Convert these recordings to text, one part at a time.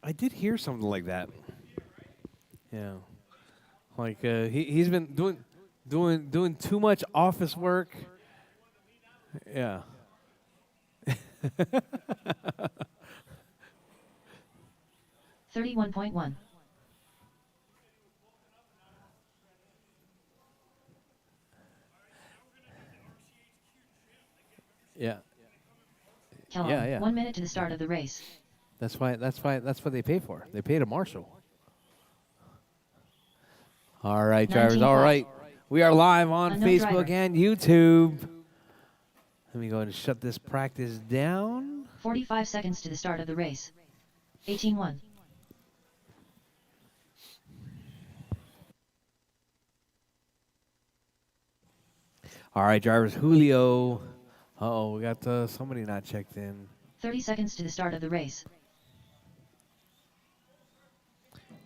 I did hear something like that. Yeah. Like he's been doing too much office work. Yeah. 31.1. Yeah. Yeah, Kellogg, yeah. 1 minute to the start of the race. That's what they pay for. They pay to marshal. All right, drivers. 19 All flat. right. We are live on Unknown Facebook driver. and YouTube. Let me go ahead and shut this practice down. 45 seconds to the start of the race. 18-1. All right, drivers. Julio. Uh-oh, we got somebody not checked in. 30 seconds to the start of the race.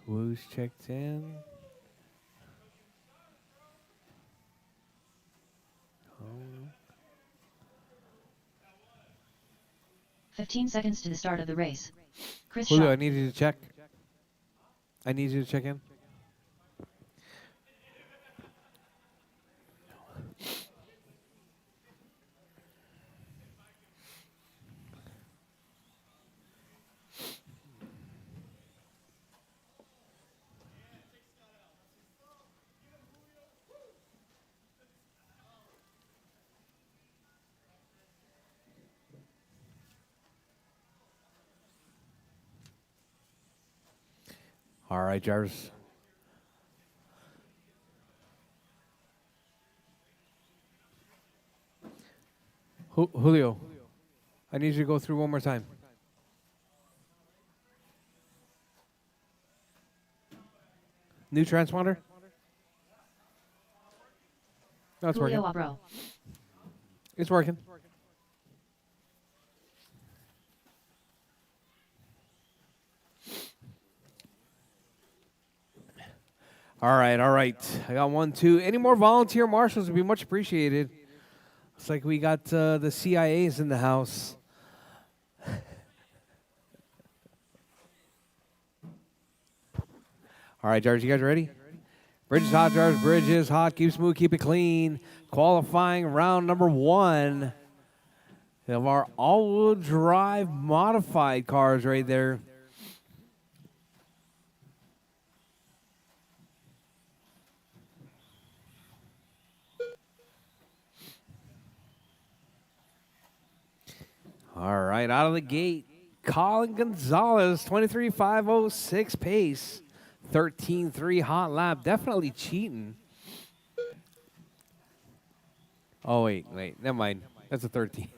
Who's checked in? Oh. 15 seconds to the start of the race. Chris Julio, I Shaw. need you to check. I need you to check in. All right, drivers. Julio, I need you to go through one more time. New transponder? No, it's Julio working. Abro. It's working. All right, all right. I got 1, 2. Any more volunteer marshals would be much appreciated. Looks like we got the CIAs in the house. All right, George, you guys ready? Bridge is hot, George. Bridge is hot. Keep smooth, keep it clean. Qualifying round number 1 of our all-wheel drive modified cars right there. All right, out of the gate, Colin Gonzalez, 23.506 pace, 13.3 hot lap. Definitely cheating. Oh, wait, never mind. That's a 13.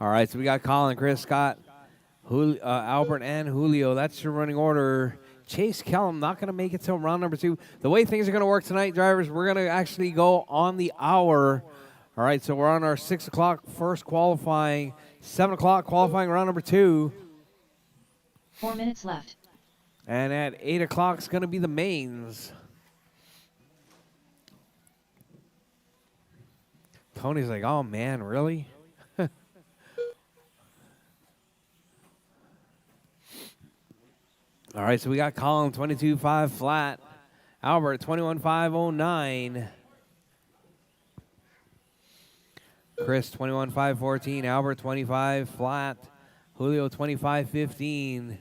All right, so we got Colin, Chris, Scott, Albert, and Julio. That's your running order. Chase Kellum not going to make it till round number 2. The way things are going to work tonight, drivers, we're going to actually go on the hour. All right, so we're on our 6 o'clock first qualifying, 7 o'clock qualifying round number 2. 4 minutes left. And at 8 o'clock is going to be the mains. Tony's like, oh, man, really? All right, so we got Colin 22.5 flat, Albert 21.509, Chris 21.514, Albert 25 flat, Julio 25.15.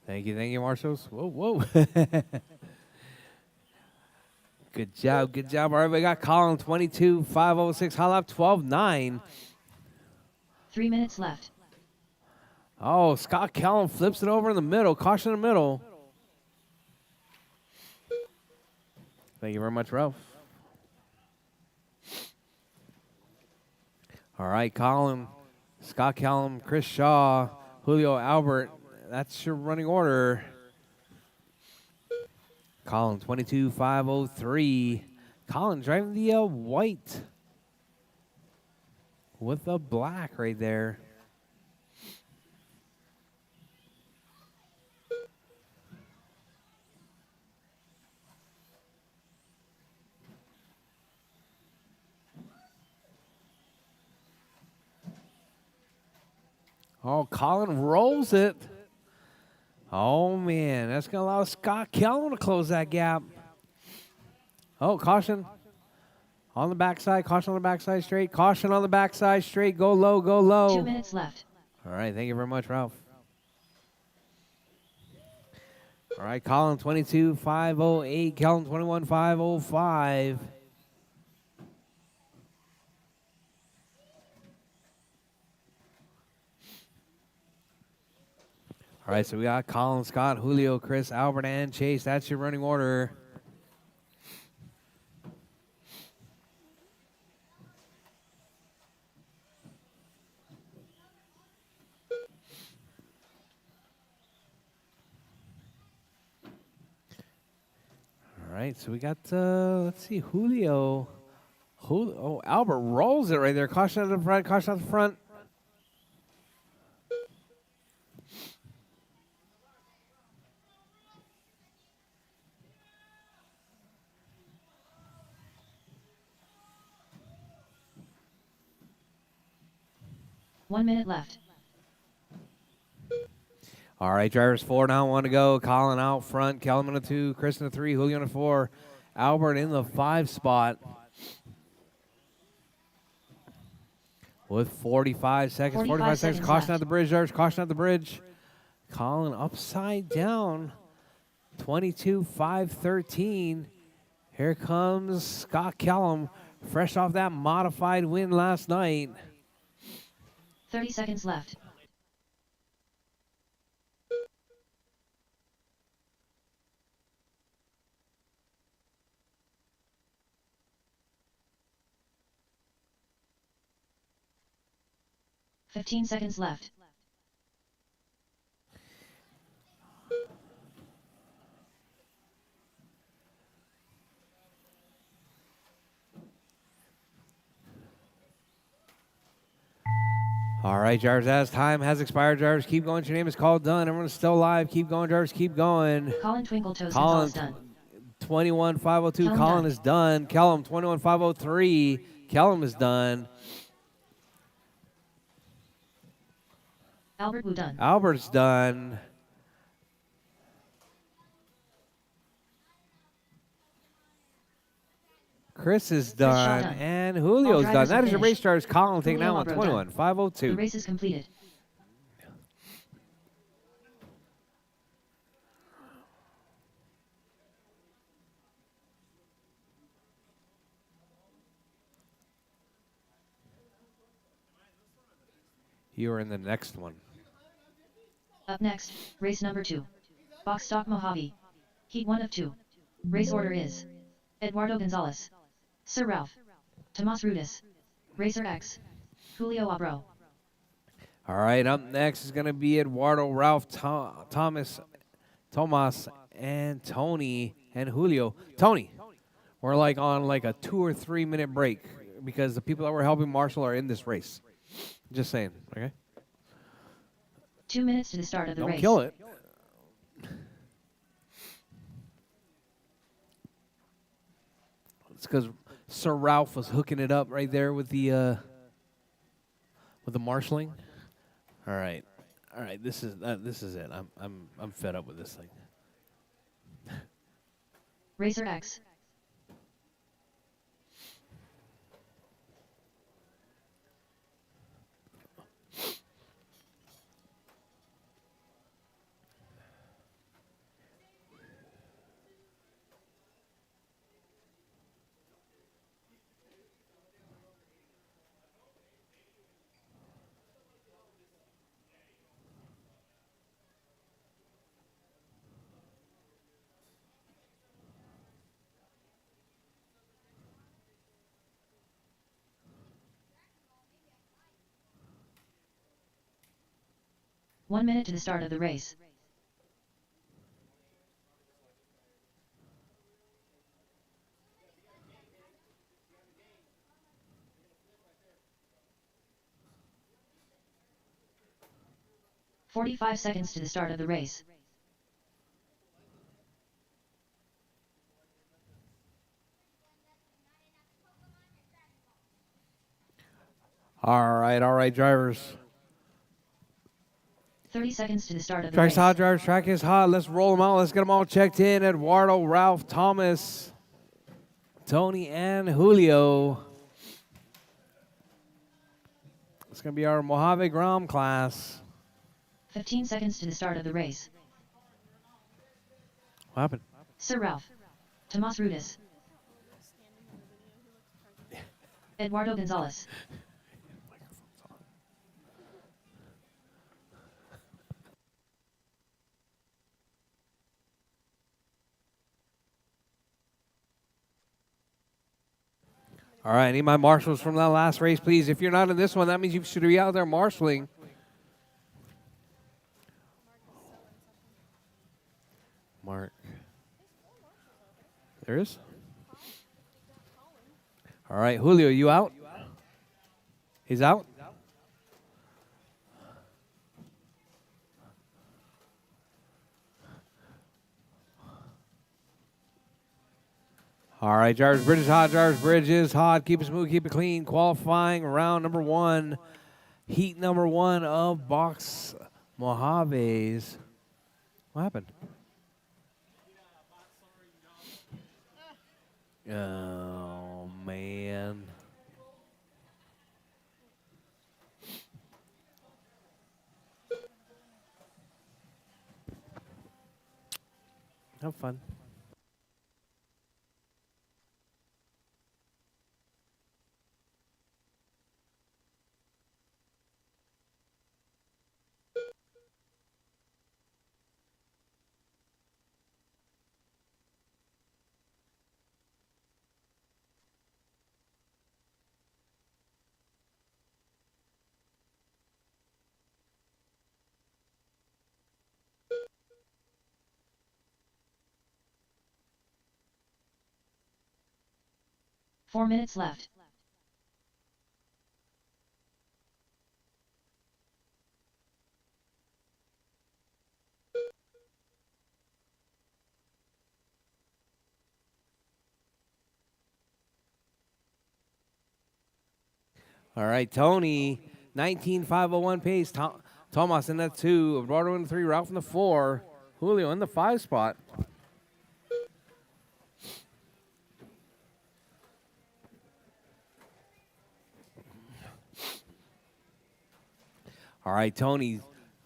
Thank you, Marshals. Whoa. Good job. All right, we got Colin 22.506, hot lap 12.9. 3 minutes left. Oh, Scott Kellum flips it over in the middle. Caution in the middle. Thank you very much, Ralph. All right, Colin, Scott Kellum, Chris Shaw, Julio Albert. That's your running order. Colin 22.503, Colin driving the white with the black right there. Oh, Colin rolls it. Oh, man. That's going to allow Scott Kellum to close that gap. Oh, caution. On the backside. Caution on the backside straight. Caution on the backside straight. Go low, go low. 2 minutes left. All right. Thank you very much, Ralph. All right. Colin 22.508. Kellum 21.505. All right, so we got Colin, Scott, Julio, Chris, Albert, and Chase. That's your running order. All right, so we got, let's see, Julio. Oh, Albert rolls it right there. Caution at the front, caution at the front. One minute left. All right, drivers 4 down, 1 to go. Colin out front, Kellum in a 2, Chris in a 3, Julio in a 4, Albert in the 5 spot. With 45 seconds, 45 seconds. Caution at the bridge, drivers, caution at the bridge. Colin upside down, 22.513. Here comes Scott Kellum, fresh off that modified win last night. 30 seconds left. $15 seconds left. All right, drivers, as time has expired, drivers, keep going. Your name is called, done. Everyone's still alive. Keep going, drivers, keep going. Colin Twinkletoes Colin, is done. 21.502. Colin is done. Kellum, 21.503. Kellum is done. Albert Wu done. Albert's done. Chris is done. done. And Julio's done. drivers That are is your race drivers. Colin taking that Julio one, Albro done. 21.502. The race is completed. You are in the next one. Up next, race number 2. Box Stock Mojave. Heat 1 of 2. Race order is Eduardo Gonzalez, Sir Ralph, Tomas Rudis, Racer X, Julio Abro. All right, up next is going to be Eduardo, Ralph, Tomas, and Tony, and Julio. Tony, we're like on like a 2 or 3 minute break because the people that were helping Marshall are in this race. Just saying, okay? 2 minutes to the start of the race. Don't kill it. It's because Sir Ralph was hooking it up right there with the marshalling. All right. This is it. I'm fed up with this thing. Racer X. One minute to the start of the race. 45 seconds to the start of the race. All right, drivers. 30 seconds to the start of the Track's race. hot, drivers. Track is hot. Let's roll them out. Let's get them all checked in. Eduardo, Ralph, Thomas, Tony, and Julio. It's going to be our Mojave Grom class. 15 seconds to the start of the race. What happened? Sir Ralph. Tomas Rudis. Eduardo Gonzalez. All right, I need my marshals from that last race, please. If you're not in this one, that means you should be out there marshaling. Mark. There is? All right, Julio, you out? He's out? All right, drivers, bridge is hot. Drivers, bridge is hot. Keep it smooth, keep it clean. Qualifying round number 1. Heat number 1 of Box Mojaves. What happened? Oh, man. Have fun. Four minutes left. All right, Tony, 19.501 pace. Tomas in that 2. Eduardo in the 3. Ralph in the 4. Julio in the 5 spot. All right, Tony,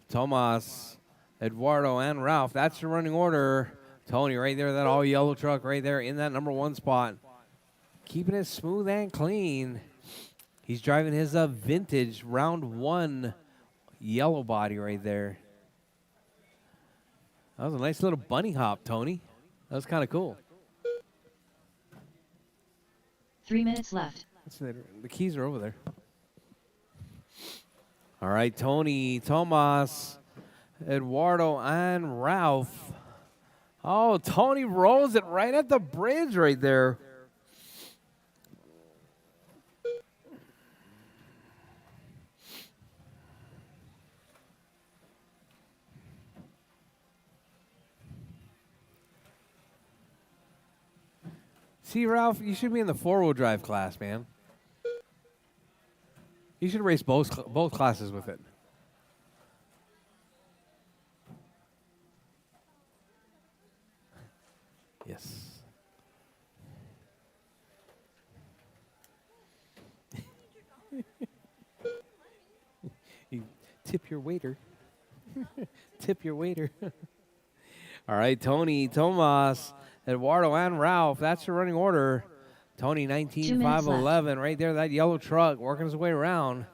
Tomas, Eduardo, and Ralph. That's your running order. Tony right there, that all yellow truck right there in that number 1 spot. Keeping it smooth and clean. He's driving his vintage round 1 yellow body right there. That was a nice little bunny hop, Tony. That was kind of cool. 3 minutes left. The keys are over there. All right, Tony, Tomas, Eduardo, and Ralph. Oh, Tony rolls it right at the bridge right there. See, Ralph, you should be in the 4-wheel drive class, man. You should race both classes with it. Yes. You tip your waiter. Tip your waiter. All right, Tony, Tomas, Eduardo, and Ralph. That's your running order. Tony, 19.511, right there, that yellow truck, working his way around.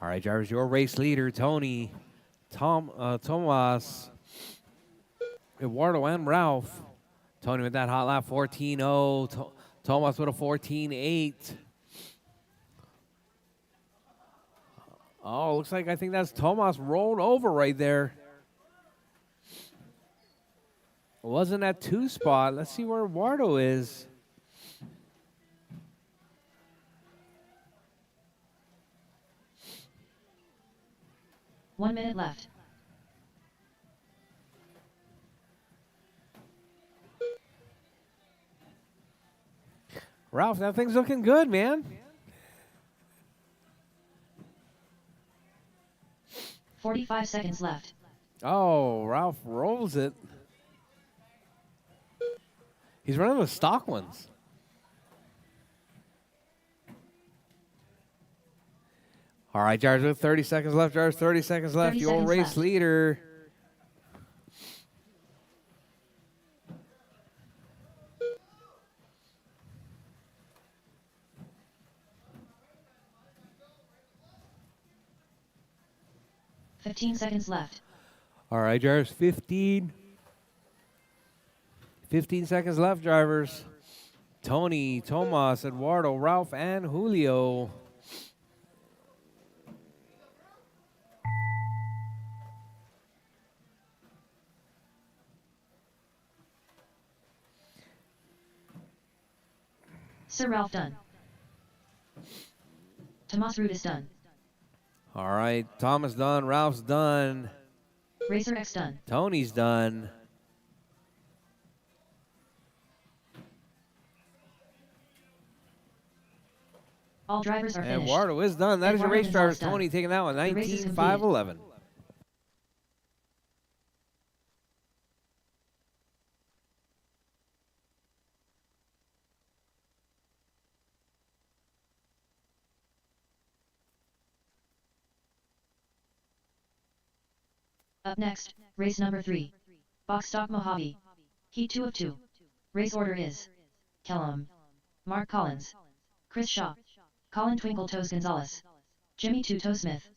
All right, drivers, your race leader, Tony, Tomas, Eduardo, and Ralph. Tony with that hot lap, 14.0. Tomas with a 14.8. Oh, looks like I think that's Tomas rolled over right there. Wasn't at 2 spot. Let's see where Eduardo is. One minute left. Ralph, that thing's looking good, man. 45 seconds left. Oh, Ralph rolls it. He's running the stock ones. All right, Jars with 30 seconds left. Jars, 30 seconds left. 30 Your seconds race left. leader. $15 seconds left. All right, Jars, 15. 15 seconds left, drivers. Tony, Tomas, Eduardo, Ralph, and Julio. Sir Ralph done. Tomas Rudis done. All right, Thomas done, Ralph's done, Rchq done. Tony's done. All drivers are And finished. Eduardo is done. That is your Eduardo race, drivers. Gonzalez done. Tony taking that one, The race is 19.511. Up next, race number 3. Box Stock Mojave. Heat 2 of 2. Race order is Kellum, Mark Collins, Chris Shaw, Colin Twinkle Toes Gonzalez, Jimmy Two Toe Smith.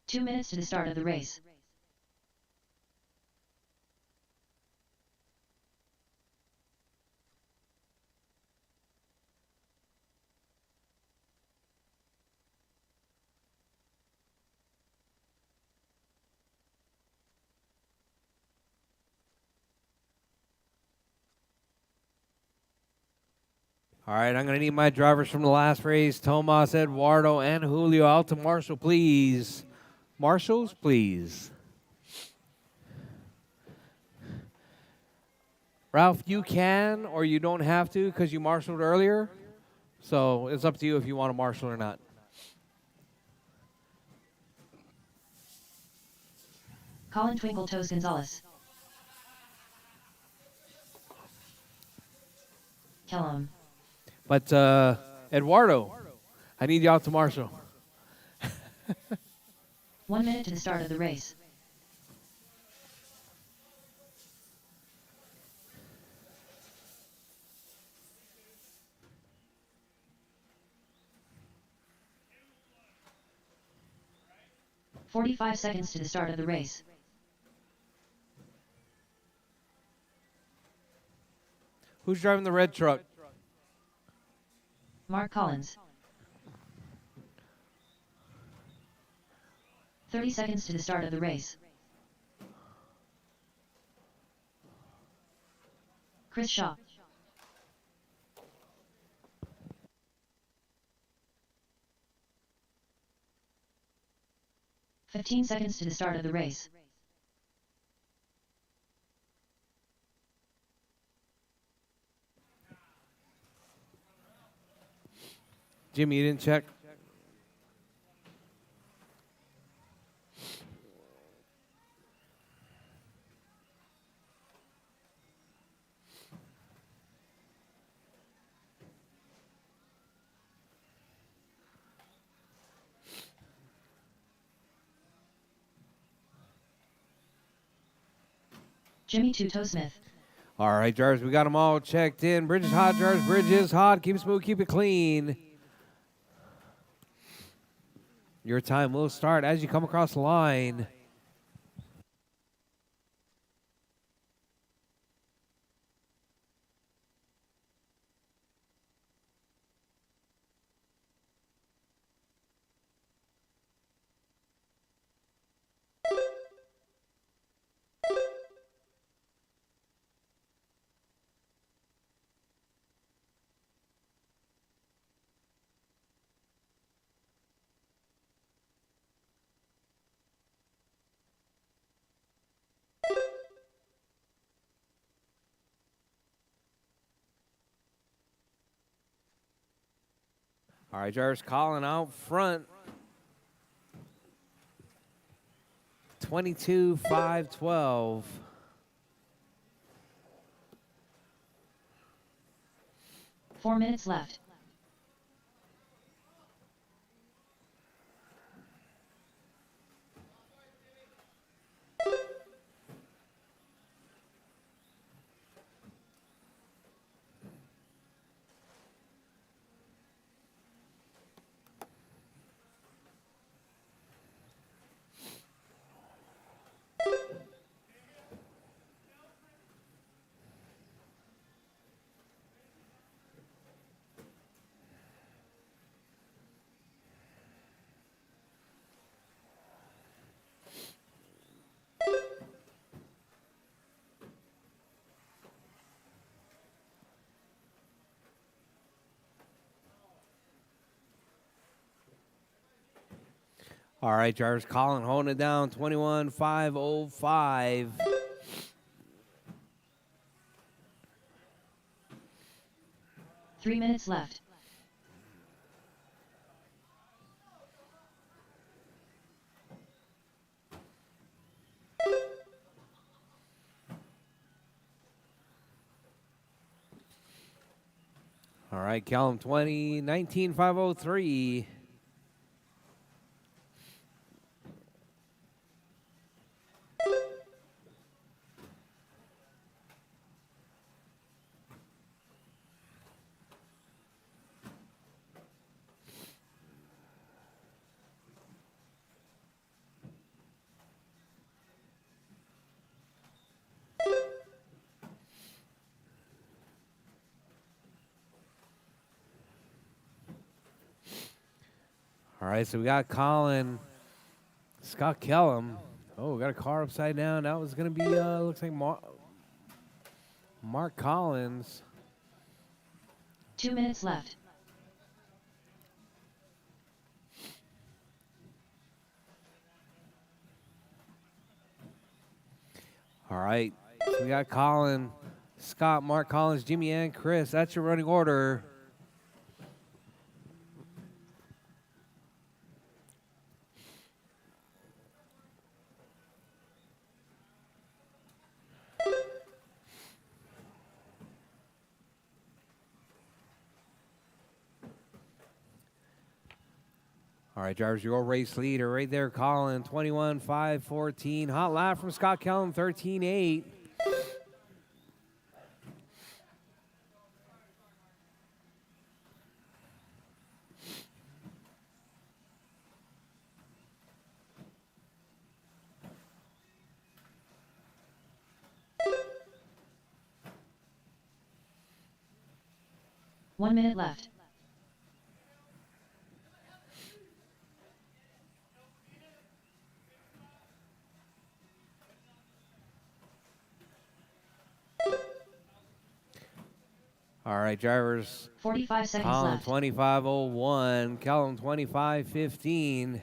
Two minutes to the start of the race. All right, I'm going to need my drivers from the last race, Tomas, Eduardo, and Julio, out to Marshall, please. Marshals, please. Ralph, you can or you don't have to because you marshaled earlier. So it's up to you if you want to marshal or not. Colin Twinkle Toes Gonzalez. Kellum. But Eduardo, I need you out to marshal. 1 minute to the start of the race. "45 seconds to the start of the race. Who's driving the red truck? Mark Collins. 30 seconds to the start of the race. Chris Shaw. "15 seconds to the start of the race. Jimmy, you didn't check? Jimmy Two Toe Smith. All right, drivers, we got them all checked in. Bridge is hot, drivers. Bridge is hot. Keep it smooth, keep it clean. Your time will start as you come across the line. All right, drivers, calling out front. 22-5-12. Four minutes left. All right, drivers, calling, holding it down. 21-5-05. 3 minutes left. All right, Callum 20, 19-5-03. All right, so we got Colin, Scott Kellum. Oh, we got a car upside down. That was going to be, looks like Mark Collins. 2 minutes left. All right, so we got Colin, Scott, Mark Collins, Jimmy, and Chris. That's your running order. All right, drivers, your race leader right there, Colin, 21-5-14. Hot lap from Scott Kellum, 13-8. One minute left. All right, drivers. 45 seconds Colin left. 25-01, Kellum 25-15.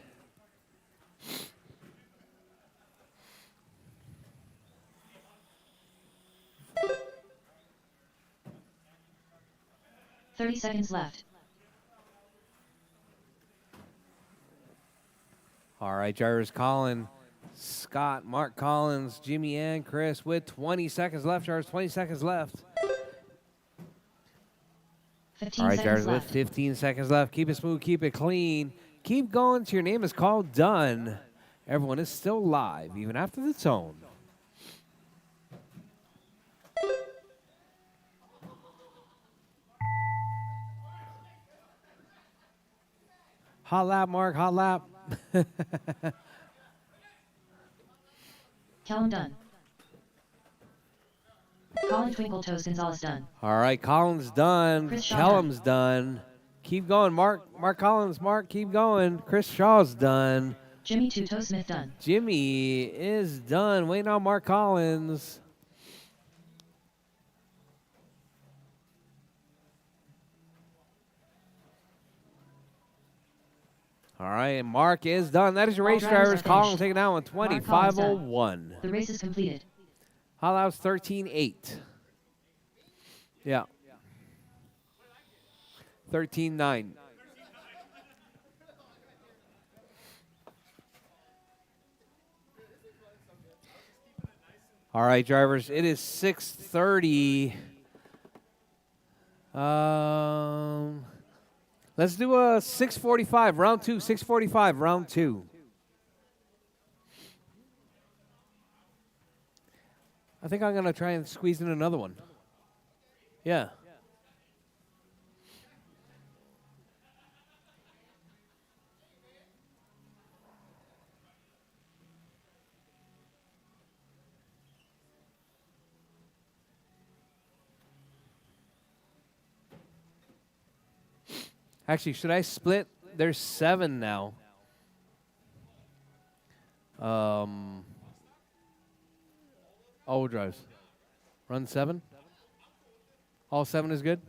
30 seconds left. All right, drivers, Colin, Scott, Mark Collins, Jimmy, and Chris with 20 seconds left. Drivers, 20 seconds left. 15 All right, seconds drivers, with left. 15 seconds left. Keep it smooth, keep it clean. Keep going till your name is called done. Everyone is still live, even after the tone. Hot lap, Mark. Hot lap. Callum done. Colin Twinkle Toes Gonzalez done. All right, Collins done. Chris Shaw Kellum's done. Keep going, Mark. Mark Collins. Mark, keep going. Chris Shaw's done. Jimmy Two Toe Smith done. Jimmy is done. Waiting on Mark Collins. All right, Mark is done. That is your All race drivers drivers. are Collins finished. taking down with Mark Collins done. 25:01. The race is completed. Hot laps 13:8. Yeah. 13:9. All right, drivers. It is 6:30. Let's do a 6:45 round two. 6:45 round two. I think I'm gonna try and squeeze in another one. Yeah. Actually, should I split? There's 7 now. All drives. Run 7? All 7 is good?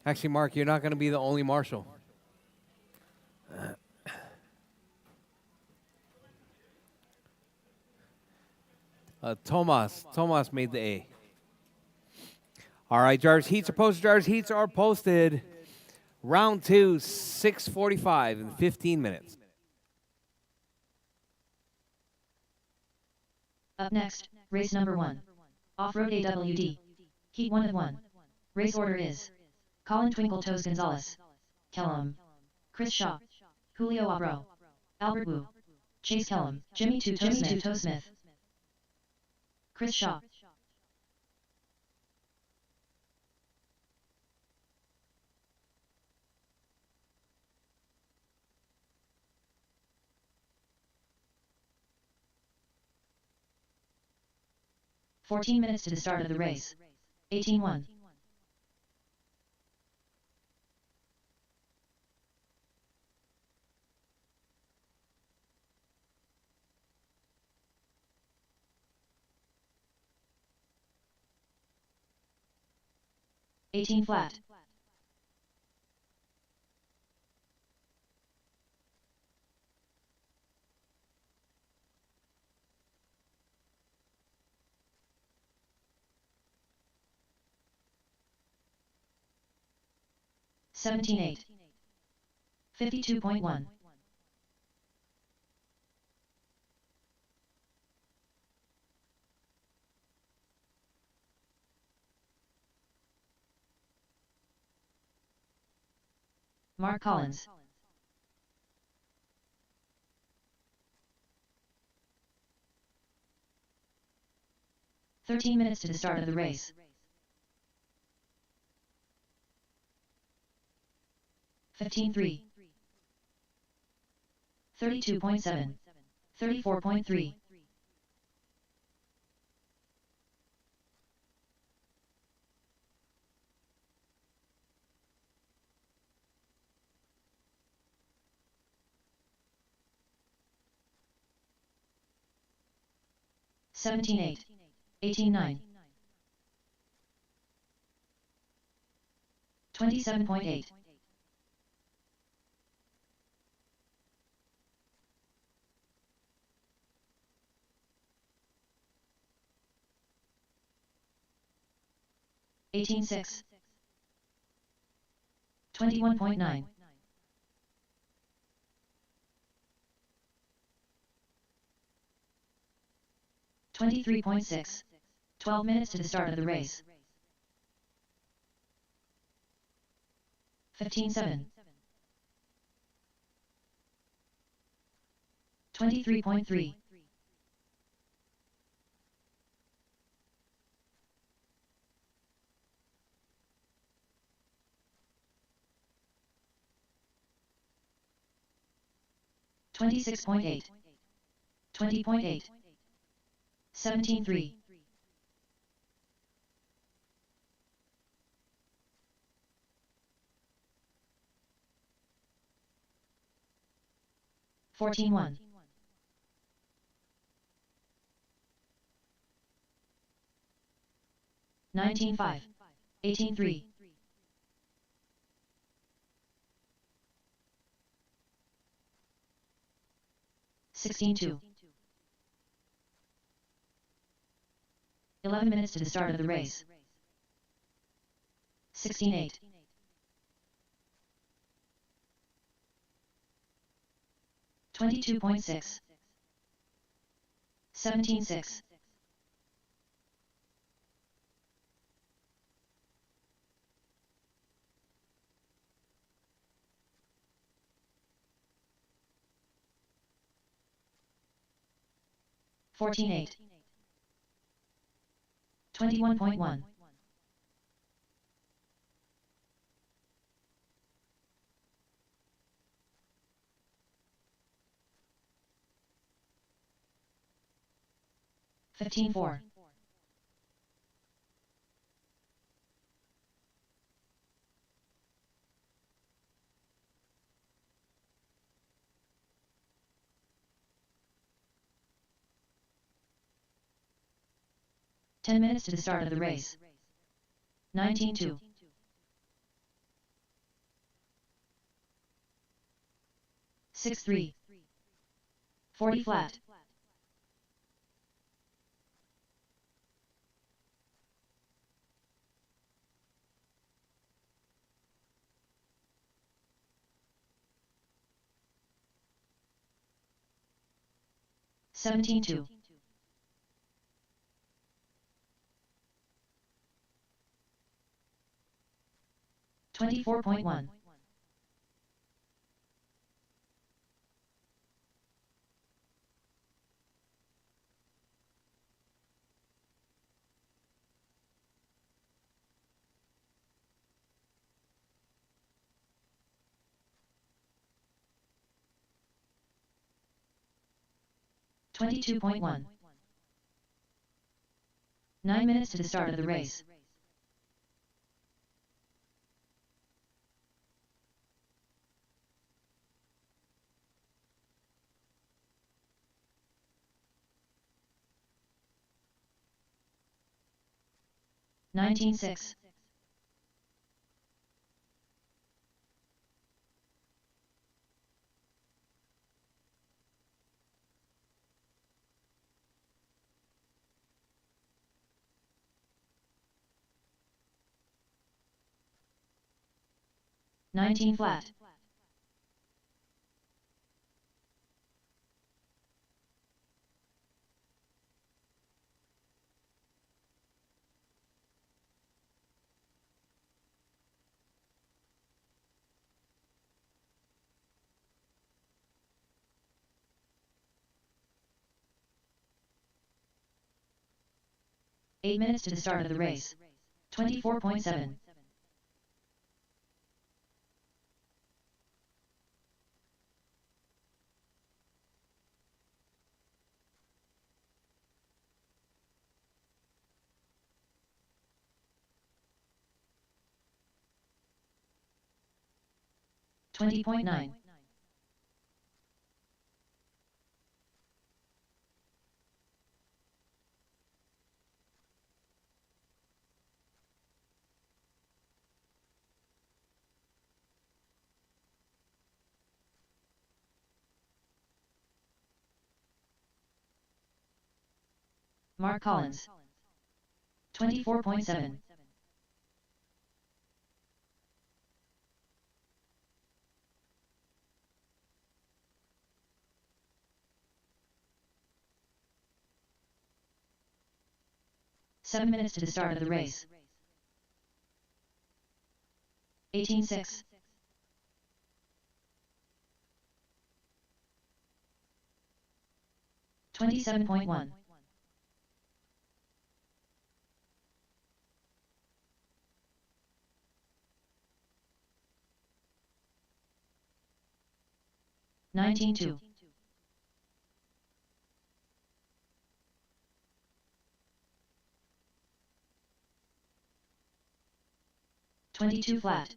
Actually, Mark, you're not going to be the only marshal. Tomas made the A. All right, drivers' heats are posted. Drivers' heats are posted. Round 2, 6:45 in 15 minutes. Up next, race number 1. Off-road AWD. Heat 1 of 1. Race order is Colin Twinkle Toes Gonzalez, Kellum, Chris Shaw, Julio Abro, Albert Wu, Chase Kellum, Jimmy Two Toe Smith, Chris Shaw. "14 minutes to the start of the race. 18-1. "18 flat. "17-8. 52.1. Mark Collins. "13 minutes to the start of the race. 15-3. 32.7. 34.3. "17-8. 18-9. 27.8. 18.6. 21.9. 23.6. 12 minutes to the start of the race. 15.7. 23.3. 26.8. 20.8. 17.3. 14.1. 19.5. 18.3. 16.2. 11 minutes to the start of the race. 16.8. 22.6. 17.6. 14.8. 21.1. 15.4. 10 minutes to the start of the race. 19.2. 6.3. 40 flat. 17.2. 24.1. 22.1. 9 minutes to the start of the race. 19.6. 19 flat. 8 minutes to the start of the race. 24.7. to the start of the race. 24.7. 20.9. 'Mark Collins. 24.7. 7 minutes to the start of the race. 18.6. 27.1. 19.2. 22 flat.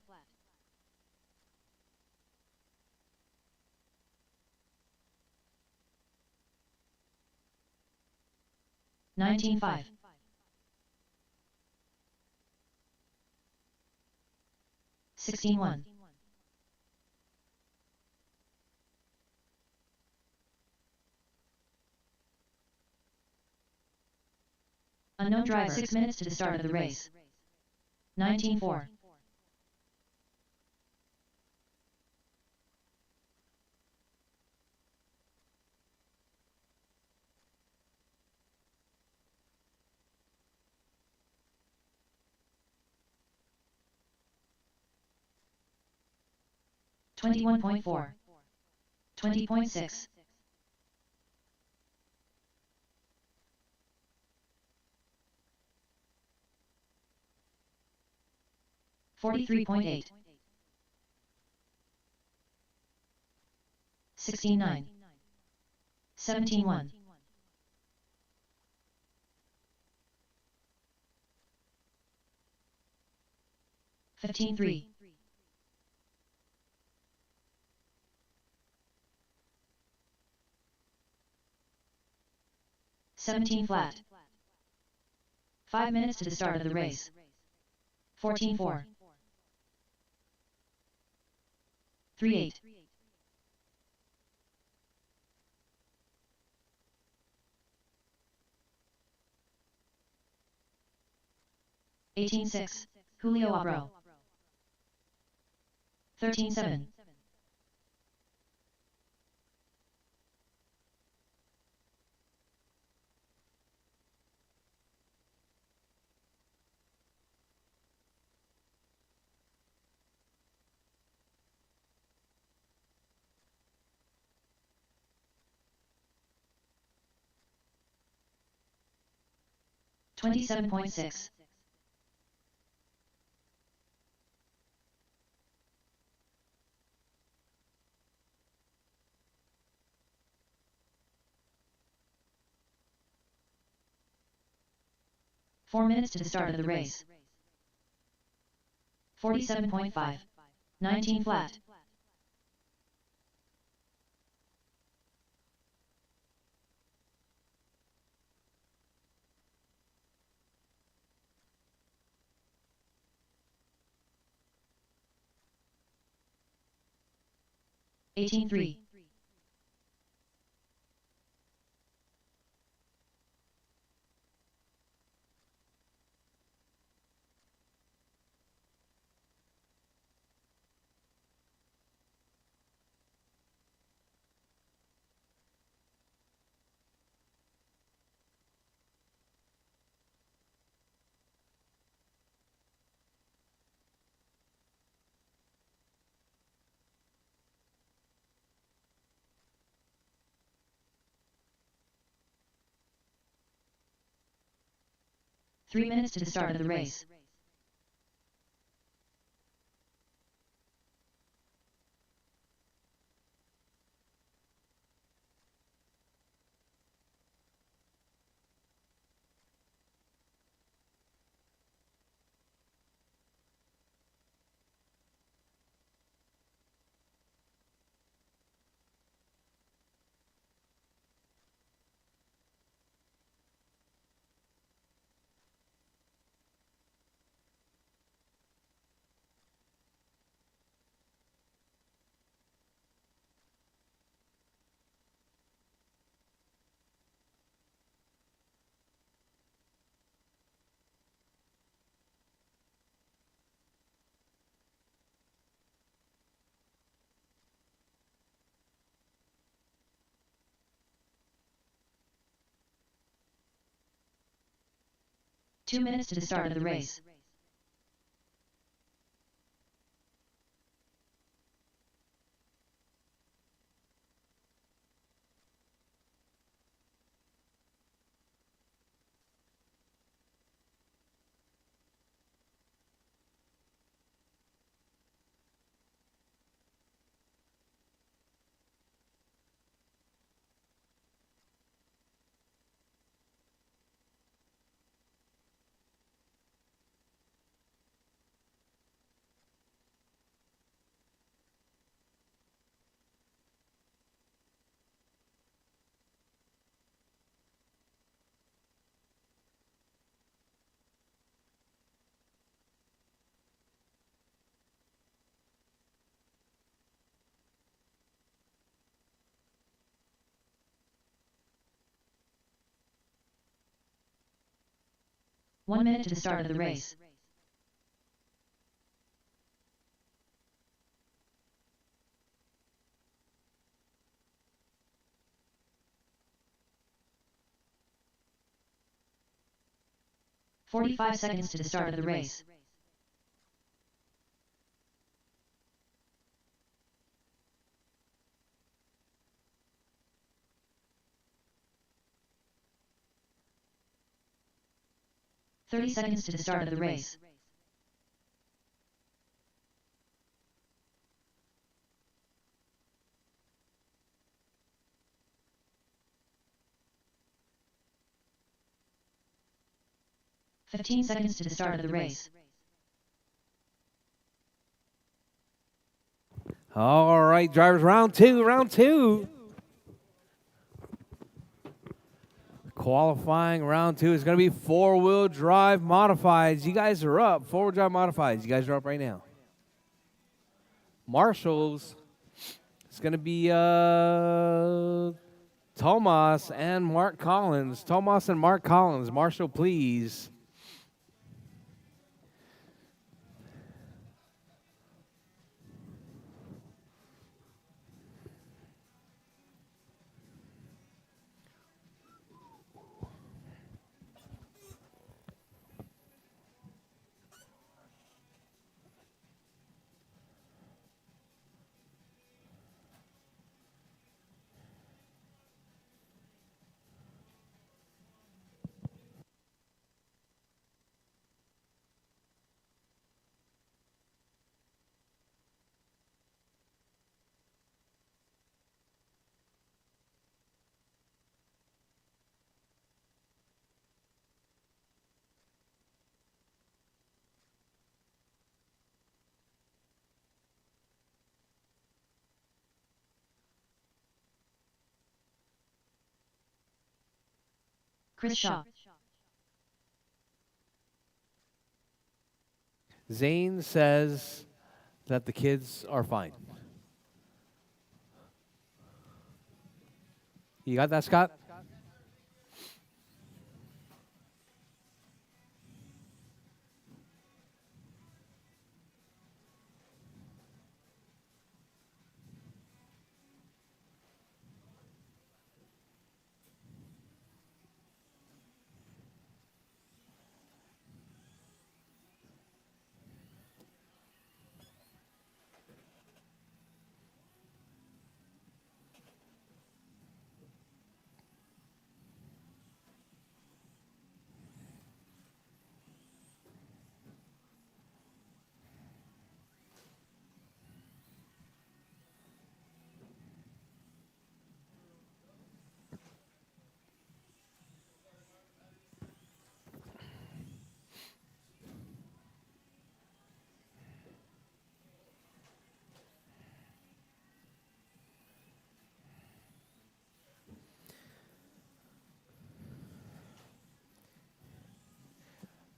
19.5. 16.1. Unknown driver. 6 minutes to the start of the race. 19.4. 21.4. 20.6. 43.8. 16.9. 17.1. 15.3. 17 flat. 5 minutes to the start of the race. 14.4. 3.8. 18.6. Julio Abro. 13.7. 27.6. 4 minutes to the start of the race. 47.5. 19 flat. 18.3. 3 minutes to the start of the race. 2 minutes to the start of the race. One minute to the start of the race. "45 seconds to the start of the race. "30 seconds to the start of the race. "15 seconds to the start of the race. All right, drivers, round two. Qualifying round 2 is going to be four-wheel drive modifieds. You guys are up. Four-wheel drive modifieds. You guys are up right now. Marshals, it's going to be Tomas and Mark Collins. Tomas and Mark Collins. Marshall, please. Chris Shaw. Zane says that the kids are fine. You got that, Scott?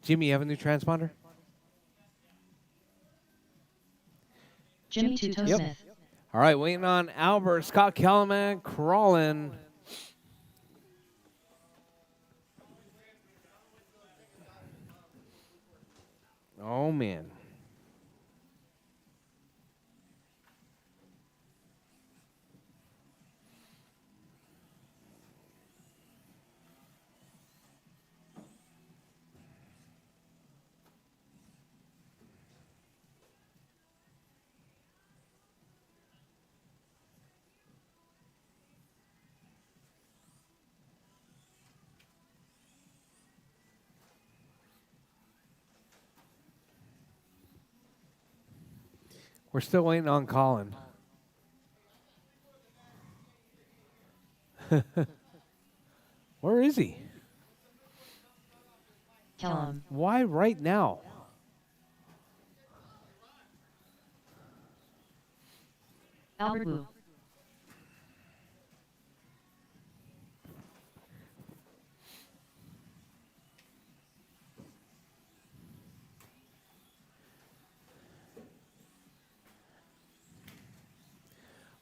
Jimmy, you have a new transponder? Jimmy Tuto Smith. All right, waiting on Albert, Scott Kellerman, crawling. Oh, man. We're still waiting on Colin. Where is he? Callum. Why right now? Albert Wu.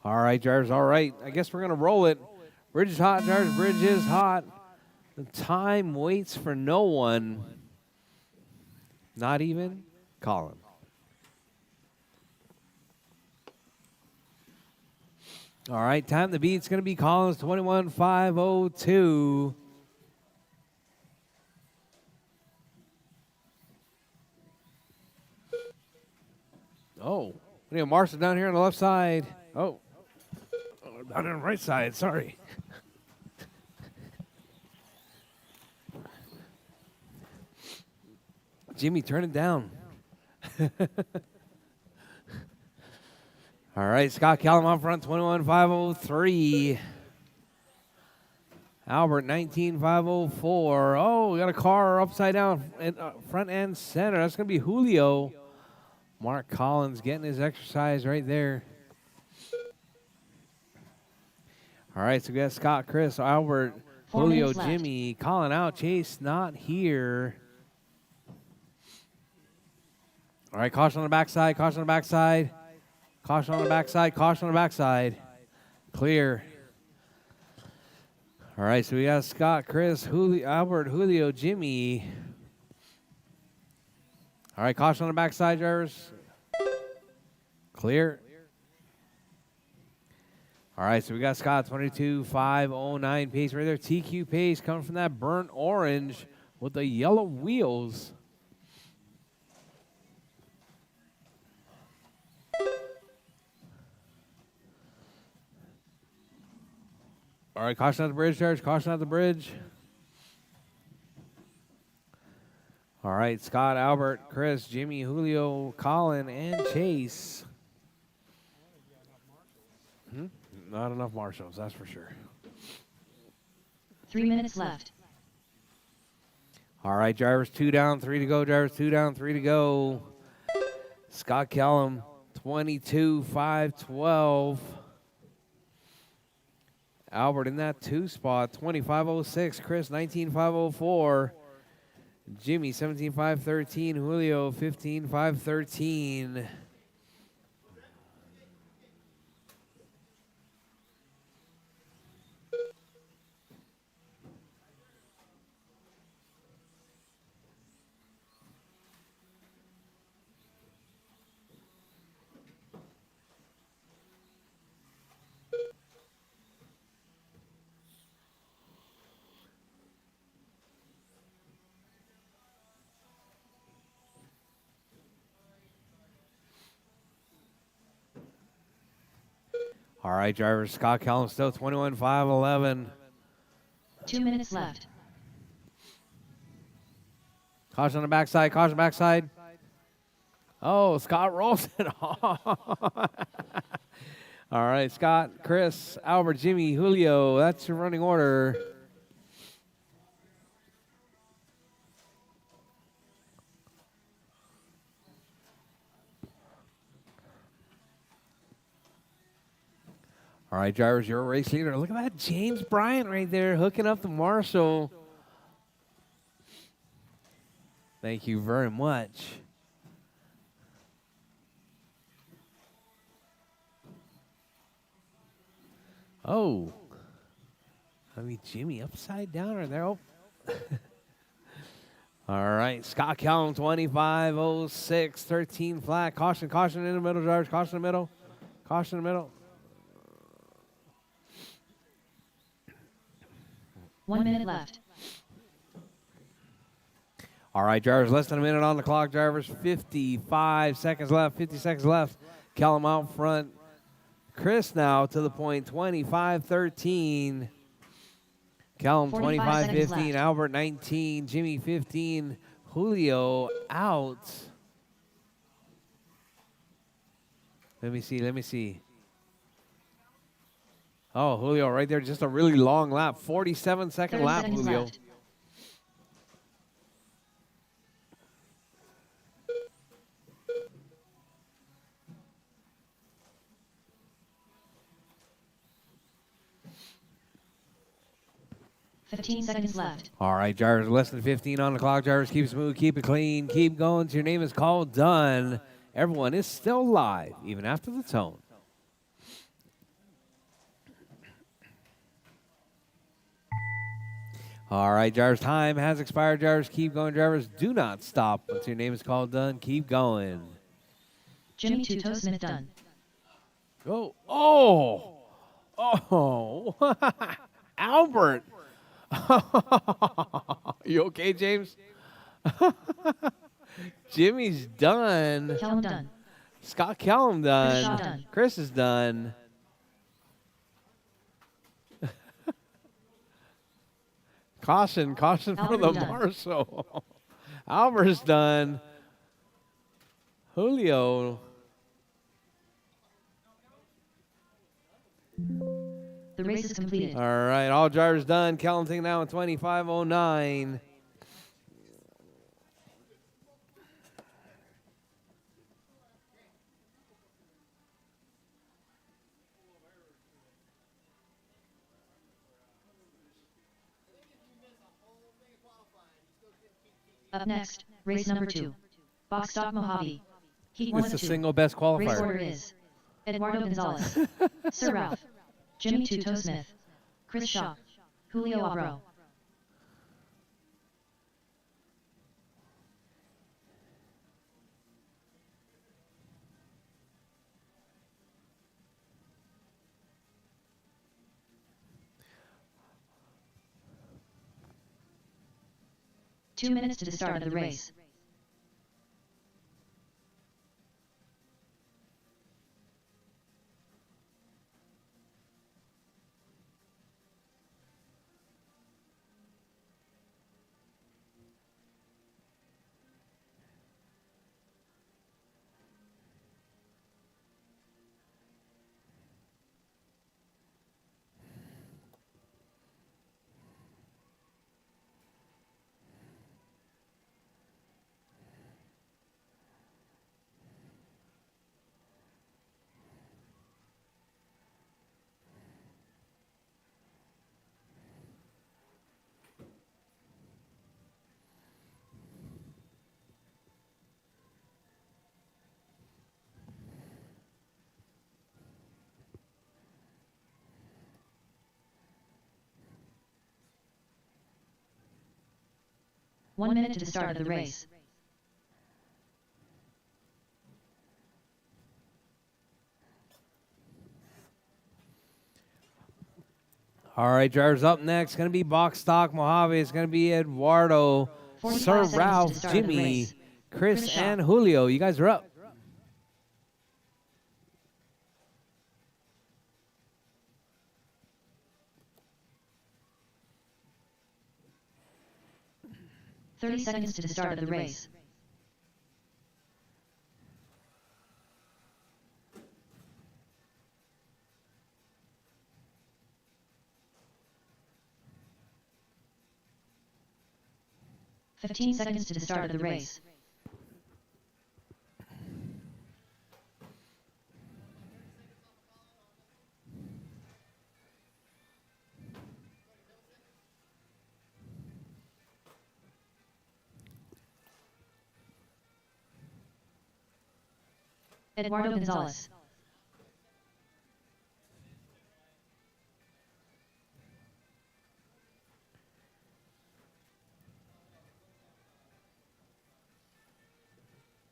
All right, drivers. All right. I guess we're going to roll it. Bridge is hot, drivers. Bridge is hot. The time waits for no one. Not even Colin. All right, time to beat. It's going to be Colin's 21.502. Oh, we got Marshall down here on the left side. Oh, down on the right side. Sorry. Jimmy, turn it down. All right, Scott Callum up front, 21.503. Albert, 19.504. Oh, we got a car upside down in front and center. That's going to be Julio. Mark Collins getting his exercise right there. All right, so we got Scott, Chris, Albert, 4 Julio, minutes left. Jimmy, Colin out, Chase not here. All right, caution on the backside, caution on the backside. Caution on the backside, caution on the backside. Clear. All right, so we got Scott, Chris, Julio, Albert, Julio, Jimmy. All right, caution on the backside, drivers. Clear. All right, so we got Scott, 22.509 pace right there. TQ pace coming from that burnt orange with the yellow wheels. All right, caution at the bridge, drivers. Caution at the bridge. All right, Scott, Albert, Chris, Jimmy, Julio, Colin, and Chase. Not enough marshals, that's for sure. 3 minutes left. All right, drivers, 2 down, 3 to go. Drivers, 2 down, 3 to go. Scott Kellum, 22.512. Albert in that 2 spot, 25.06. Chris, 19.504. Jimmy, 17.513. Julio, 15.513. All right, drivers. Scott Kellum still 21.511. 2 minutes left. Caution on the backside. Caution backside. Oh, Scott rolls it off. All right, Scott, Chris, Albert, Jimmy, Julio. That's your running order. All right, drivers, you're a race leader. Look at that James Bryant right there hooking up the Marshall. Thank you very much. Oh. I mean, Jimmy upside down right there. Oh. All right, Scott Kellum, 25.06, 13 flat. Caution, caution in the middle, drivers. Caution in the middle. Caution in the middle. 1 minute left. All right, drivers, less than a minute on the clock, drivers. 55 seconds left, 50 seconds left. Kellum out front. Chris now to the point, 25-13. Kellum, 25-15. Albert, 19. Jimmy, 15. Julio out. Let me see. Let me see. Oh, Julio right there. Just a really long lap. 47-second 30 lap, seconds Julio. left. Fifteen seconds left. All right, drivers, less than 15 on the clock. Drivers, keep it smooth, keep it clean, keep going. Your name is called, done. Everyone is still live, even after the tone. All right, drivers, time has expired. Drivers, keep going. Drivers, do not stop once your name is called, done. Keep going. Jimmy Tuto Smith done. Go. Oh! Oh! Albert! You okay, James? Jimmy's done. Kellum done. Scott Kellum done. Shaw done. Chris is done. Caution for Albert the done. Marshall. Albert's done. Julio. The race is completed. All right, all drivers done. Kellum taking down with 25:09. Up next, race number 2. Box Stock Mojave. Heat 1 It's of the 2. single best Race qualifier. order is Eduardo Gonzalez, Sir Ralph, Jimmy Tuto Smith, Chris Shaw, Julio Abro. Two minutes to the start of the race. One minute to the start of the race. All right, drivers, up next. Going to be Box Stock Mojave. It's going to be Eduardo, 45 Sir seconds to Ralph, the start of the Jimmy, race. Chris, Shaw. and Julio. You guys are up. "30 seconds to the start of the race. "15 seconds to the start of the race. Eduardo Gonzalez.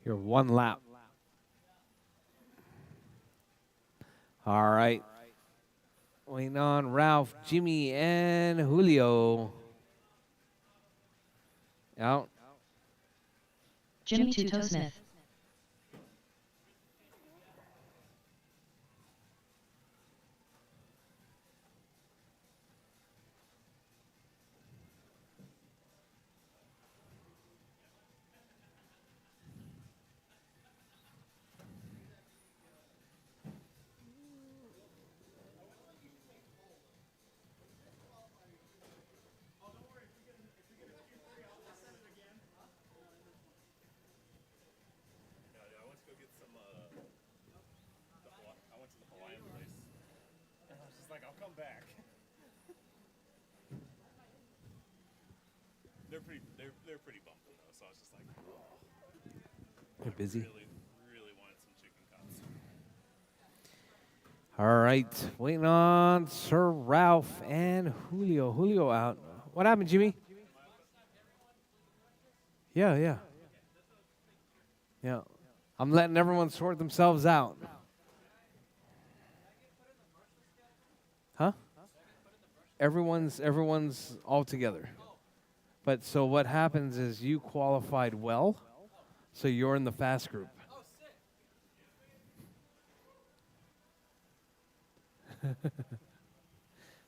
You're one lap. All right. Waiting on Ralph, Jimmy, and Julio. Out. Jimmy Tuto Smith. They're pretty bumpy though, so I was just like, oh, They're busy. really wanted some chicken cuts. All right, waiting on Sir Ralph and Julio. Julio out. What happened, Jimmy? Yeah. I'm letting everyone sort themselves out. Huh? Everyone's all together. But so what happens is you qualified well, so you're in the fast group.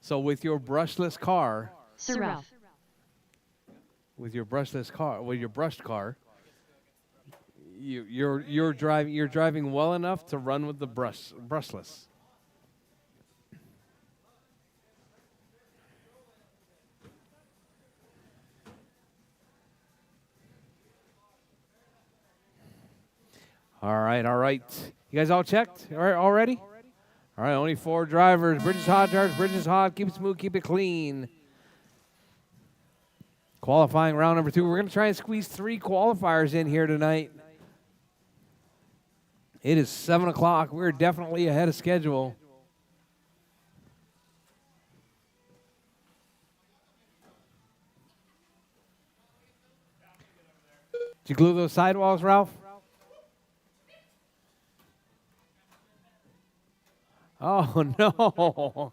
So with your brushless car, Sir Ralph. with your brushed car, you're driving well enough to run with the brushless. All right. You guys all checked? All right, all ready? All right, only 4 drivers. Bridges hot, drivers. Bridges hot. Keep it smooth, keep it clean. Qualifying round number 2. We're going to try and squeeze 3 qualifiers in here tonight. It is 7 o'clock. We're definitely ahead of schedule. Did you glue those sidewalls, Ralph? Oh, no.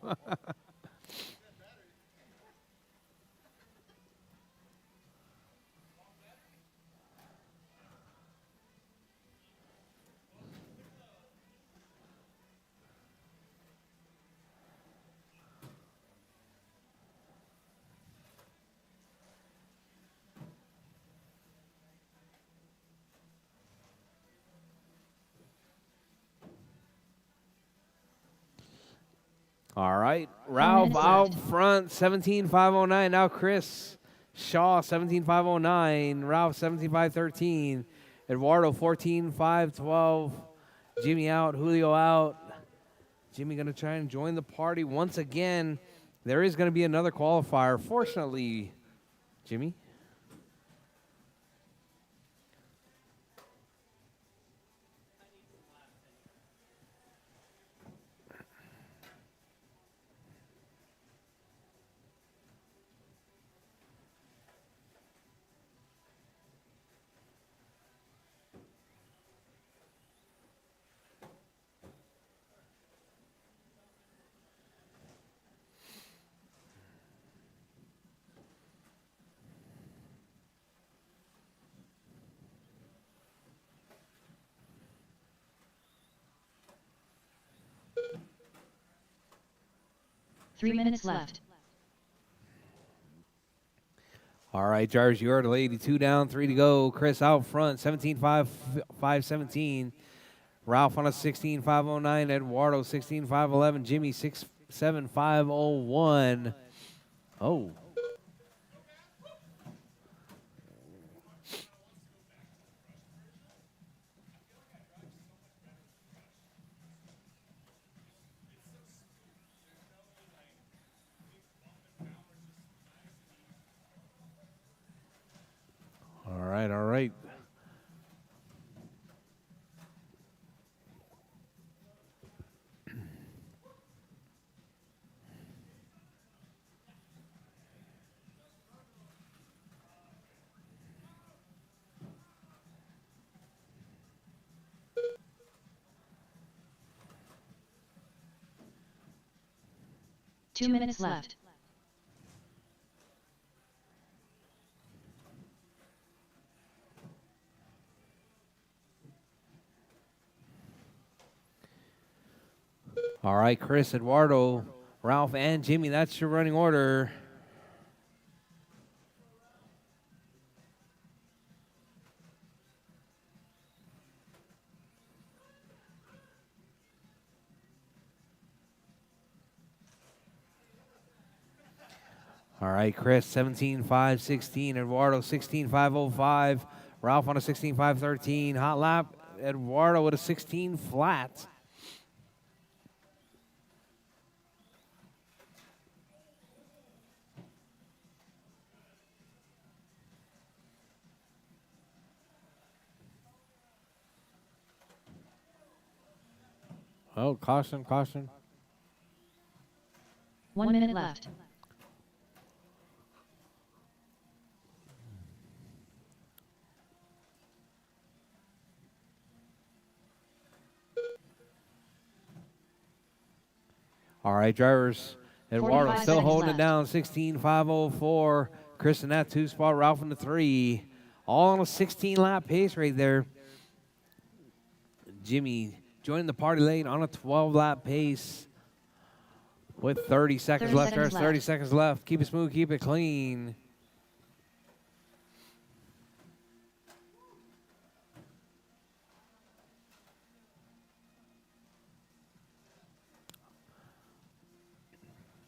All right, Ralph minutes out left. front, 17,509. Now Chris Shaw, 17,509. Ralph, 17,513. Eduardo, 14,512. Jimmy out, Julio out. Jimmy going to try and join the party once again. There is going to be another qualifier. Fortunately, Jimmy. Three minutes left. All right, Jars, you're at 82 down, 3 to go. Chris out front, 17,517. Ralph on a 16,509. Eduardo, 16,511. Jimmy, 6,7,501. Oh. All right. Two minutes left. All right, Chris, Eduardo, Ralph, and Jimmy. That's your running order. All right, Chris, 17,516. Eduardo, 16,505. Ralph on a 16,513. Hot lap. Eduardo with a 16 flat. Oh, caution, caution. 1 minute left. All right, drivers. Eduardo 45 still seconds holding it left. down, 16.504. Chris in that 2 spot, Ralph in the 3. All on a 16-lap pace right there. Jimmy joining the party late on a 12-lap pace with 30 seconds 30 left. seconds There's 30 left. seconds left. Keep it smooth, keep it clean.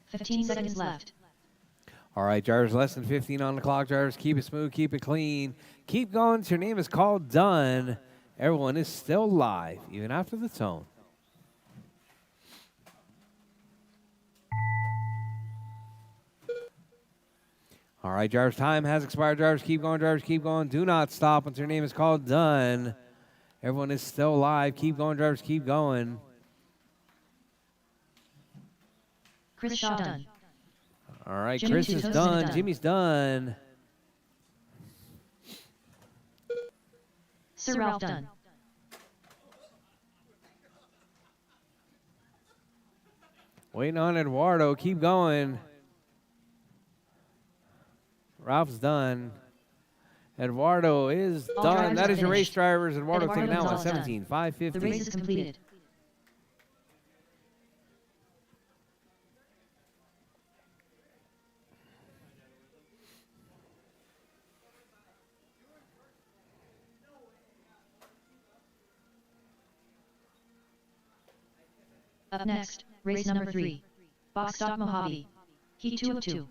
Fifteen seconds left. All right, drivers, less than 15 on the clock. Drivers, keep it smooth, keep it clean. Keep going. Your name is called done. Everyone is still live, even after the tone. All right, drivers, time has expired. Drivers, keep going. Drivers, keep going. Do not stop until your name is called done. Everyone is still live. Keep going, drivers, keep going. Chris Shaw done. All right, Jimmy Chris is Tuto's done. done. Jimmy's done. Sir Ralph done. Waiting on Eduardo. Keep going. Ralph's done. Eduardo is All done. drivers That are is your race finished. drivers. Eduardo Eduardo taking that one, Gonzalez done. 17.550. The race is completed. Up next, race number 3. Box Stock Mojave. Heat 2 of 2.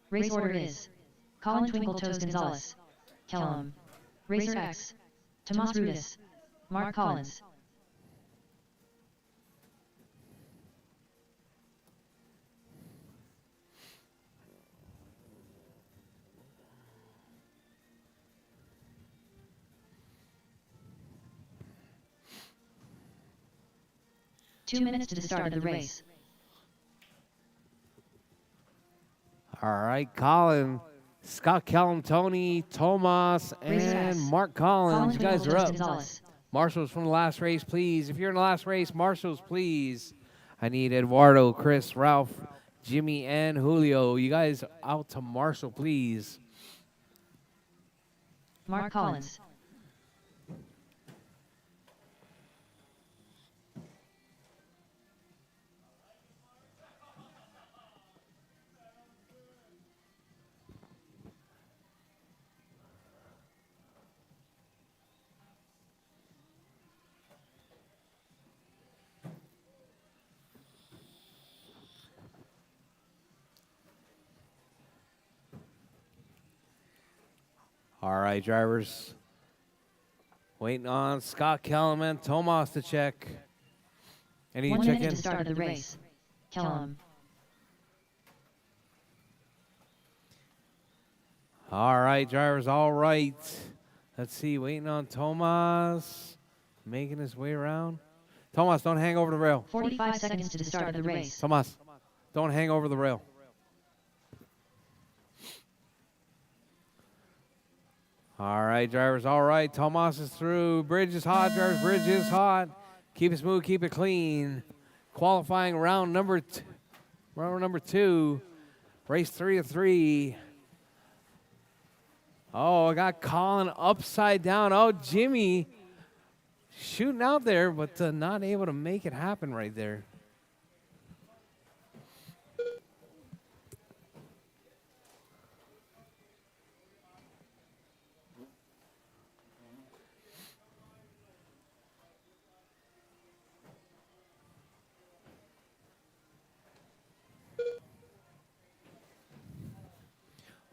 Race order is Colin Twinkle Toes Gonzalez, Kellum, Racer X, Tomas Rudis, Mark Collins. Two minutes to the start of the race. All right, Colin, Scott Kellum, Tony, Tomas, Racer and X. Mark Collins. You guys Twinkle are Toes up. Gonzalez. Marshals from the last race, please. If you're in the last race, marshals, please. I need Eduardo, Chris, Ralph, Jimmy, and Julio. You guys out to marshal, please. Mark Collins. All right, drivers. Waiting on Scott Kellum and Tomas to check. Any 1 check minute in? to start of the race. Kellum. All right, drivers, all right. Let's see, waiting on Tomas. Making his way around. Tomas, don't hang over the rail. 45 seconds to the start of the race. Tomas, don't hang over the rail. All right, drivers, all right. Tomas is through. Bridge is hot, drivers. Bridge is hot. Keep it smooth, keep it clean. Qualifying round number 2. Race 3 of 3. Oh, I got Colin upside down. Oh, Jimmy shooting out there, but not able to make it happen right there.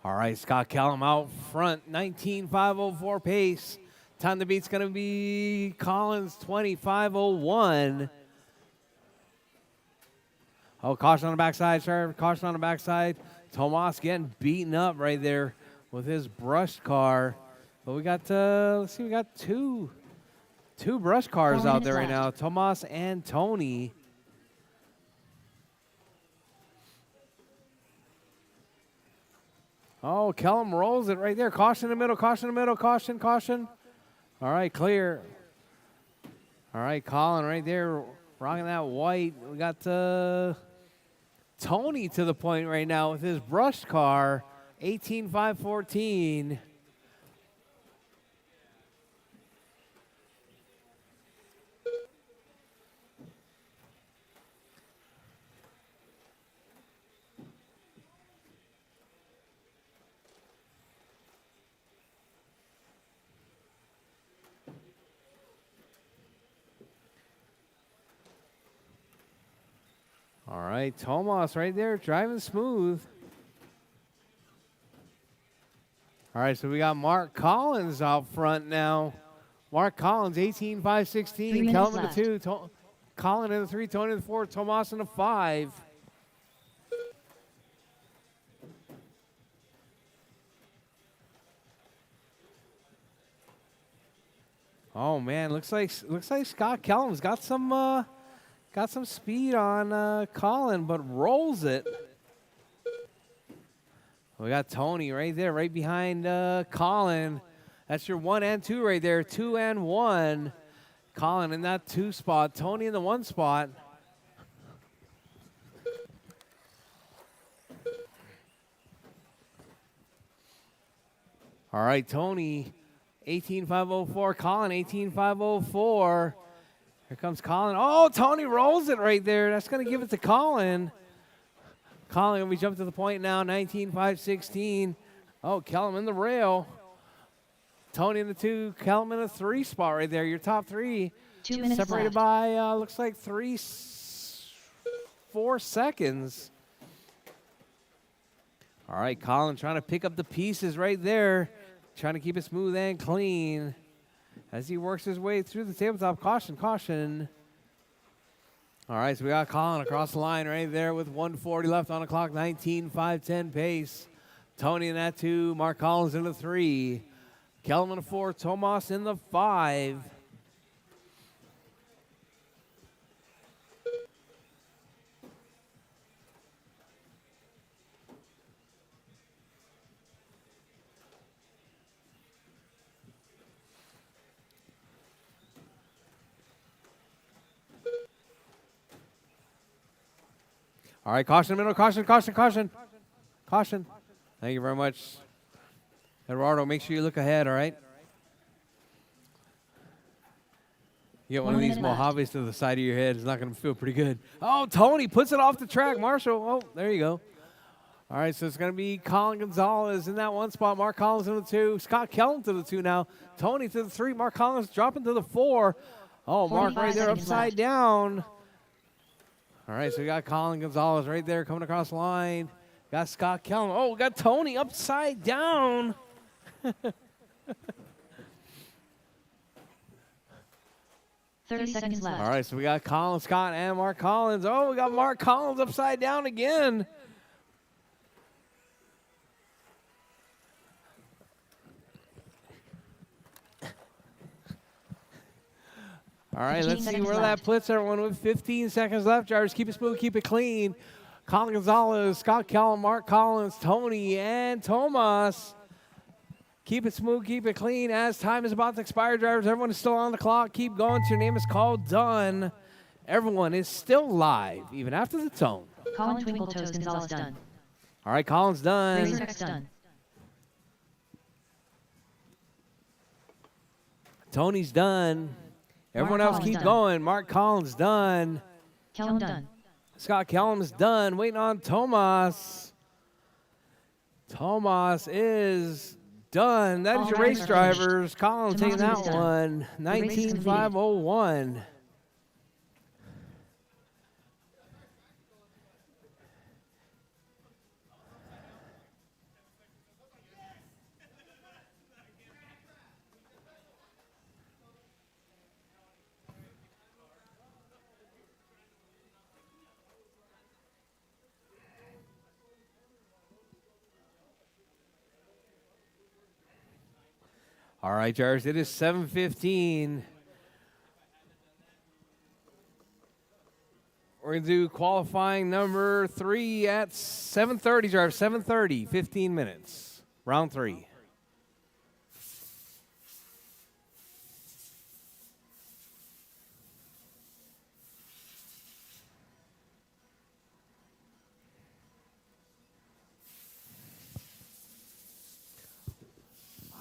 All right, Scott Kellum out front, 19.504 pace. Time to beat's going to be Collins, 25.01. Oh, caution on the backside, sir. Caution on the backside. Tomas getting beaten up right there with his brushed car. But we got, let's see, we got two Two brush cars 4 out there minutes right now, left. Tomas and Tony. Oh, Kellum rolls it right there. Caution in the middle, caution in the middle, caution, caution. All right, clear. All right, Colin right there, rocking that white. We got Tony to the point right now with his brush car, 18.514. All right, Tomas right there, driving smooth. All right, so we got Mark Collins out front now. Mark Collins, 18.516. 3 minutes Kelvin left. to 2. Colin in the 3, Tony in the 4, Tomas in the 5. Oh man, looks like Scott Kellum's got some speed on Colin, but rolls it. We got Tony right there, right behind Colin. That's your 1 and 2 right there, 2 and 1. Colin in that 2 spot, Tony in the 1 spot. All right, Tony, 18.504. Colin, 18.504. Here comes Colin. Oh, Tony rolls it right there. That's going to give it to Colin. Colin, we jump to the point now, 19.516. Oh, Kellum in the rail. Tony in the 2, Kellum in the 3 spot right there. Your top 3 2 minutes separated left. by, looks like 4 seconds. All right, Colin trying to pick up the pieces right there. Trying to keep it smooth and clean as he works his way through the tabletop. Caution, caution. All right, so we got Colin across the line right there with 140 left on the clock, 19.510 pace. Tony in that 2, Mark Collins in the 3. Kellum in the 4, Tomas in the 5. All right, caution in the middle, caution, caution, caution. Caution. Thank you very much. Eduardo, make sure you look ahead, all right? You get one of 1 these minute left. Mojaves to the side of your head. It's not going to feel pretty good. Oh, Tony puts it off the track. Marshall, oh, there you go. All right, so it's going to be Colin Gonzalez in that 1 spot. Mark Collins in the 2. Scott Kellum to the 2 now. Tony to the 3. Mark Collins dropping to the 4. Oh, Mark 45 right there seconds upside left. down. All right, so we got Colin Gonzalez right there coming across the line. Got Scott Kellum. Oh, we got Tony upside down. 30 seconds left. All right, so we got Colin Scott and Mark Collins. Oh, we got Mark Collins upside down again. All right, 15 let's see seconds where left. that puts everyone with 15 seconds left. Drivers, keep it smooth, keep it clean. Colin Gonzalez, Scott Kellum, Mark Collins, Tony, and Tomas. Keep it smooth, keep it clean. As time is about to expire, drivers, everyone is still on the clock. Keep going till your name is called done. Everyone is still live, even after the tone. Colin Twinkle Toes Gonzalez done. All right, Colin's done. Rchq done. Tony's done. Everyone Mark else Collins keep done. going. Mark Collins done. Kellum done. Scott Kellum's done. Waiting on Tomas. Tomas is done. That is All your drivers race are finished. drivers. Colin Tomas taking that is done. one. The race is completed. 19.501. All right, drivers, it is 7:15. We're going to do qualifying number 3 at 7:30, driver. 7:30, 15 minutes. Round 3.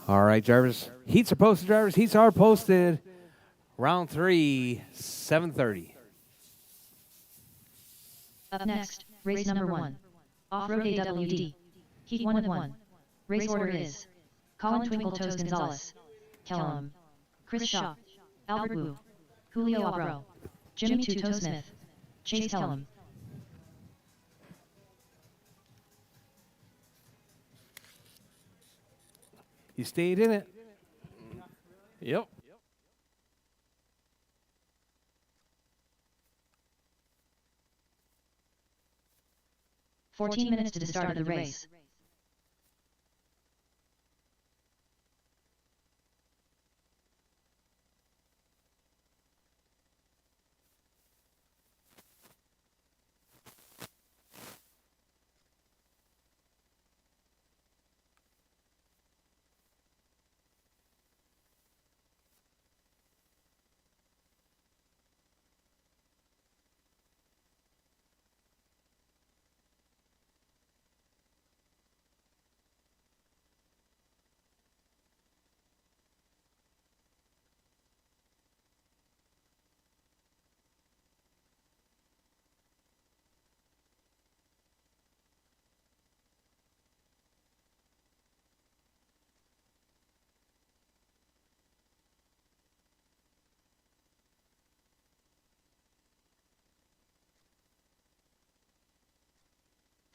All right, drivers. Heats are posted, drivers. Heats are posted. Round 3, 7:30. Up next, race number 1. Off-road AWD. Heat 1 of 1. Race order is Colin Twinkle Toes Gonzalez, Kellum, Chris Shaw, Albert Wu, Julio Abro, Jimmy Two Toe Smith, Chase Kellum. You stayed in it. Yep. 14 minutes to the start of the race.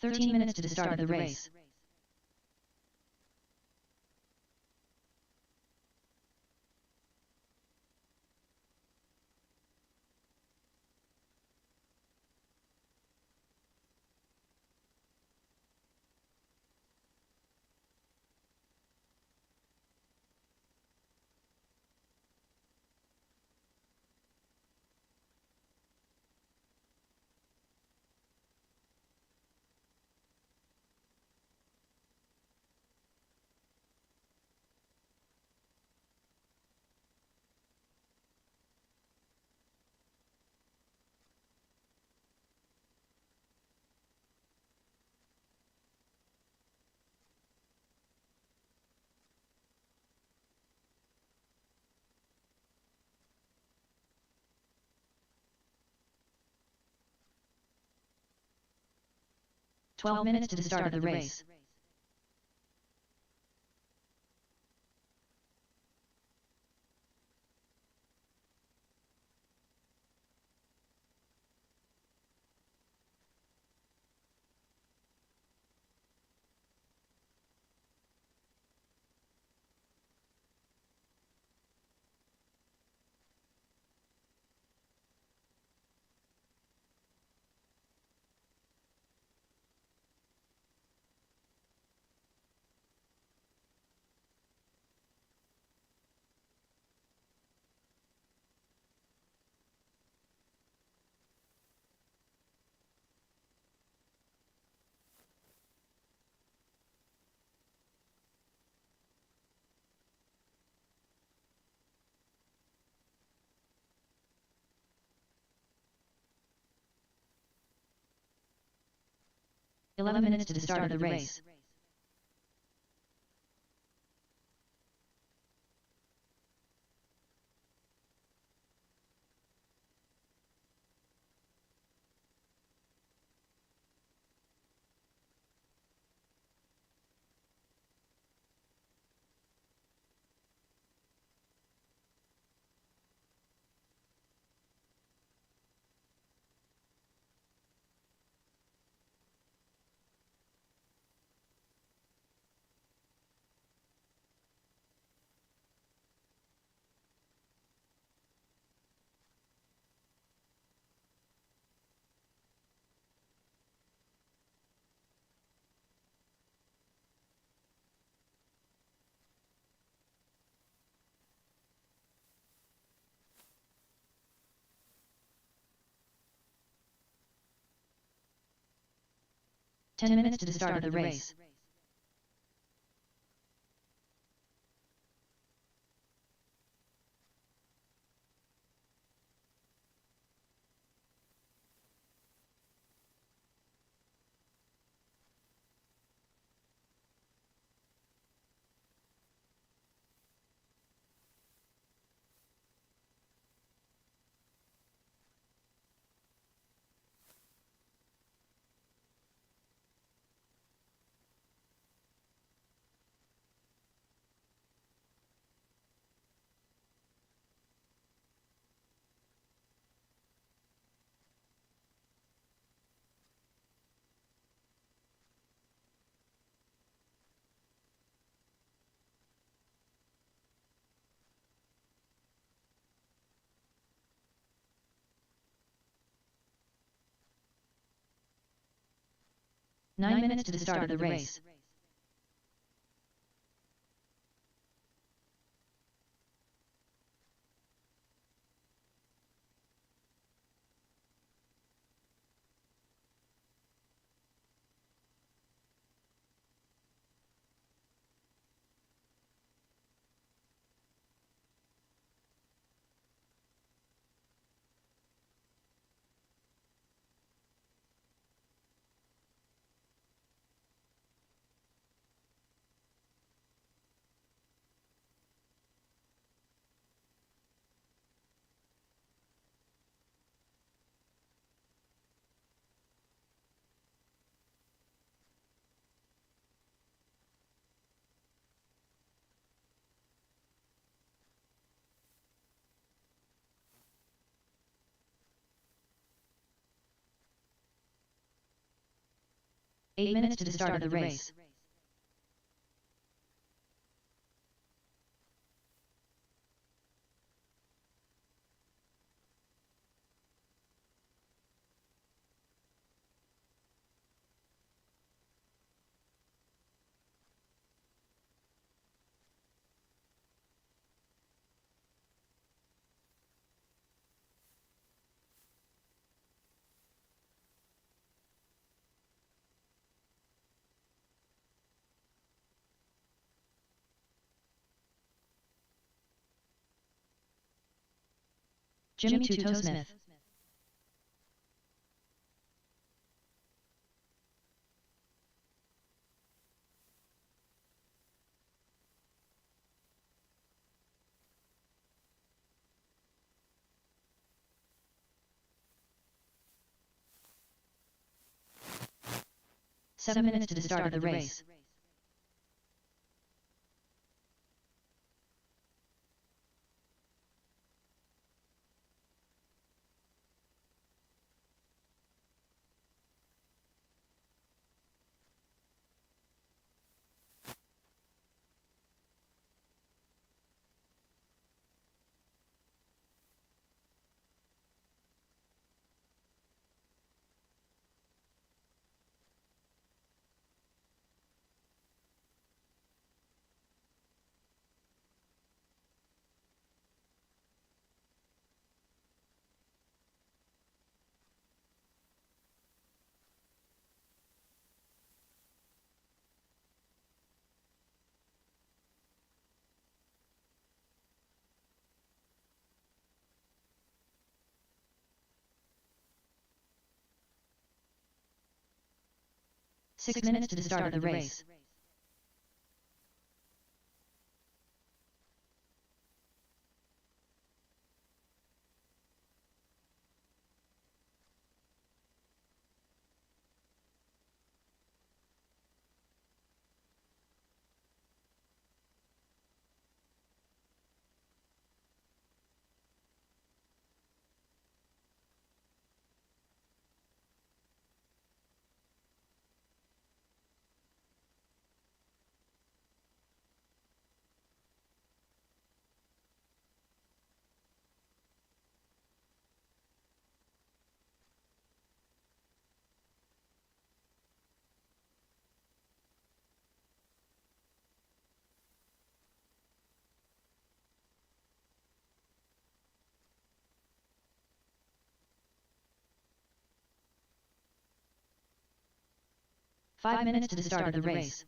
"13 minutes to the start of the race. "12 minutes to the start of the race. "11 minutes to the start of the race. 10 minutes to the start of the race. Nine minutes to the start of the race. Eight minutes to the start of the race. Jimmy Two-Toe Smith. Seven minutes to the start of the race. Six minutes to the start of the race. 5 minutes to the start of the race.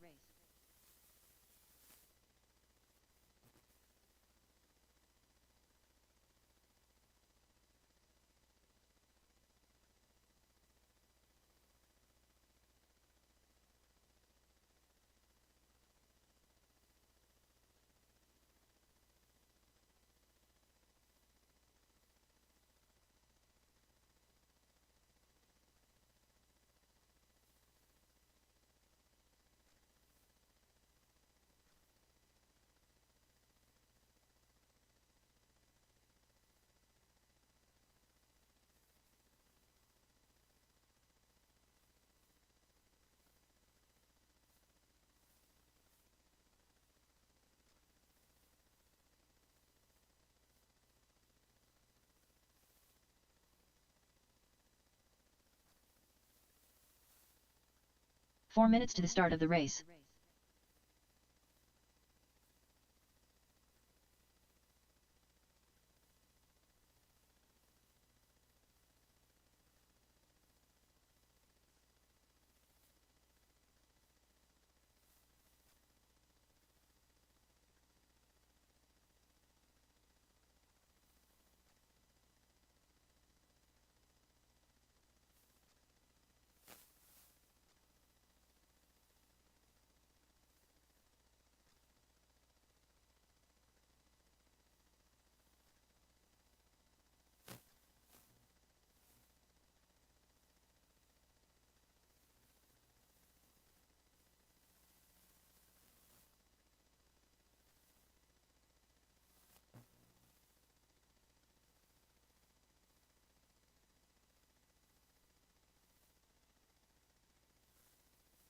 Four minutes to the start of the race.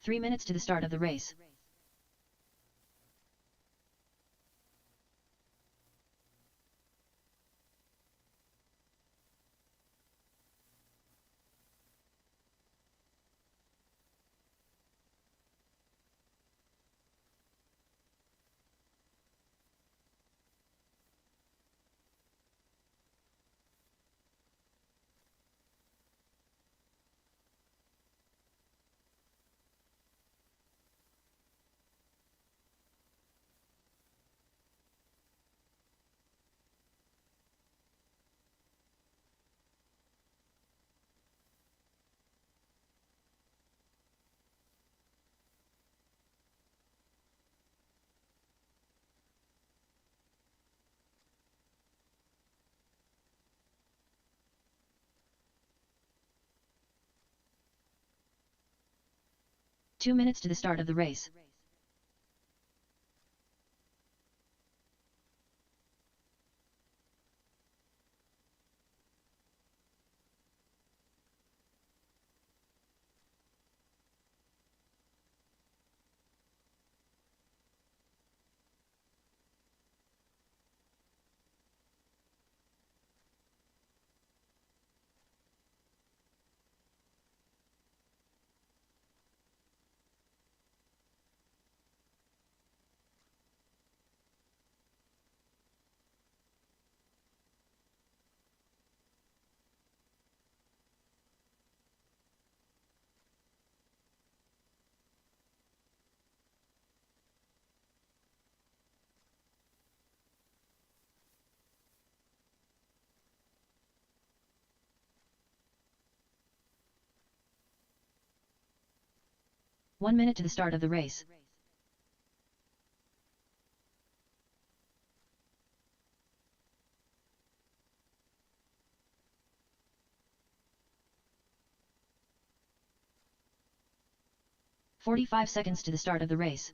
Three minutes to the start of the race. Two minutes to the start of the race. One minute to the start of the race. "45 seconds to the start of the race.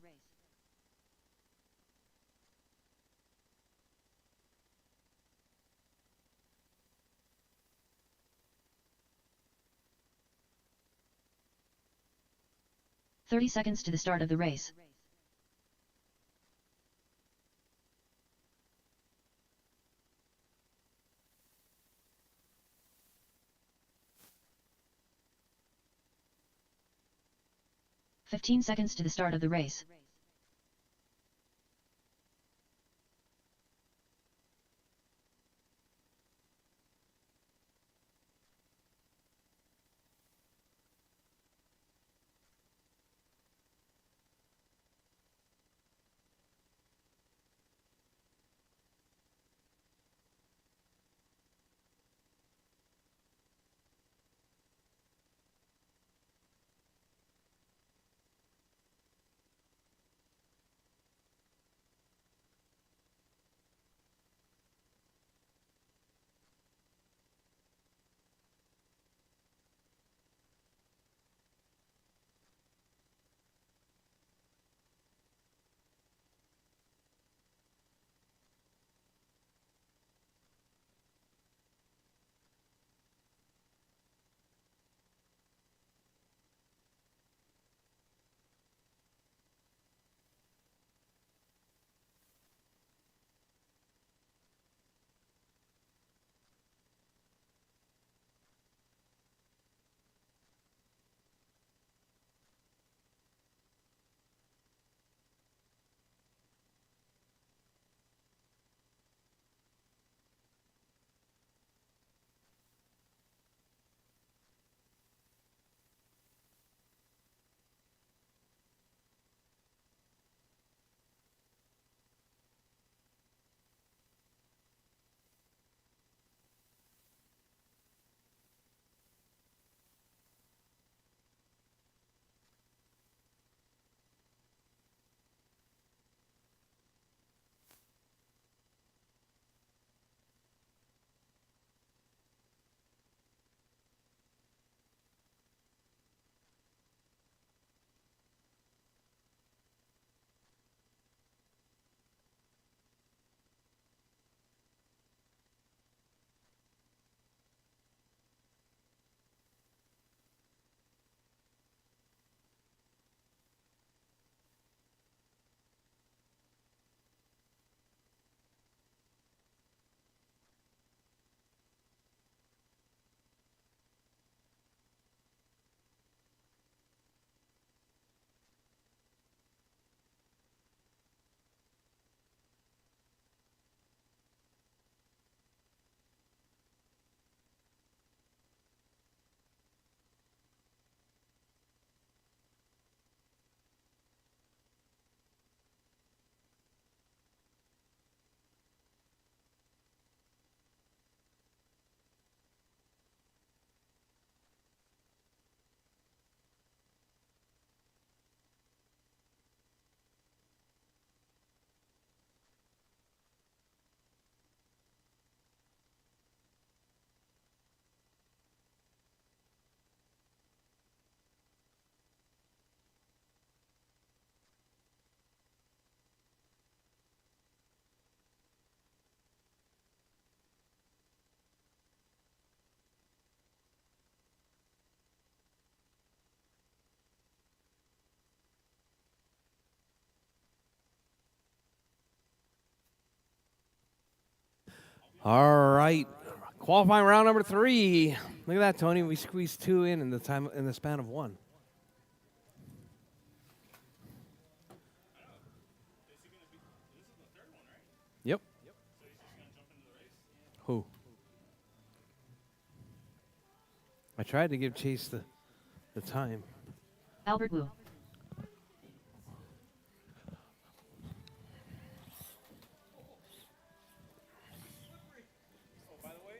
"30 seconds to the start of the race. "15 seconds to the start of the race. All right. Qualifying round number 3. Look at that, Tony. We squeezed 2 in the span of 1. Is he gonna be? This is the third one, right? Yep. So he's just gonna jump into the race. Who? I tried to give Chase the time. Albert Wu. Oh, by the way,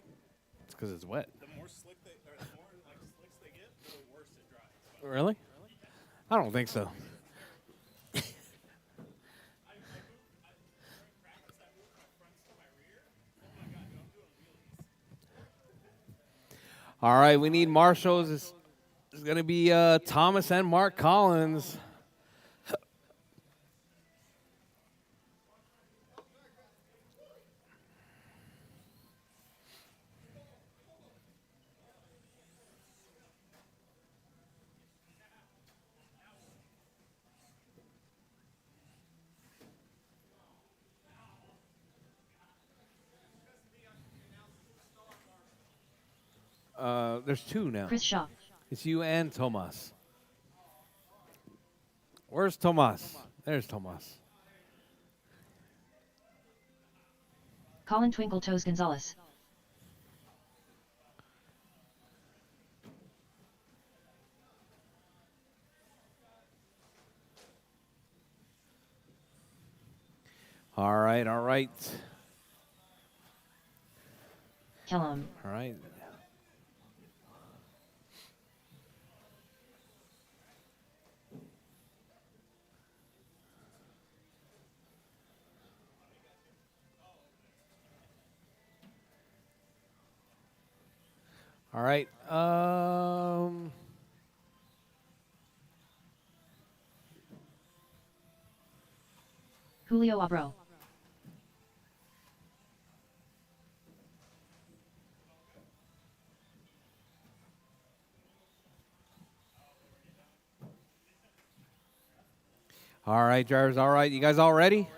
It's because it's wet. the more slick they, or the more like slicks they get, the worse it dries. Really? I don't think so. Practice that move from my fronts to my rear. Oh my god, dude, I'm doing wheelies. All right, we need marshals. It's going to be Thomas and Mark Collins. There's 2 now. Chris Shaw. It's you and Tomas. Where's Tomas? There's Tomas. Colin Twinkle Toes Gonzalez. All right, all right. Kellum. All right. All right. Julio Abro. All right, drivers. All right, you guys all ready?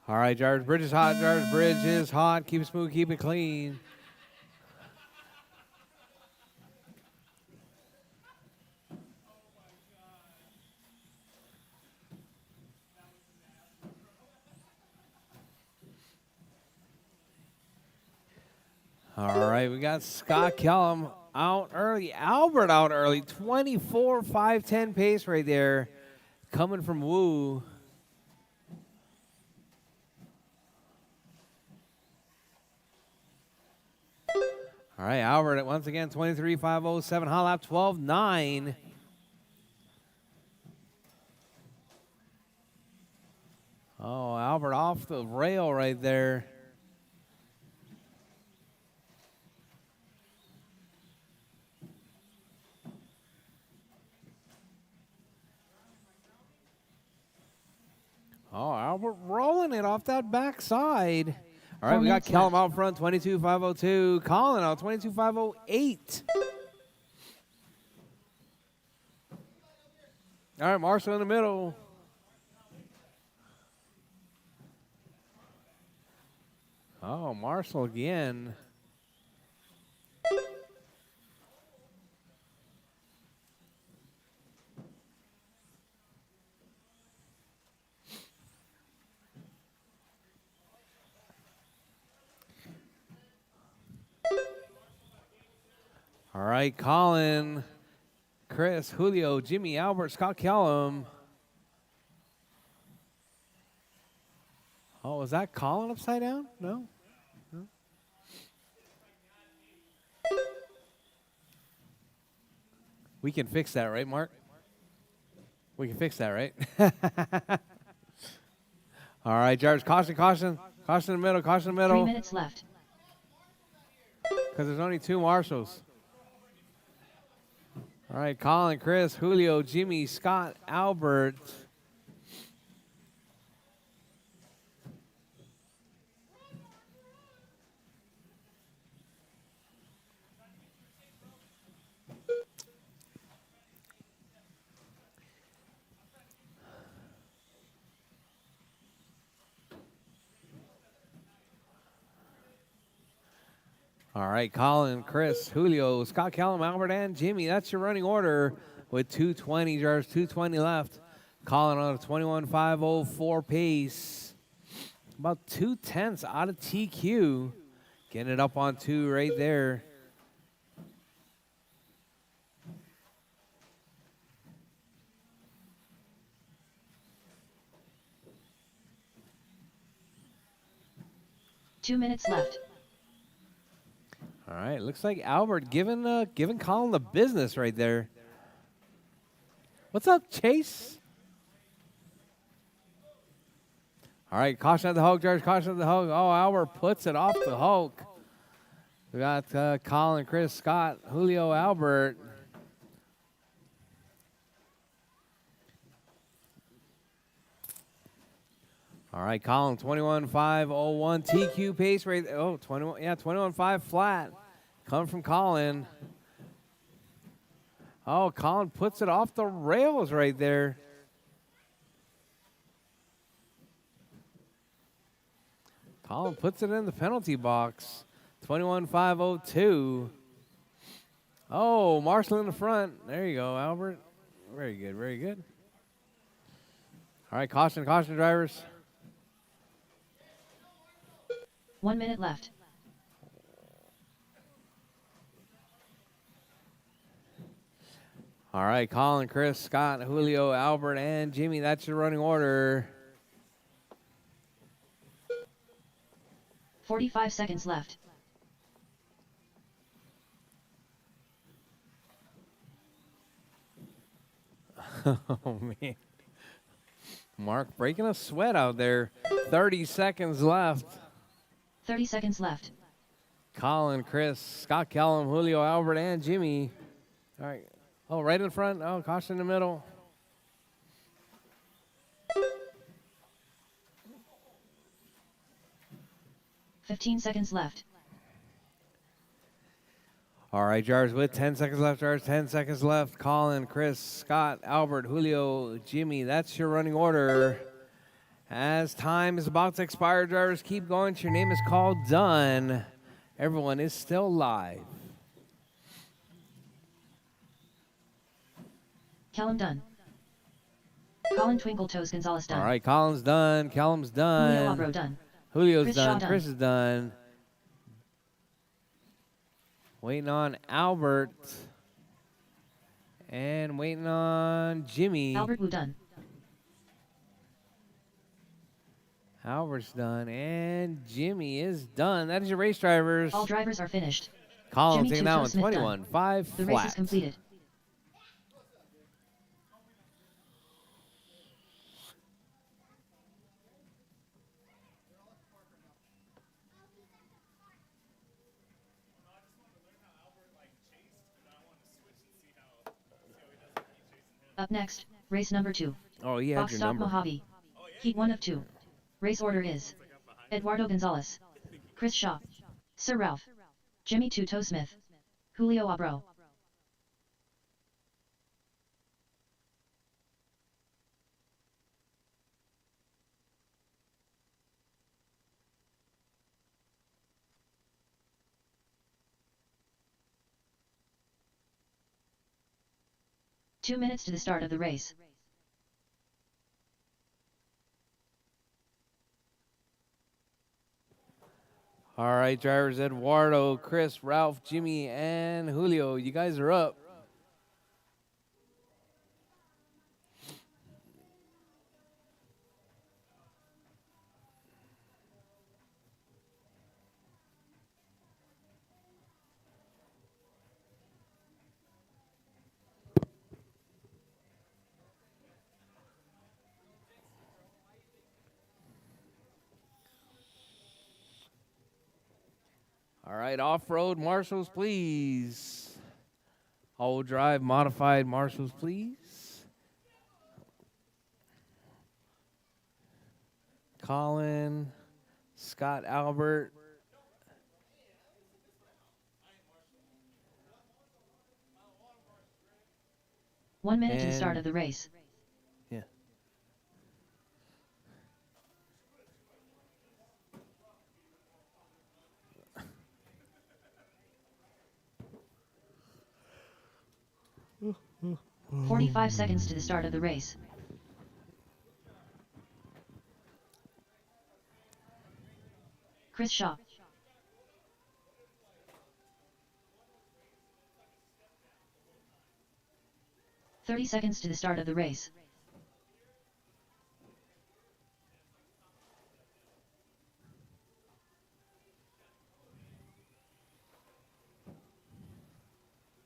All right, drivers. Bridge is hot. Drivers. Bridge is hot. Keep it smooth. Keep it clean. All right, we got Scott Kellum out early. Albert out early. 24.510 pace right there. Coming from Wu. All right, Albert once again 23.507. Hot lap 12.9. Oh, Albert off the rail right there. Oh, Albert rolling it off that backside. All right, we got Kellum out front, 22.502. Colin out, 22.508. All right, Marshall in the middle. Oh, Marshall again. All right, Colin, Chris, Julio, Jimmy, Albert, Scott Kellum. Oh, was that Colin upside down? No? No? We can fix that, right, Mark? We can fix that, right? All right, Jarvis, caution, caution. Caution in the middle, caution in the 3 middle. minutes left. Because there's only 2 marshals. All right, Colin, Chris, Julio, Jimmy, Scott, Albert. All right, Colin, Chris, Julio, Scott, Callum, Albert, and Jimmy. That's your running order with 2:20 drivers, 2:20 left. Colin on a 21.504 pace. About 2/10 out of TQ. Getting it up on 2 right there. Two minutes left. All right, looks like Albert giving Colin the business right there. What's up, Chase? All right, caution at the Hulk, drivers, caution at the Hulk. Oh, Albert puts it off the Hulk. We got Colin, Chris, Scott, Julio, Albert. All right, Colin, 21.501 TQ pace right there. Oh, 21.5 flat. Coming from Colin. Oh, Colin puts it off the rails right there. Colin puts it in the penalty box. 21.502. Oh, Marshall in the front. There you go, Albert. Very good, very good. All right, caution, drivers. 1 minute left. All right, Colin, Chris, Scott, Julio, Albert, and Jimmy. That's your running order. 45 seconds left. Oh, man. Mark breaking a sweat out there. 30 seconds left. 30 seconds left. Colin, Chris, Scott, Callum, Julio, Albert, and Jimmy. All right. Oh, right in front. Oh, caution in the middle. $15 seconds left. All right, drivers with 10 seconds left. Drivers, 10 seconds left. Colin, Chris, Scott, Albert, Julio, Jimmy. That's your running order. As time is about to expire, drivers, keep going. Your name is called done. Everyone is still live. Callum done. Colin Twinkle Toes Gonzalez done. All right, Colin's done. Callum's done. Julio Abro done. Julio's Chris done. Shaw Chris is done. Waiting on Albert. And waiting on Jimmy. Albert Wu done. Albert's done. And Jimmy is done. That is your race, drivers. All drivers are finished. Colin Jimmy taking Two that Toe one. Smith 21. 5 The flat. race is completed. Up next, race number 2. Oh, he had Box your Stock number. Mojave. Heat 1 of 2. Race order is Eduardo Gonzalez, Chris Shaw, Sir Ralph, Jimmy Two Toe Smith, Julio Abro. Two minutes to the start of the race. All right, drivers. Eduardo, Chris, Ralph, Jimmy, and Julio. You guys are up. All right, off-road marshals, please. All-wheel drive modified marshals, please. Colin, Scott, Albert. One minute to the And- start of the race. Yeah. 45 seconds to the start of the race. Rchq. 30 seconds to the start of the race.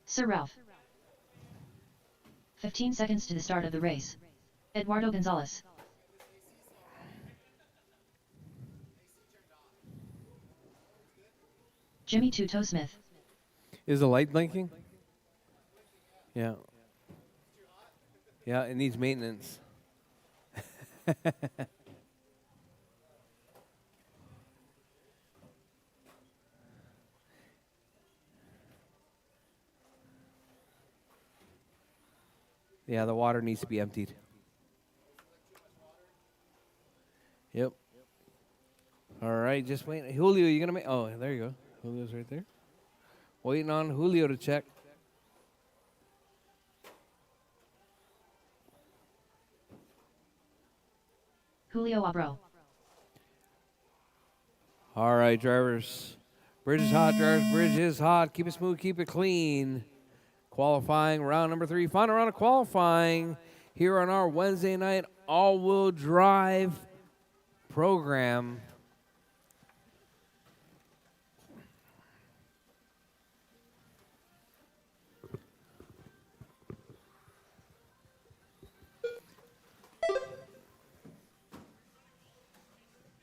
Rchq. 15 seconds to the start of the race. Eduardo Gonzalez. Jimmy Two-Toe Smith. Is the light blinking? Yeah. Yeah, it needs maintenance. Yeah, the water needs to be emptied. Yep. All right, just wait. Julio, you gonna make? Oh, there you go. Julio's right there. Waiting on Julio to check. Julio Abro. All right, drivers. Bridge is hot, drivers. Bridge is hot. Keep it smooth, keep it clean. Qualifying round number 3. Final round of qualifying here on our Wednesday night all-wheel drive program.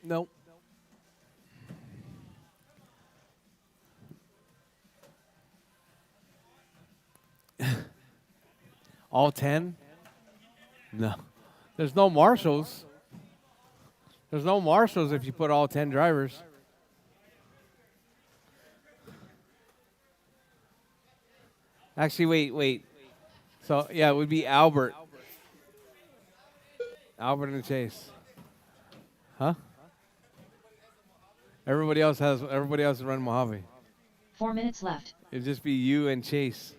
Nope. All 10? No. There's no marshals. There's no marshals if you put all 10 drivers. Actually, wait. So, yeah, it would be Albert. Albert and Chase. Huh? Everybody else has run Mojave. 4 minutes left. It'd just be you and Chase.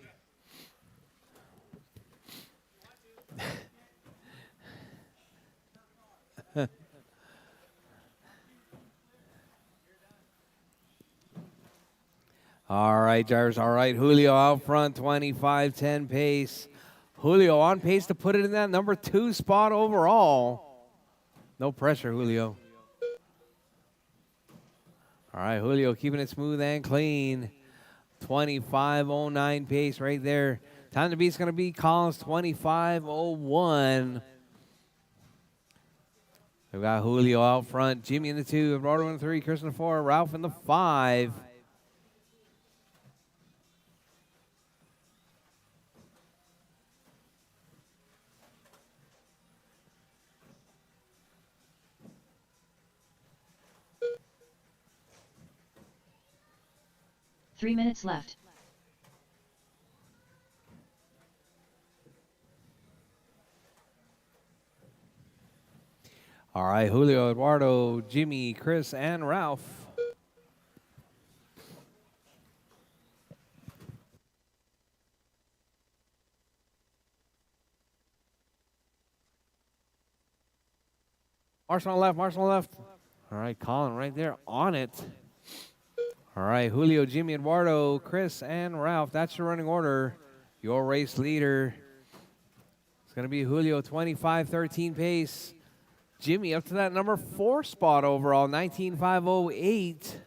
All right, drivers. All right, Julio out front, 25-10 pace. Julio on pace to put it in that number 2 spot overall. No pressure, Julio. All right, Julio keeping it smooth and clean. 25:09 pace right there. Time to beat is going to be Collins, 25:01. We've got Julio out front, Jimmy in the 2, Eduardo in the 3, Chris in the 4, Ralph in the 5. Three minutes left. All right, Julio, Eduardo, Jimmy, Chris, and Ralph. Marshall on left, Marshall on left. All right, Colin right there on it. All right, Julio, Jimmy, Eduardo, Chris, and Ralph. That's your running order. Your race leader. It's going to be Julio, 25:13 pace. Jimmy up to that number 4 spot overall, 19:508.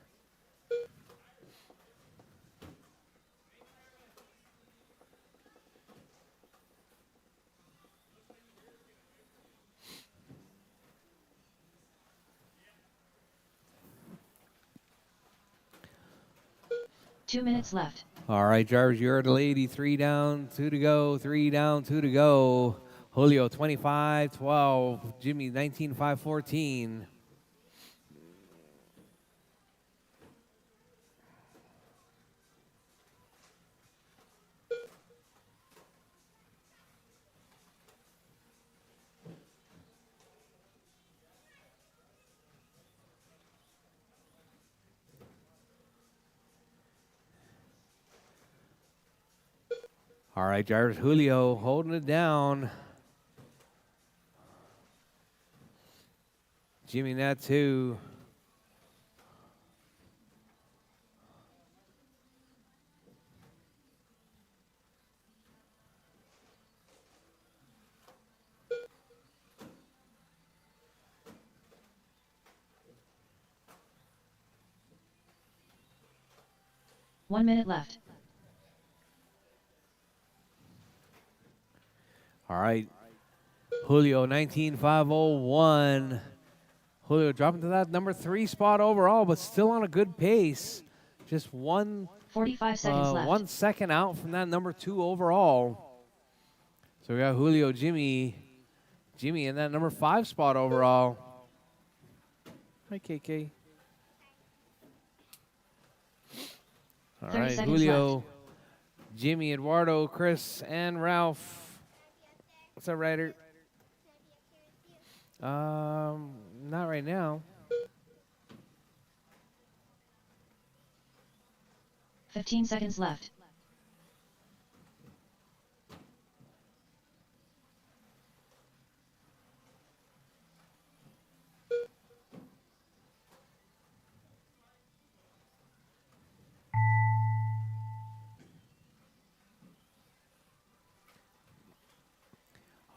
Two minutes left. All right, drivers, you're the lady. 3 down, 2 to go. 3 down, 2 to go. Julio, 25:12. Jimmy, 19:514. All right, drivers. Julio holding it down. Jimmy in that too. One minute left. All right. Julio 19501. Julio dropping to that number 3 spot overall, but still on a good pace. Just 45 seconds left. 1 second out from that number 2 overall. So we got Julio, Jimmy in that number 5 spot overall. Hi, KK. All 30 right, seconds Julio, left. Jimmy, Eduardo, Chris, and Ralph. What's up, Ryder? Not right now. 15 seconds left.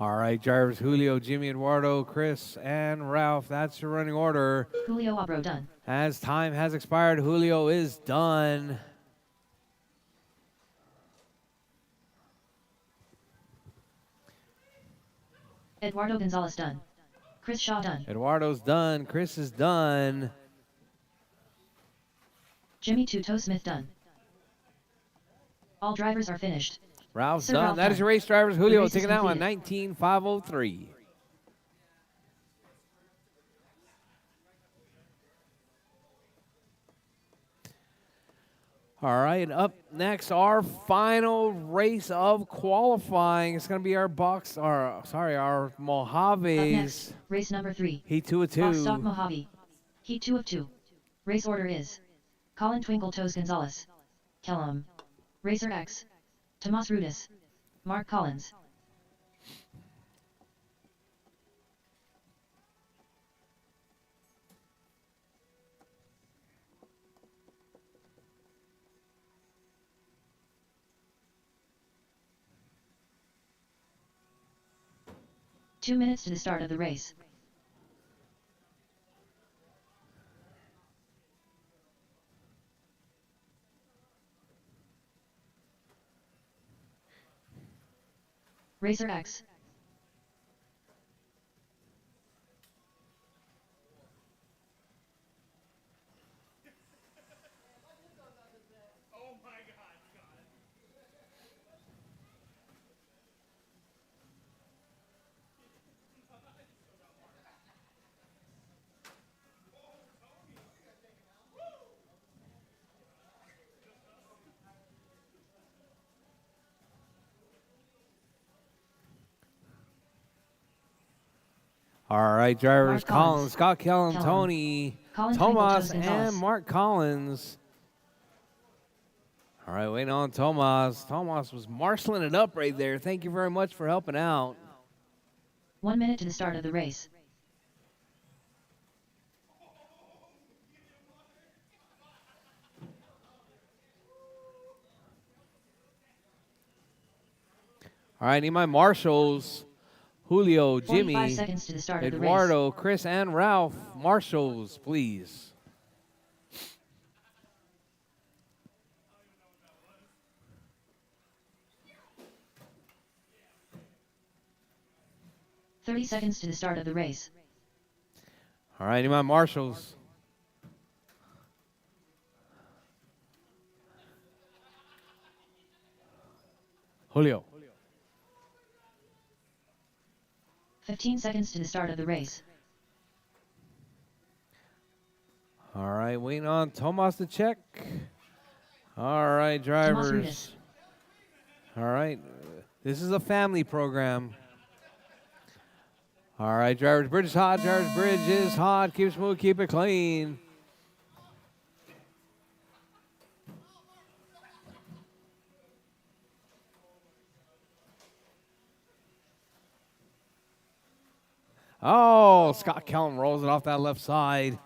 All right, drivers, Julio, Jimmy, Eduardo, Chris, and Ralph. That's your running order. Julio Abro done. As time has expired, Julio is done. Eduardo Gonzalez done. Chris Shaw done. Eduardo's done. Chris is done. Jimmy Two-Toe Smith done. All drivers are finished. Ralph's Sir done. Ralph That is done. your race, drivers. Julio race is taking that one, completed. 19,503. All right, up next, our final race of qualifying. It's going to be our our Up Mojaves. next, race number 3. Heat 2 of 2. Box Stock Mojave. Heat 2 of 2. Race order is Colin Twinkle Toes Gonzalez, Kellum, Racer X, Tomas Rudis, Mark Collins. Two minutes to the start of the race. Racer X. Oh my god, God. All right, drivers, Mark Collins. Collins, Scott Kellum, Kellum. Tony, Colin Twinkle Tomas, Toes Gonzalez. and Mark Collins. All right, waiting on Tomas. Tomas was marshalling it up right there. Thank you very much for helping out. 1 minute to the start of the race. All right, need my marshals. Julio, 45 Jimmy, seconds to the start of the race. Eduardo, Chris, and Ralph. Marshals, please. "30 seconds to the start of the race. All right, need my marshals. Julio. 15 seconds to the start of the race. All right, waiting on Tomas to check. All right, Tomas drivers. Rudis. All right, this is a family program. All right, drivers, bridge is hot. Drivers, bridge is hot. Keep it smooth, keep it clean. Oh, Scott Kellum rolls it off that left side.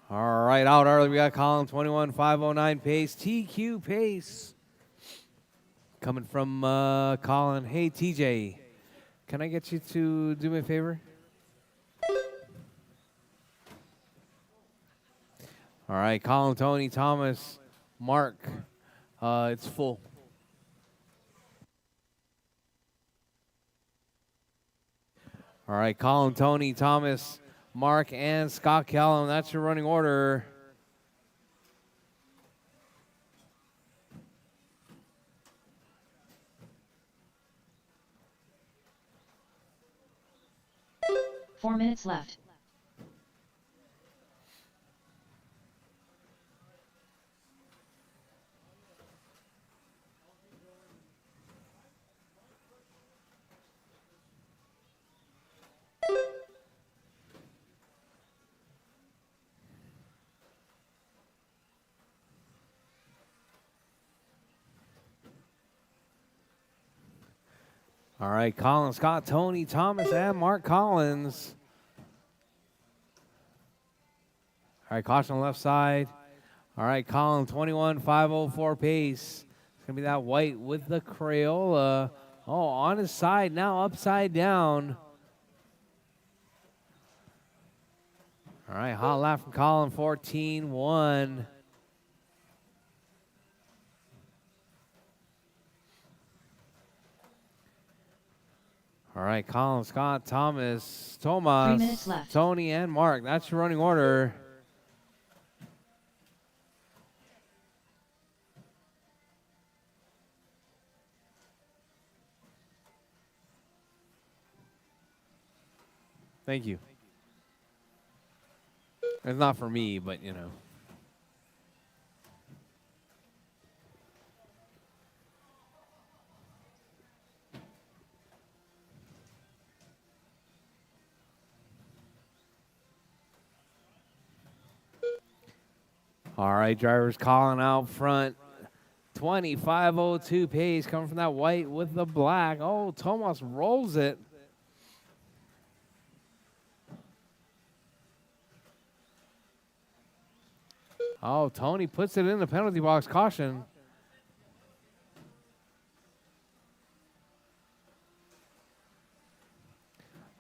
All right, out early. We got Colin 21.509 pace. TQ pace. Coming from Colin. Hey, TJ, can I get you to do me a favor? All right, Colin, Tony, Thomas, Mark. It's full. All right, Colin, Tony, Thomas, Mark, and Scott Kellum. That's your running order. Four minutes left. All right, Colin, Scott, Tony, Thomas, and Mark Collins. All right, caution on the left side. All right, Colin, 21.504 pace. It's going to be that white with the Crayola. Oh, on his side now, upside down. All right, hot lap from Colin, 14.1. All right, Colin, Scott, Thomas, 3 minutes left. Tony, and Mark. That's your running order. Thank you. It's not for me, but you know. All right, drivers calling out front. 25.02 pace coming from that white with the black. Oh, Tomas rolls it. Oh, Tony puts it in the penalty box. Caution.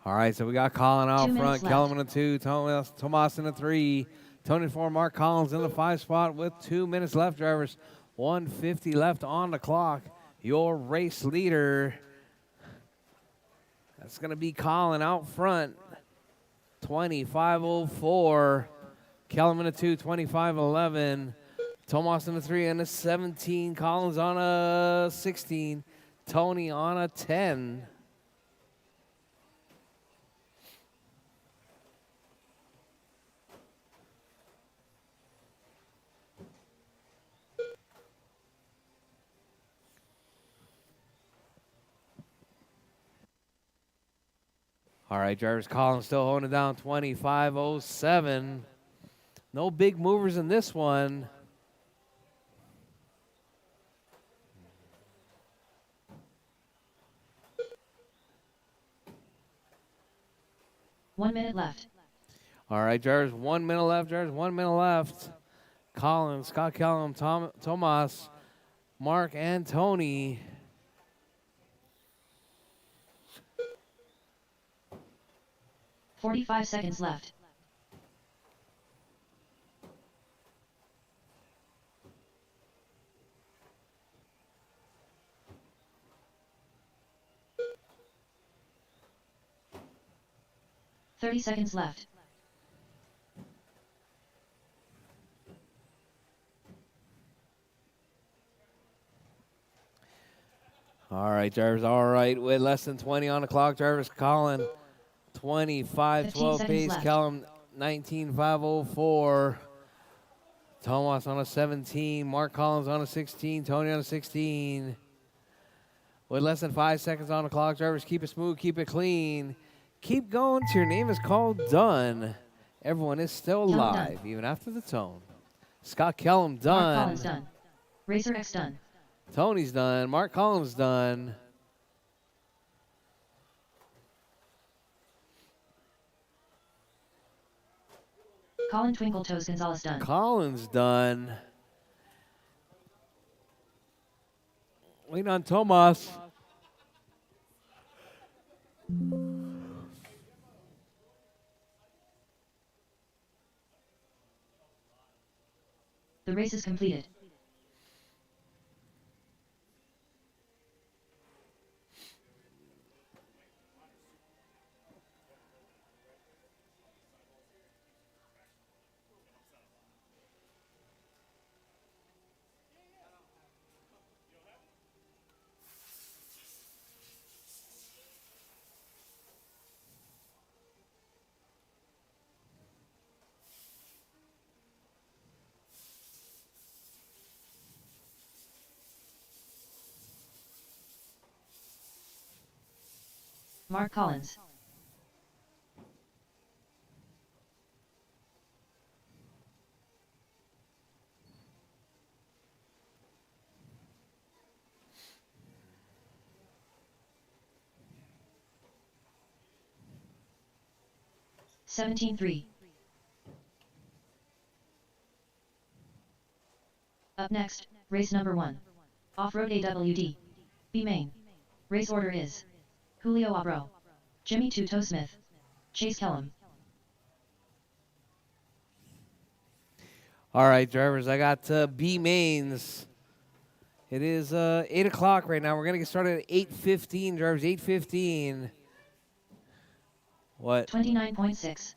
All right, so we got Colin out 2 minutes front. left. Kellum in the 2, Tomas in the 3. Tony 4, Mark Collins in the 5 spot with 2 minutes left, drivers. 1:50 left on the clock. Your race leader. That's going to be Colin out front. 25.04. Kellum in the 2, 25.11. Tomas in the 3 and a 17. Collins on a 16. Tony on a 10. All right, drivers, Collins still holding it down, 25.07. No big movers in this one. One minute left. All right, drivers, 1 minute left, drivers, 1 minute left. Collins, Scott Kellum, Tomas, Mark, and Tony. $45 left. $30 left. All right, drivers, all right. With less than 20 on the clock, drivers, Colin, 25.12 seconds pace. left. Kellum, 19.504. Tomas on a 17. Mark Collins on a 16. Tony on a 16. With less than 5 seconds on the clock, drivers, keep it smooth, keep it clean. Keep going till your name is called done. Everyone is still Kellum alive, done. even after the tone. Scott Kellum Mark done. Collins done. Rchq done. Tony's done. Mark Collins done. Colin Twinkle Toes Gonzalez done. Collins done. Waiting on Tomas. The race is completed. Mark Collins. (17-3). Up next, race number 1. Off-road AWD. B main. Race order is Julio Abro, Jimmy Two Toe Smith, Chase Kellum. All right, drivers, I got B mains. It is 8 o'clock right now. We're going to get started at 8:15, drivers, 8:15. What? 29.6.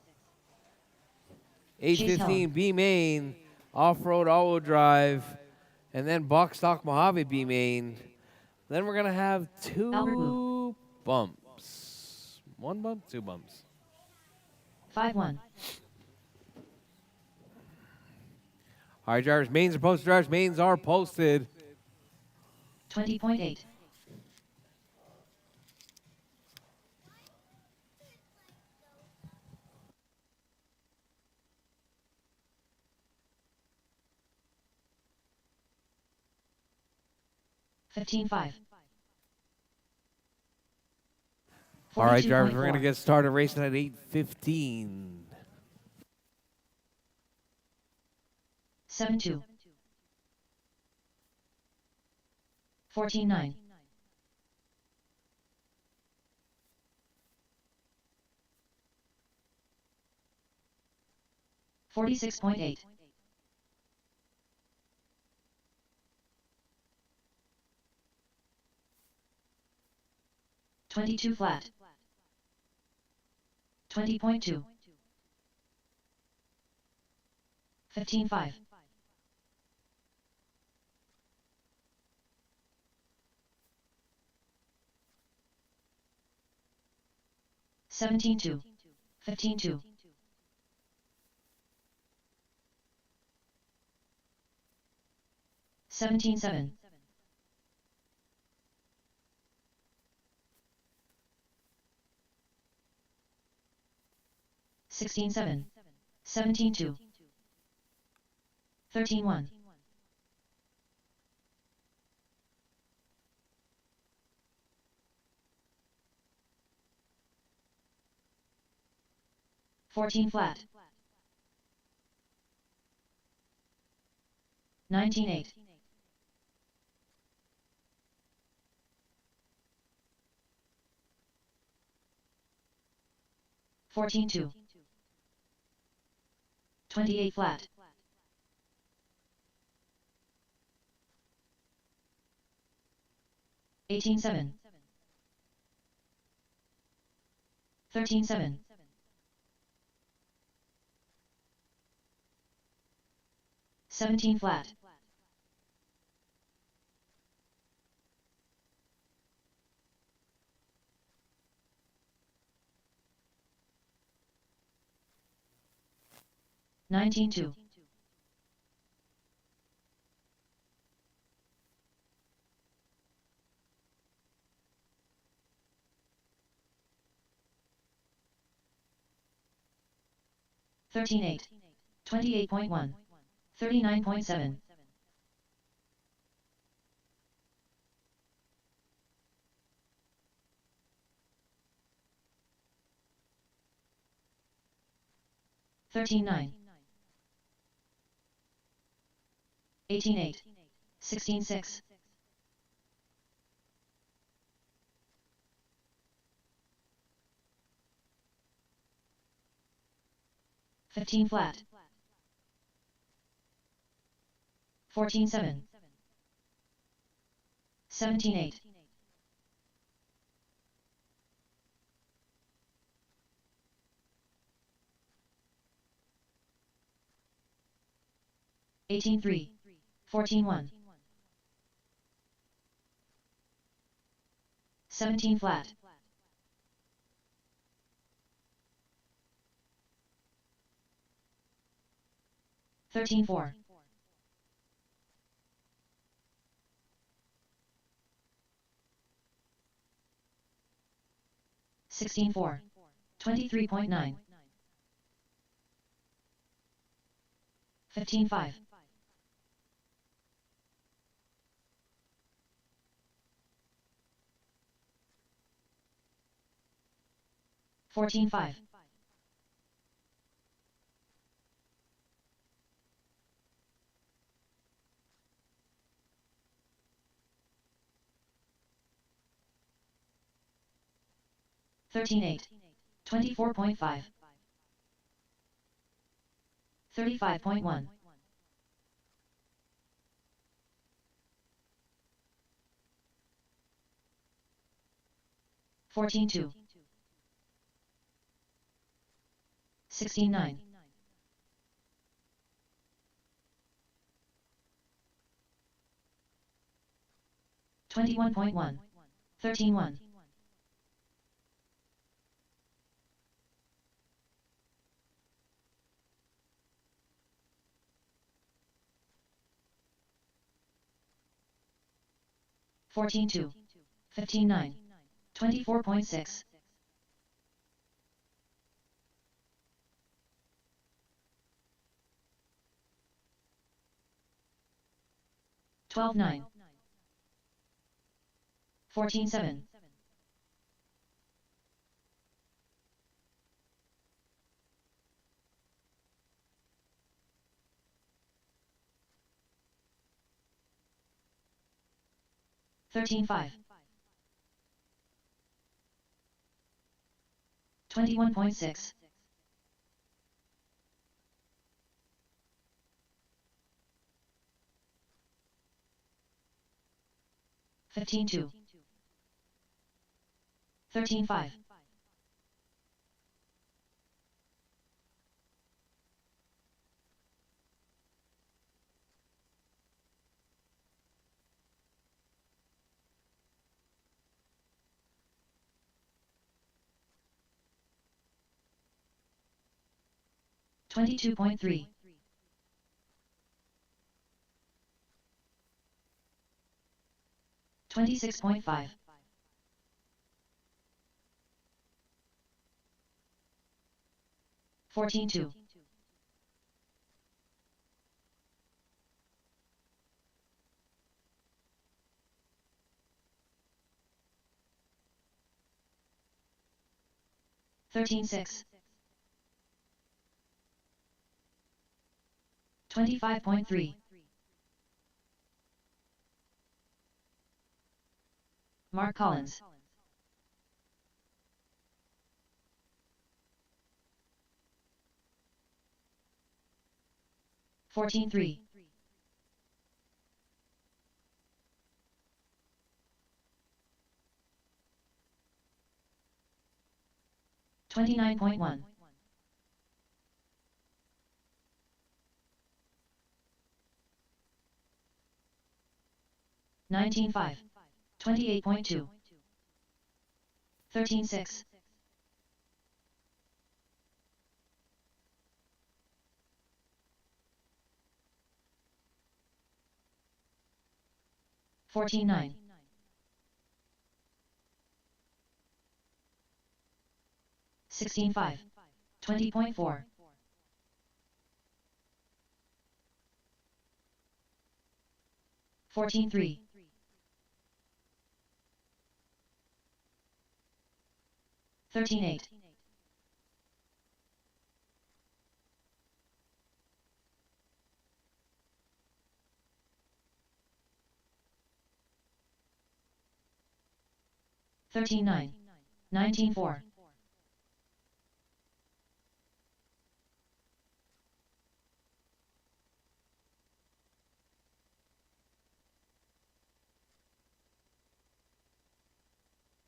8:15 B main, off-road all-wheel drive, and then box stock Mojave B main. Then we're going to have two bumps. One bump, two bumps. 5-1. All right, drivers, mains are posted. Drivers, mains are posted. 20.8. $15.5. All right, drivers, 42.4. we're going to get started racing at 8:15. 7-2. 14-9. 46.8. 22 flat. 20.2. 15.5. 17.2. 15.2. 17.7. 16.7. 17.2. 13.1. 14 flat. 19.8. 14.2. 28 flat. 18.7. 13.7. 17 flat. 19.2. 13.8. 28.1. 39.7. 13.9. 18-8. 16-6. 15 flat. 14-7. 17-8. 18-3. 14-1. 17 flat. 13-4. 16-4. 23.9. 15-5. 14-5. 13-8. 24.5. 35.1. 14-2. 16-9. 21.1. 13-1. 14-2. 15-9. 24.6. 12-9. 14-7. 13-5. 21.6. 15-2. 13-5. 22.3. 26.5. 14-2. 13-6. 25.3. Mark Collins. 14-3. 29.1. 19-5. 28.2. 13-6. 14-9. 16-5. 20.4. 14-3. 13-8. 13-9. 19-4.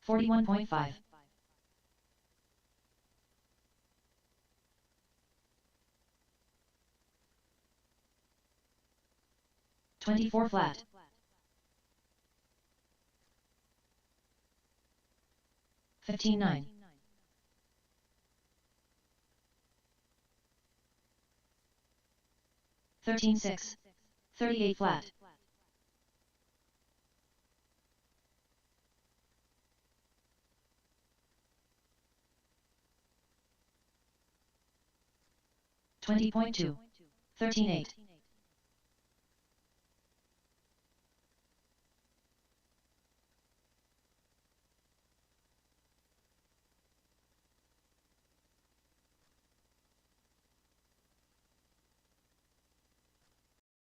41.5. 24 flat. 15-9. 13-6. 38 flat. 20.2. 13-8.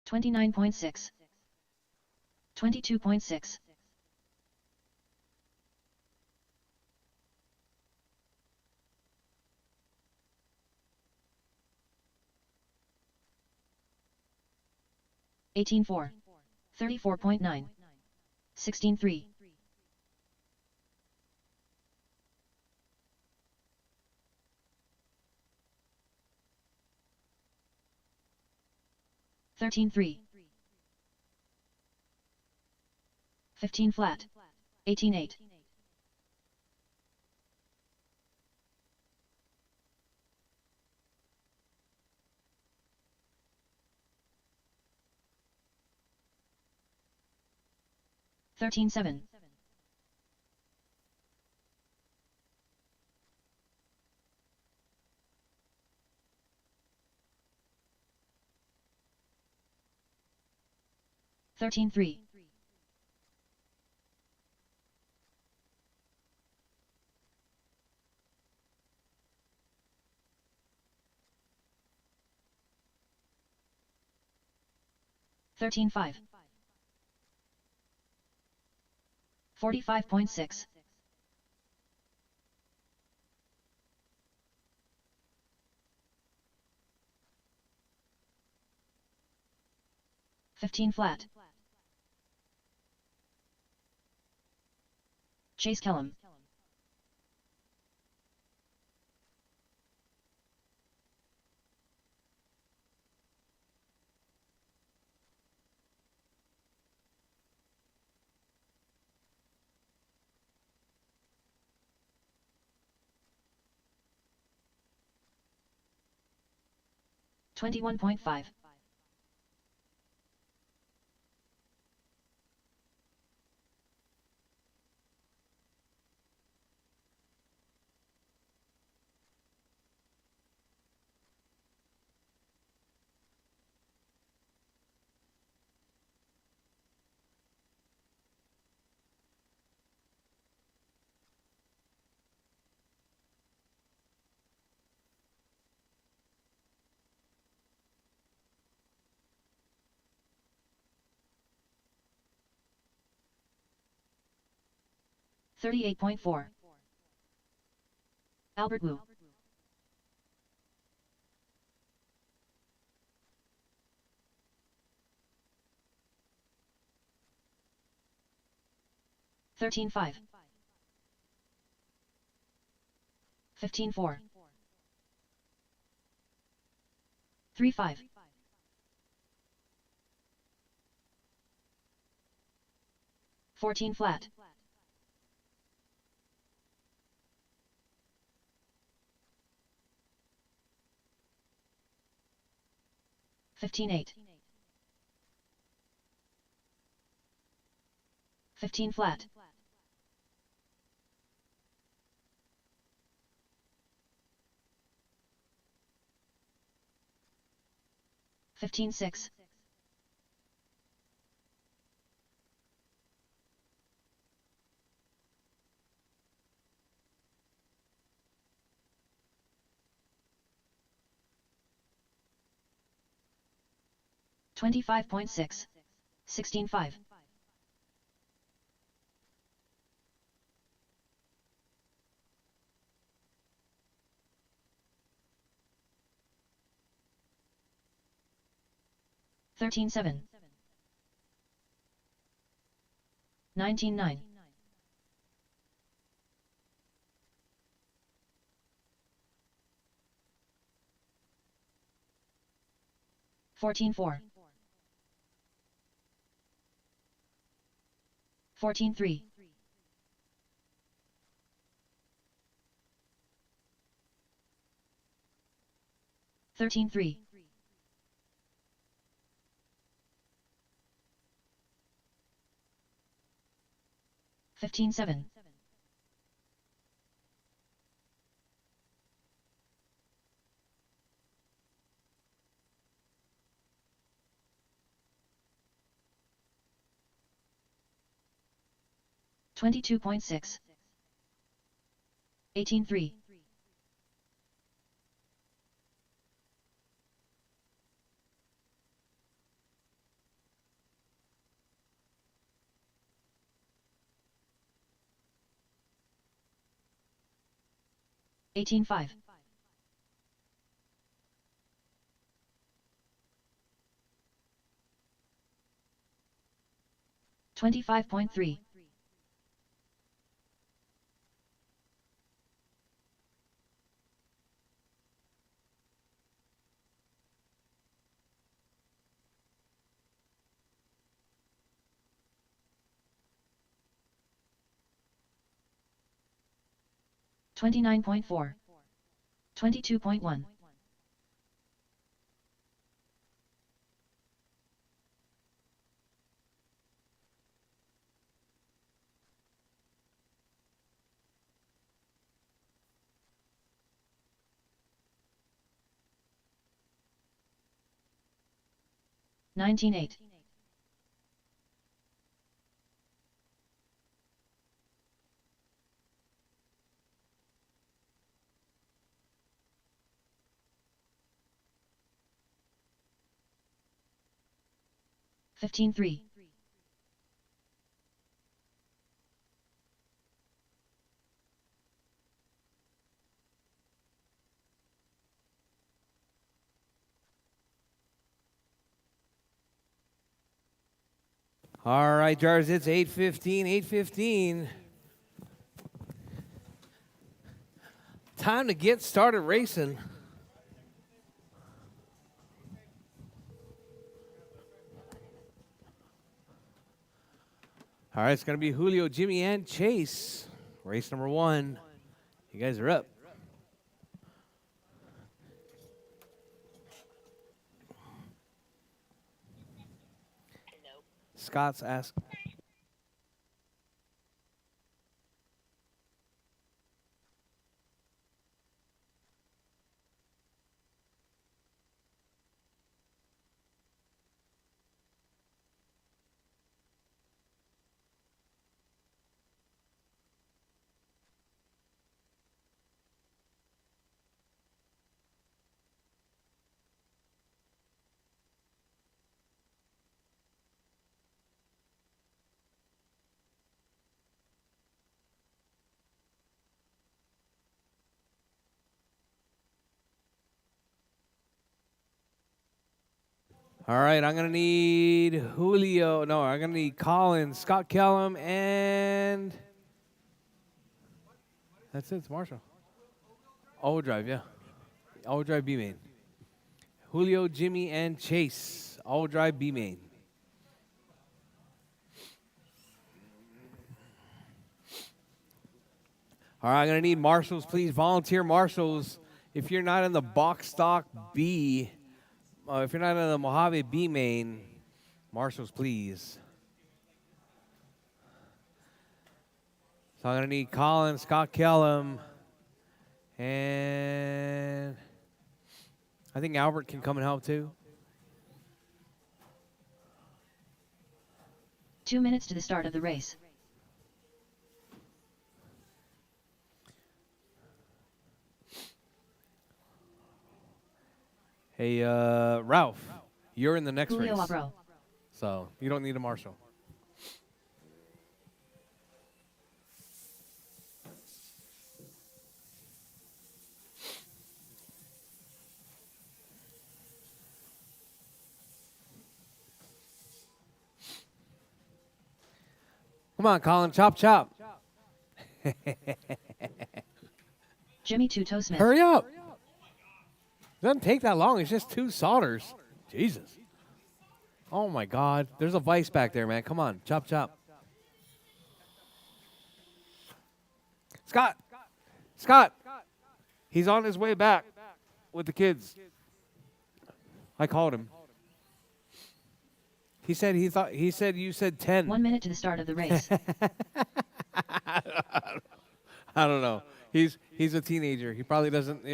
29.6. 22.6. 18-4. 34.9. 16-3. 13-3. 15 flat. 18-8. 13-7. 13-3. 13-5. 45.6. 15 flat. Chase Kellum. 21.5. 38.4. Albert Wu. 13-5. 15-4. 3-5. 14 flat. 15-8. 15 flat. 15-6. 25.6. 16-5. 13-7. 19-9. 14-4. 14-3. 13-3. 15-7. 22.6. 18-3. 18-5. 25.3. 29.4. 22.1. 19-8. 15-3. 'All right, drivers, it's 8:15. 8:15. Time to get started racing. All right, it's going to be Julio, Jimmy, and Chase. Race number 1. You guys are up. Scott's asked. All right, I'm going to need Julio. No, I'm going to need Colin, Scott Kellum, and that's it. It's Marshall. Overdrive, yeah. Overdrive B main. Julio, Jimmy, and Chase. Overdrive B main. All right, I'm going to need marshals, please. Volunteer marshals. If you're not in the box stock B, if you're not in the Mojave B main, marshals, please. So I'm going to need Colin, Scott Kellum, and I think Albert can come and help too. 2 minutes to the start of the race. Hey, Ralph, you're in the next Julio race, Abro. so you don't need a marshal. Come on, Colin. Chop, chop. Jimmy Two-Toe Smith. Hurry up. Doesn't take that long. It's just 2 solders. Jesus. Oh, my God. There's a vise back there, man. Come on. Chop, chop. Scott. Scott. He's on his way back with the kids. I called him. He said you said 10. 1 minute to the start of the race. I don't know. He's a teenager. He probably doesn't.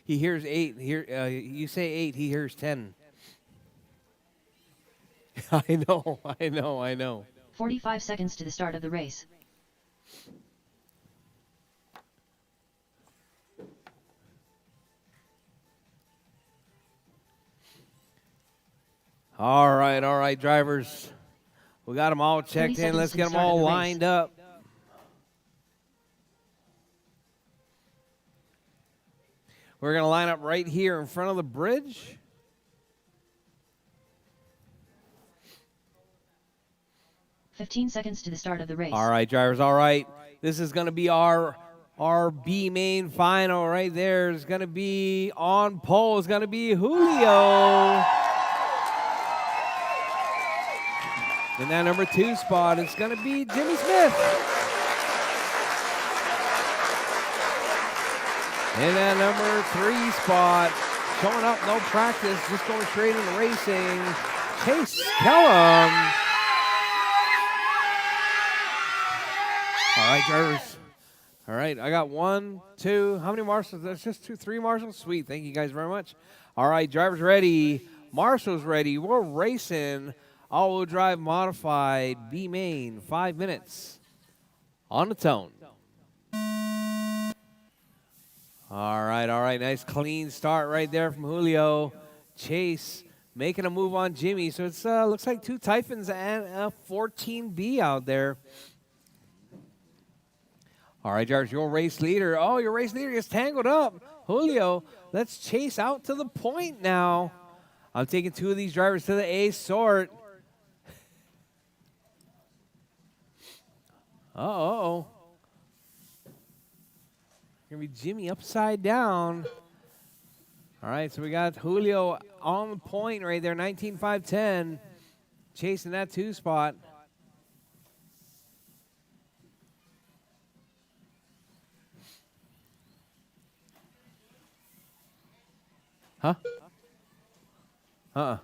He hears 8. You say 8. He hears 10. I know. 45 seconds to the start of the race. All right, drivers. We got them all 30 checked in. seconds Let's to get the them start of all the race. lined up. We're going to line up right here in front of the bridge. $15 seconds to the start of the race. All right, drivers, all right. This is going to be our B main final right there. It's going to be on pole. It's going to be Julio. In that number 2 spot, it's going to be Jimmy Smith. In that number 3 spot, showing up, no practice, just going straight into racing, Chase Kellum. All right, drivers. All right, I got 1, 2. How many marshals? That's just 2, 3 marshals. Sweet. Thank you guys very much. All right, drivers ready. Marshals ready. We're racing all-wheel drive modified B main. 5 minutes on the tone. All right. Nice clean start right there from Julio. Chase making a move on Jimmy. So it's looks like 2 Typhons and a 14B out there. All right, drivers, your race leader. Oh, your race leader gets tangled up. Julio, let's chase out to the point now. I'm taking 2 of these drivers to the A sort. Uh-oh. Going to be Jimmy upside down. All right, so we got Julio on the point right there, 19.510, chasing that 2 spot. Huh? Uh-uh.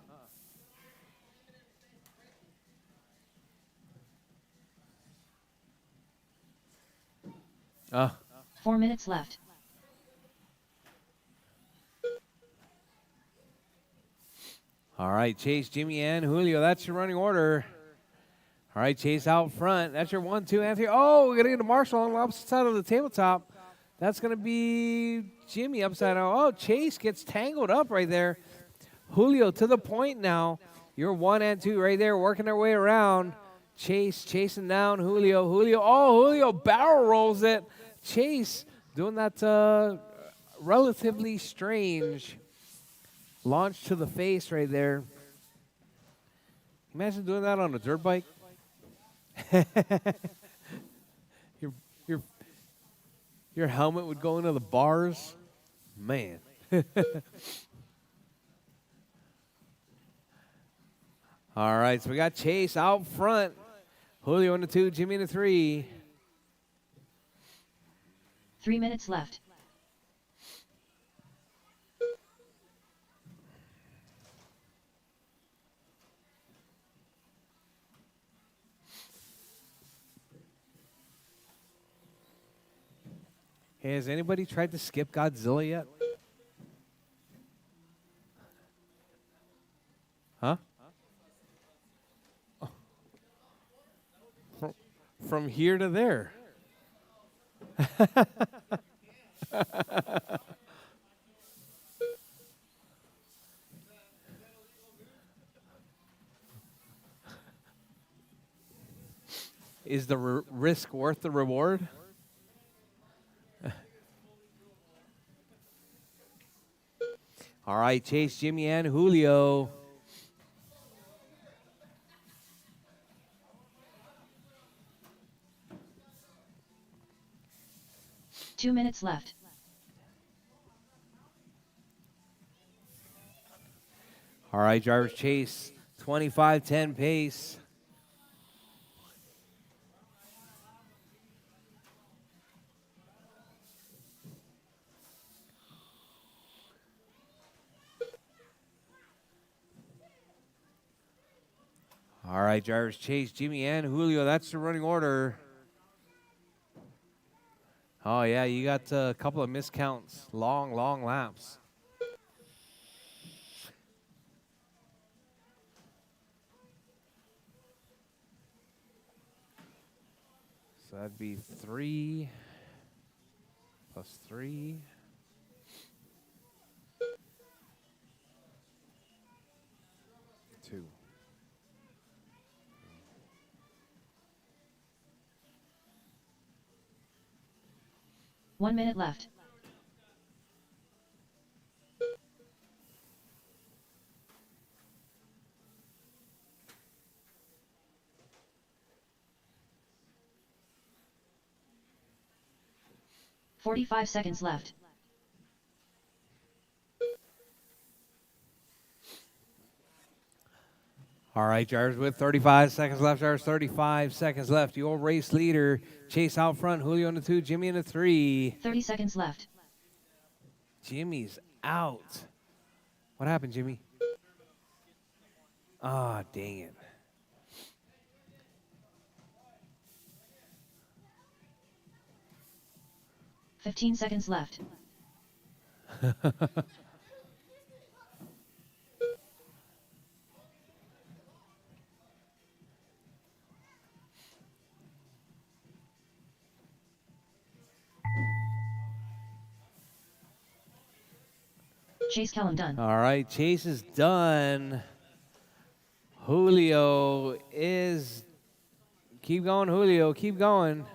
4 minutes left. All right, Chase, Jimmy, and Julio. That's your running order. All right, Chase out front. That's your 1, 2, and 3. Oh, we're going to get a Marshall on the opposite side of the tabletop. That's going to be Jimmy upside down. Oh, Chase gets tangled up right there. Julio to the point now. You're 1 and 2 right there, working their way around. Chase chasing down Julio. Julio barrel rolls it. Chase doing that relatively strange launch to the face right there. Imagine doing that on a dirt bike. Your helmet would go into the bars. Man. All right, so we got Chase out front. Julio in the 2, Jimmy in the 3. 3 minutes left. Hey, has anybody tried to skip Godzilla yet? Huh? From here to there. Is the risk worth the reward? All right, Chase, Jimmy, and Julio. 2 minutes left. All right, drivers, chase 25-10 pace. All right, drivers, chase Jimmy and Julio. That's the running order. Oh, yeah, you got a couple of miscounts. Long laps. So that'd be 3 plus 3. 2. 1 minute left. $45 left. All right, drivers, with 35 seconds left. Drivers, 35 seconds left. Your race leader, Chase out front. Julio in the 2, Jimmy in the 3. 30 seconds left. Jimmy's out. What happened, Jimmy? Ah, dang it. $15 seconds left. Chase Callum done. All right, Chase is done. Julio is... Keep going, Julio. Keep going.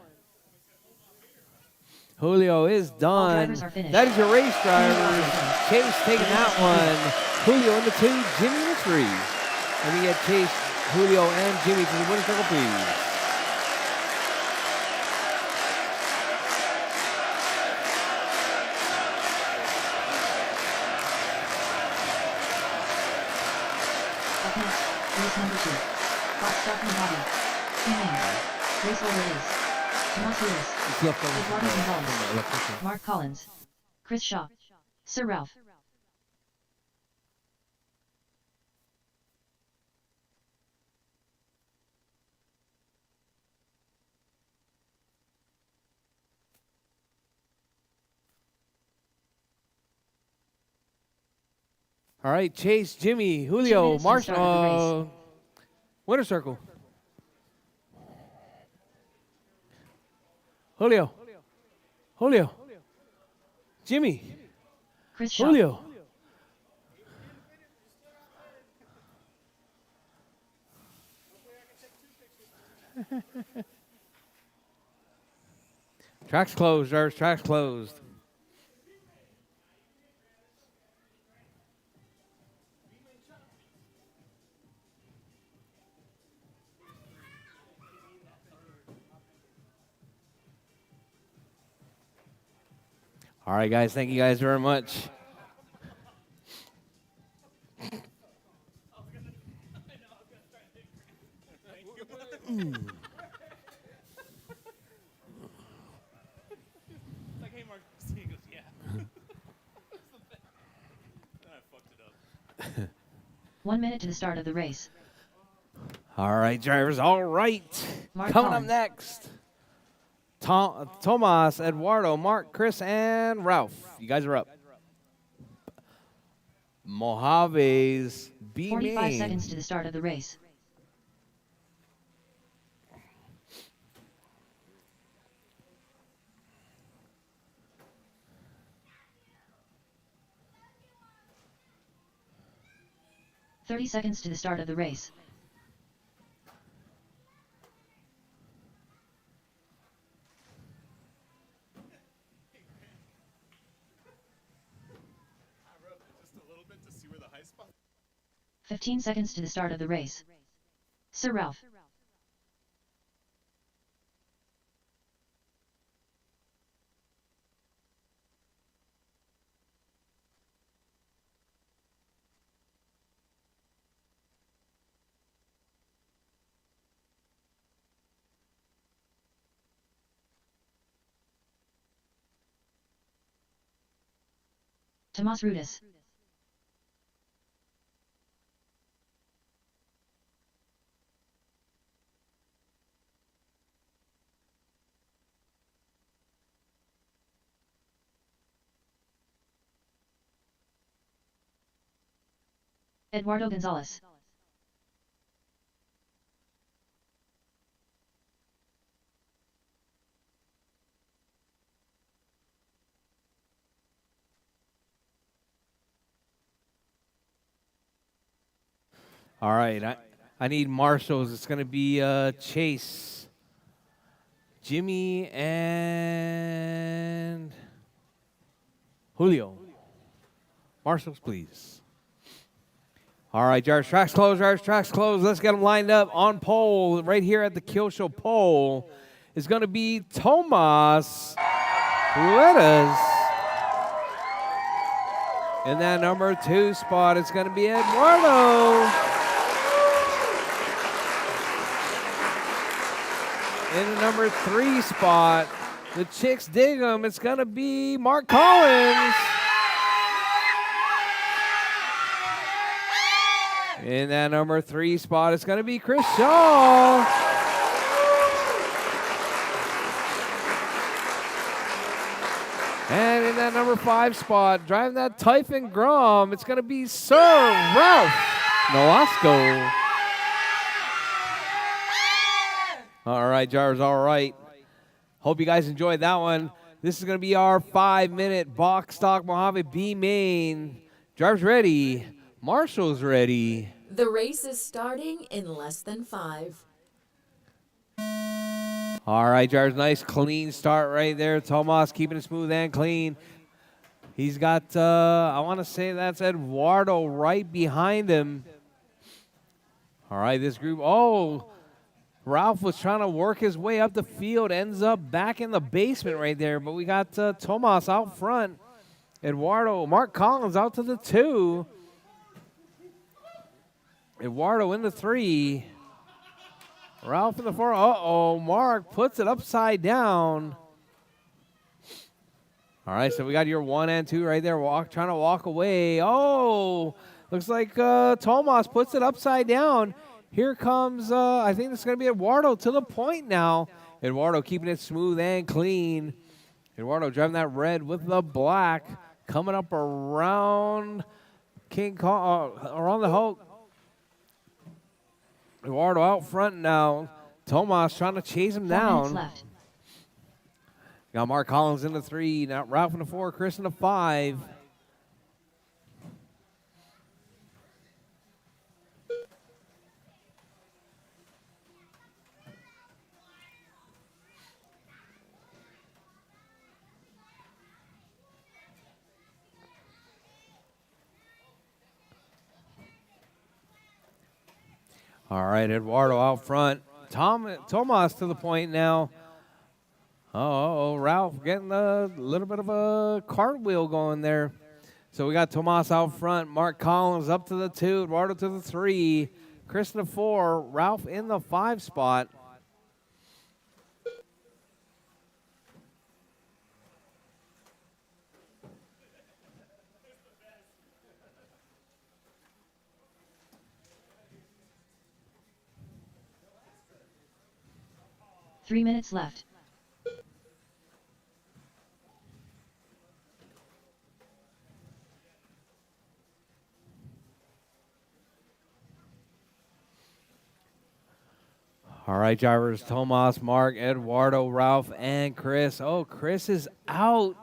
Julio is All done. drivers are finished. That is your race, drivers. Chase taking that one. Julio in the 2, Jimmy in the 3. Let me get Chase, Julio, and Jimmy to the winning circle, please. Up next, race number 2. Box Stock Mojave. Team name. Race order is Tomas Lewis, Eduardo Gonzalez, Mark Collins, Chris Shaw, Sir Ralph. All right, Chase, Jimmy, 2 Julio, minutes to the start of the Marshall, winner circle. Julio, Jimmy, Chris Shaw. Julio. Track's closed, drivers. Track's closed. All right, guys. Thank you guys very much. It's like, hey, Mark. He goes, yeah. Then I fucked it up. 1 minute to the start of the race. All right, drivers. All right. Mark Coming up Collins. next, Tomas, Eduardo, Mark, Chris, and Ralph. You guys are up. Mojave's B 45 main. seconds to the start of the race. $30 seconds to the start of the race. I rubbed it just a little bit to see where the high spot. 15 seconds to the start of the race. Sir Ralph. Tomas Rudis. Eduardo Gonzalez. All right, I need marshals. It's going to be Chase, Jimmy, and Julio. Marshals, please. All right, Jarvis, tracks closed, Jarvis, tracks closed. Let's get them lined up on pole right here at the Kill Show pole. Is going to be Tomas Ruedas. In that number 2 spot, it's going to be Eduardo. In the number 3 spot, the Chicks dig 'em. It's going to be Mark Collins. In that number 3 spot, it's going to be Chris Shaw. And in that number 5 spot, driving that Typhon Grum, it's going to be Sir Ralph Nolasco. All right, Jarvis, all right. Hope you guys enjoyed that one. This is going to be our 5-minute box stock Mojave B main. Jarvis ready. Marshall's ready. The race is starting in less than 5. All right, Jarvis, nice clean start right there. Tomas keeping it smooth and clean. He's got, I want to say that's Eduardo right behind him. All right, this group, Ralph was trying to work his way up the field, ends up back in the basement right there. But we got Tomas out front. Eduardo, Mark Collins out to the 2. Eduardo in the 3. Ralph in the 4. Uh-oh, Mark puts it upside down. All right, so we got your 1 and 2 right there, trying to walk away. Oh, looks like Tomas puts it upside down. Here comes, I think this is going to be Eduardo to the point now. Eduardo keeping it smooth and clean. Eduardo driving that red with the black. Coming up around King Kong, around the Hulk. Eduardo out front now. Tomas trying to chase him 4 minutes down. left. Got Mark Collins in the 3. Now Ralph in the 4, Chris in the 5. All right, Eduardo out front. Tomas to the point now. Ralph getting a little bit of a cartwheel going there. So we got Tomas out front. Mark Collins up to the 2. Eduardo to the 3. Chris in the 4. Ralph in the 5 spot. Three minutes left. All right, drivers, Tomas, Mark, Eduardo, Ralph, and Chris. Oh, Chris is out.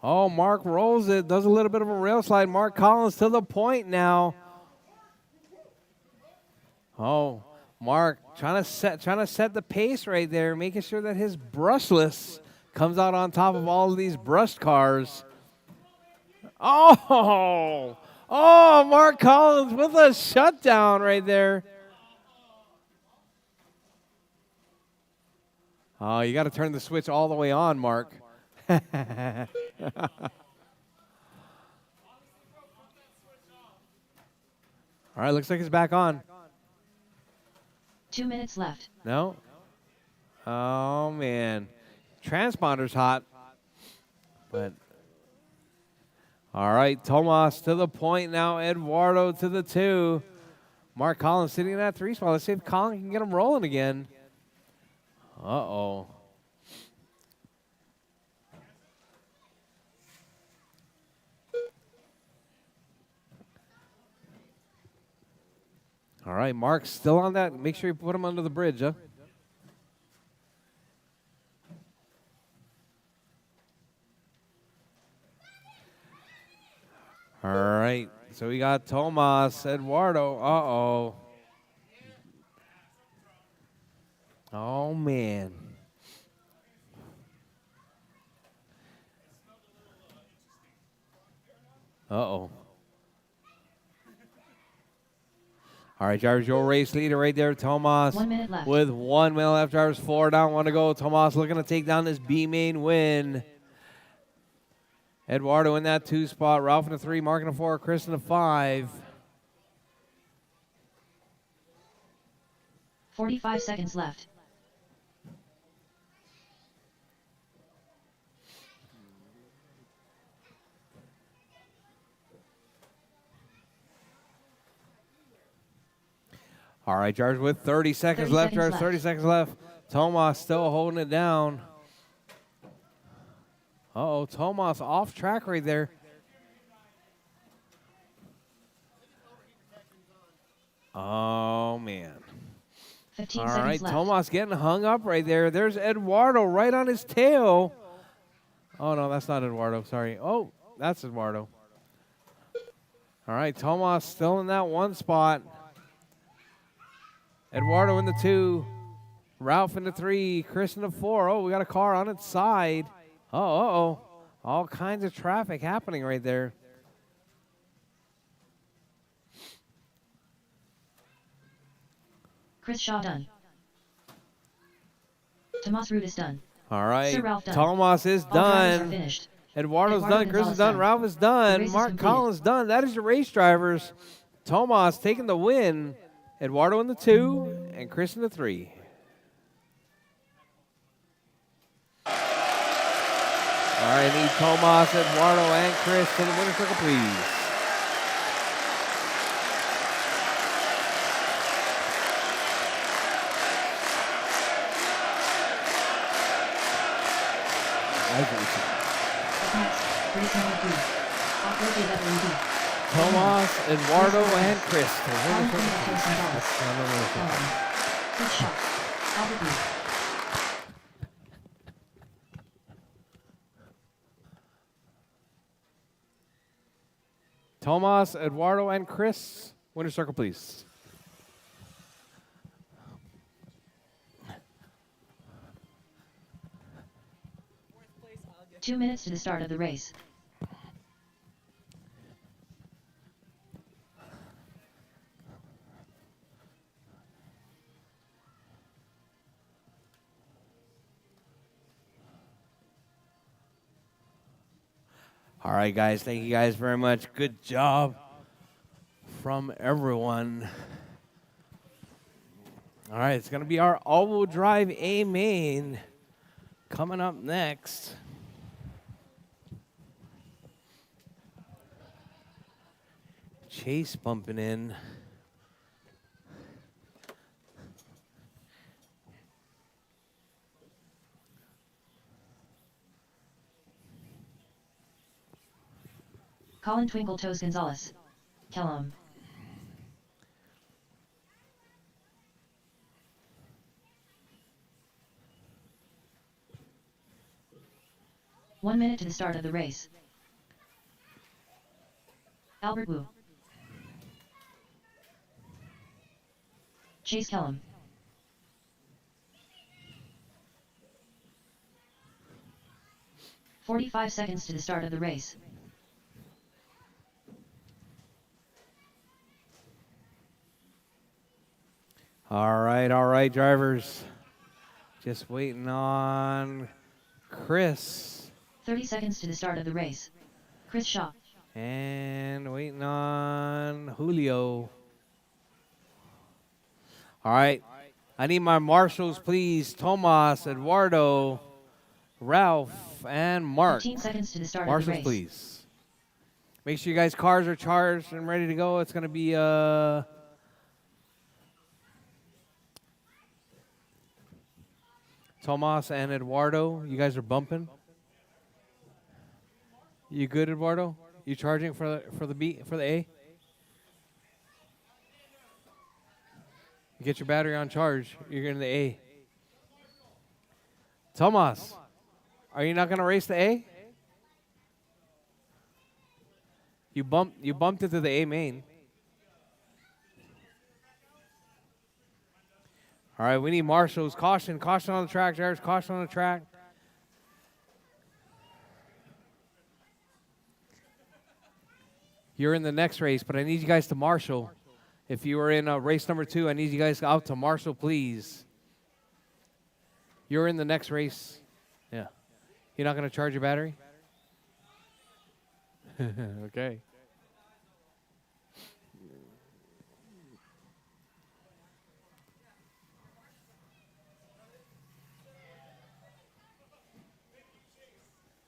Oh, Mark rolls it, does a little bit of a rail slide. Mark Collins to the point now. Oh, Mark trying to set the pace right there, making sure that his brushless comes out on top of all of these brushed cars. Oh, Mark Collins with a shutdown right there. Oh, you got to turn the switch all the way on, Mark. All right, looks like it's back on. 2 minutes left. No? Oh, man. Transponder's hot. But all right, Tomas to the point now. Eduardo to the 2. Mark Collins sitting in that 3 spot. Let's see if Colin can get him rolling again. Uh-oh. All right, Mark's still on that. Make sure you put him under the bridge, huh? All right, so we got Tomas, Eduardo. Uh-oh. Oh, man. Uh-oh. All right, drivers, your race leader right there, Tomas. 1 minute left. With 1 minute left, drivers, 4 down, 1 to go. Tomas looking to take down this B main win. Eduardo in that 2 spot. Ralph in the 3, Mark in the 4, Chris in the 5. 45 seconds left. All right, drivers, with 30 seconds 30 left, seconds drivers, left. 30 seconds left. Tomas still holding it down. Uh-oh, Tomas off track right there. Oh, man. 15 All seconds right, left. Tomas getting hung up right there. There's Eduardo right on his tail. Oh, no, that's not Eduardo. Sorry. Oh, that's Eduardo. All right, Tomas still in that 1 spot. Eduardo in the 2. Ralph in the 3. Chris in the 4. Oh, we got a car on its side. Oh, uh-oh. All kinds of traffic happening right there. Chris Shaw done. Tomas Rudis done. All right, Sir Ralph done. Tomas is All drivers are done. finished. Eduardo's Eduardo done. Chris is Gonzalez done. done. Ralph is The done. race is Mark completed. Collins done. That is your race drivers. Tomas taking the win. Eduardo in the 2 and Chris in the 3. All right, I need Tomas, Eduardo, and Chris to the winner's circle, please. Up next, race number 3. Off-road AWD. Tomas, Eduardo, and Chris to the Colin winner's circle, Twingle please. Gonzalez. That's not the winner's circle. Chris Shaw. Albert Booth. Tomas, Eduardo, and Chris. Winner's circle, please. Two minutes to the start of the race. All right, guys. Thank you guys very much. Good job from everyone. All right, it's going to be our all-wheel drive A main coming up next. Chase bumping in. Colin Twinkle Toes Gonzalez. Kellum. One minute to the start of the race. Albert Wu. Chase Kellum. "45 seconds to the start of the race. All right, drivers. Just waiting on Chris. 30 seconds to the start of the race. Chris Shaw. And waiting on Julio. All right. I need my marshals, please. Tomas, Eduardo, Ralph, and Mark. 15 seconds to the start of the Marshals, race. please. Make sure you guys' cars are charged and ready to go. It's going to be Tomas and Eduardo. You guys are bumping. You good, Eduardo? You charging for the B for the A? You get your battery on charge. You're in the A. Tomas, are you not going to race the A? You bumped it to the A main. All right, we need marshals. Caution on the track, drivers. Caution on the track. You're in the next race, but I need you guys to marshal. If you were in race number 2, I need you guys out to marshal, please. You're in the next race. Yeah. You're not going to charge your battery? Okay.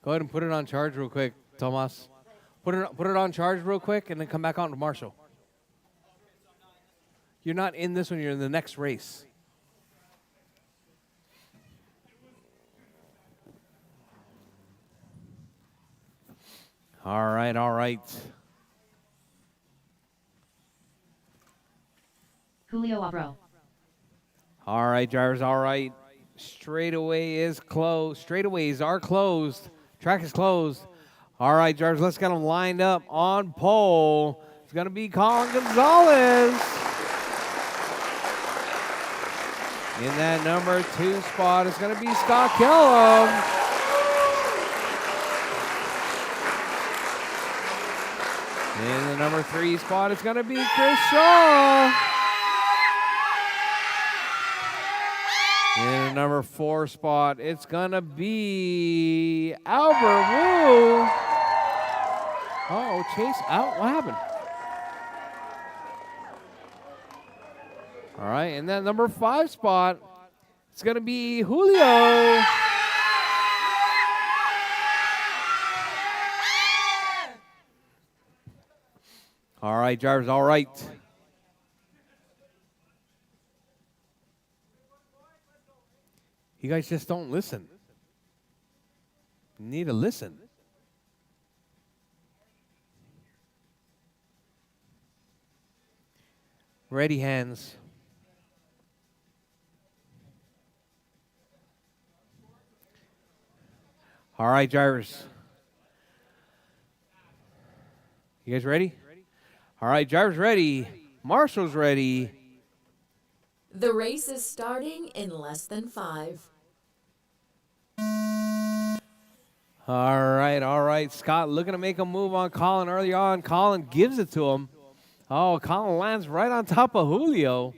Go ahead and put it on charge real quick, Tomas. Put it on charge real quick and then come back on to marshal. You're not in this one, you're in the next race. All right, all right. Julio Abro. All right, drivers, all right. Straightaway is closed. Straightaways are closed. Track is closed. All right, drivers, let's get them lined up on pole. It's going to be Colin Gonzalez. In that number 2 spot, it's going to be Scott Kellum. In the number 3 spot, it's going to be Chris Shaw. In the number 4 spot, it's going to be Albert Wu. Oh, Chase out. What happened? All right, and that number 5 spot, it's going to be Julio. All right, drivers, all right. You guys just don't listen. You need to listen. Ready, hands. All right, drivers. You guys ready? All right, drivers ready. Marshall's ready. The race is starting in less than 5. All right. Scott looking to make a move on Colin early on. Colin gives it to him. Oh, Colin lands right on top of Julio.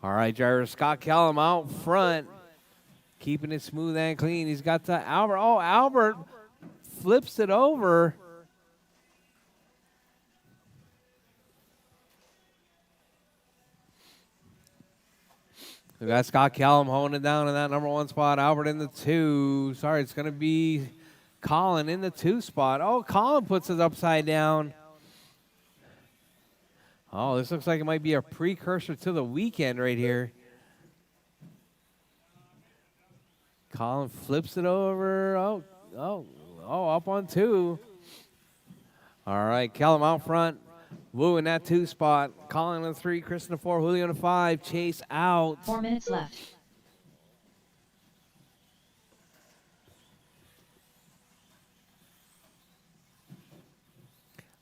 All right, driver Scott Kellum out front, keeping it smooth and clean. He's got the Albert. Oh, Albert flips it over. We got Scott Kellum holding it down in that number 1 spot. Albert in the 2. Sorry, it's going to be Colin in the 2 spot. Oh, Colin puts it upside down. Oh, this looks like it might be a precursor to the weekend right here. Colin flips it over. Oh, up on 2. All right, Kellum out front. Wu in that 2 spot. Colin in the 3, Chris in the 4, Julio in the 5. Chase out. 4 minutes left.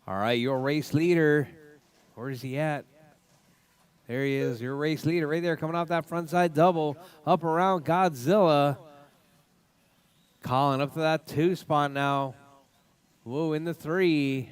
All right, your race leader. Where is he at? There he is, your race leader right there, coming off that front side double. Up around Godzilla. Colin up to that 2 spot now. Wu in the 3.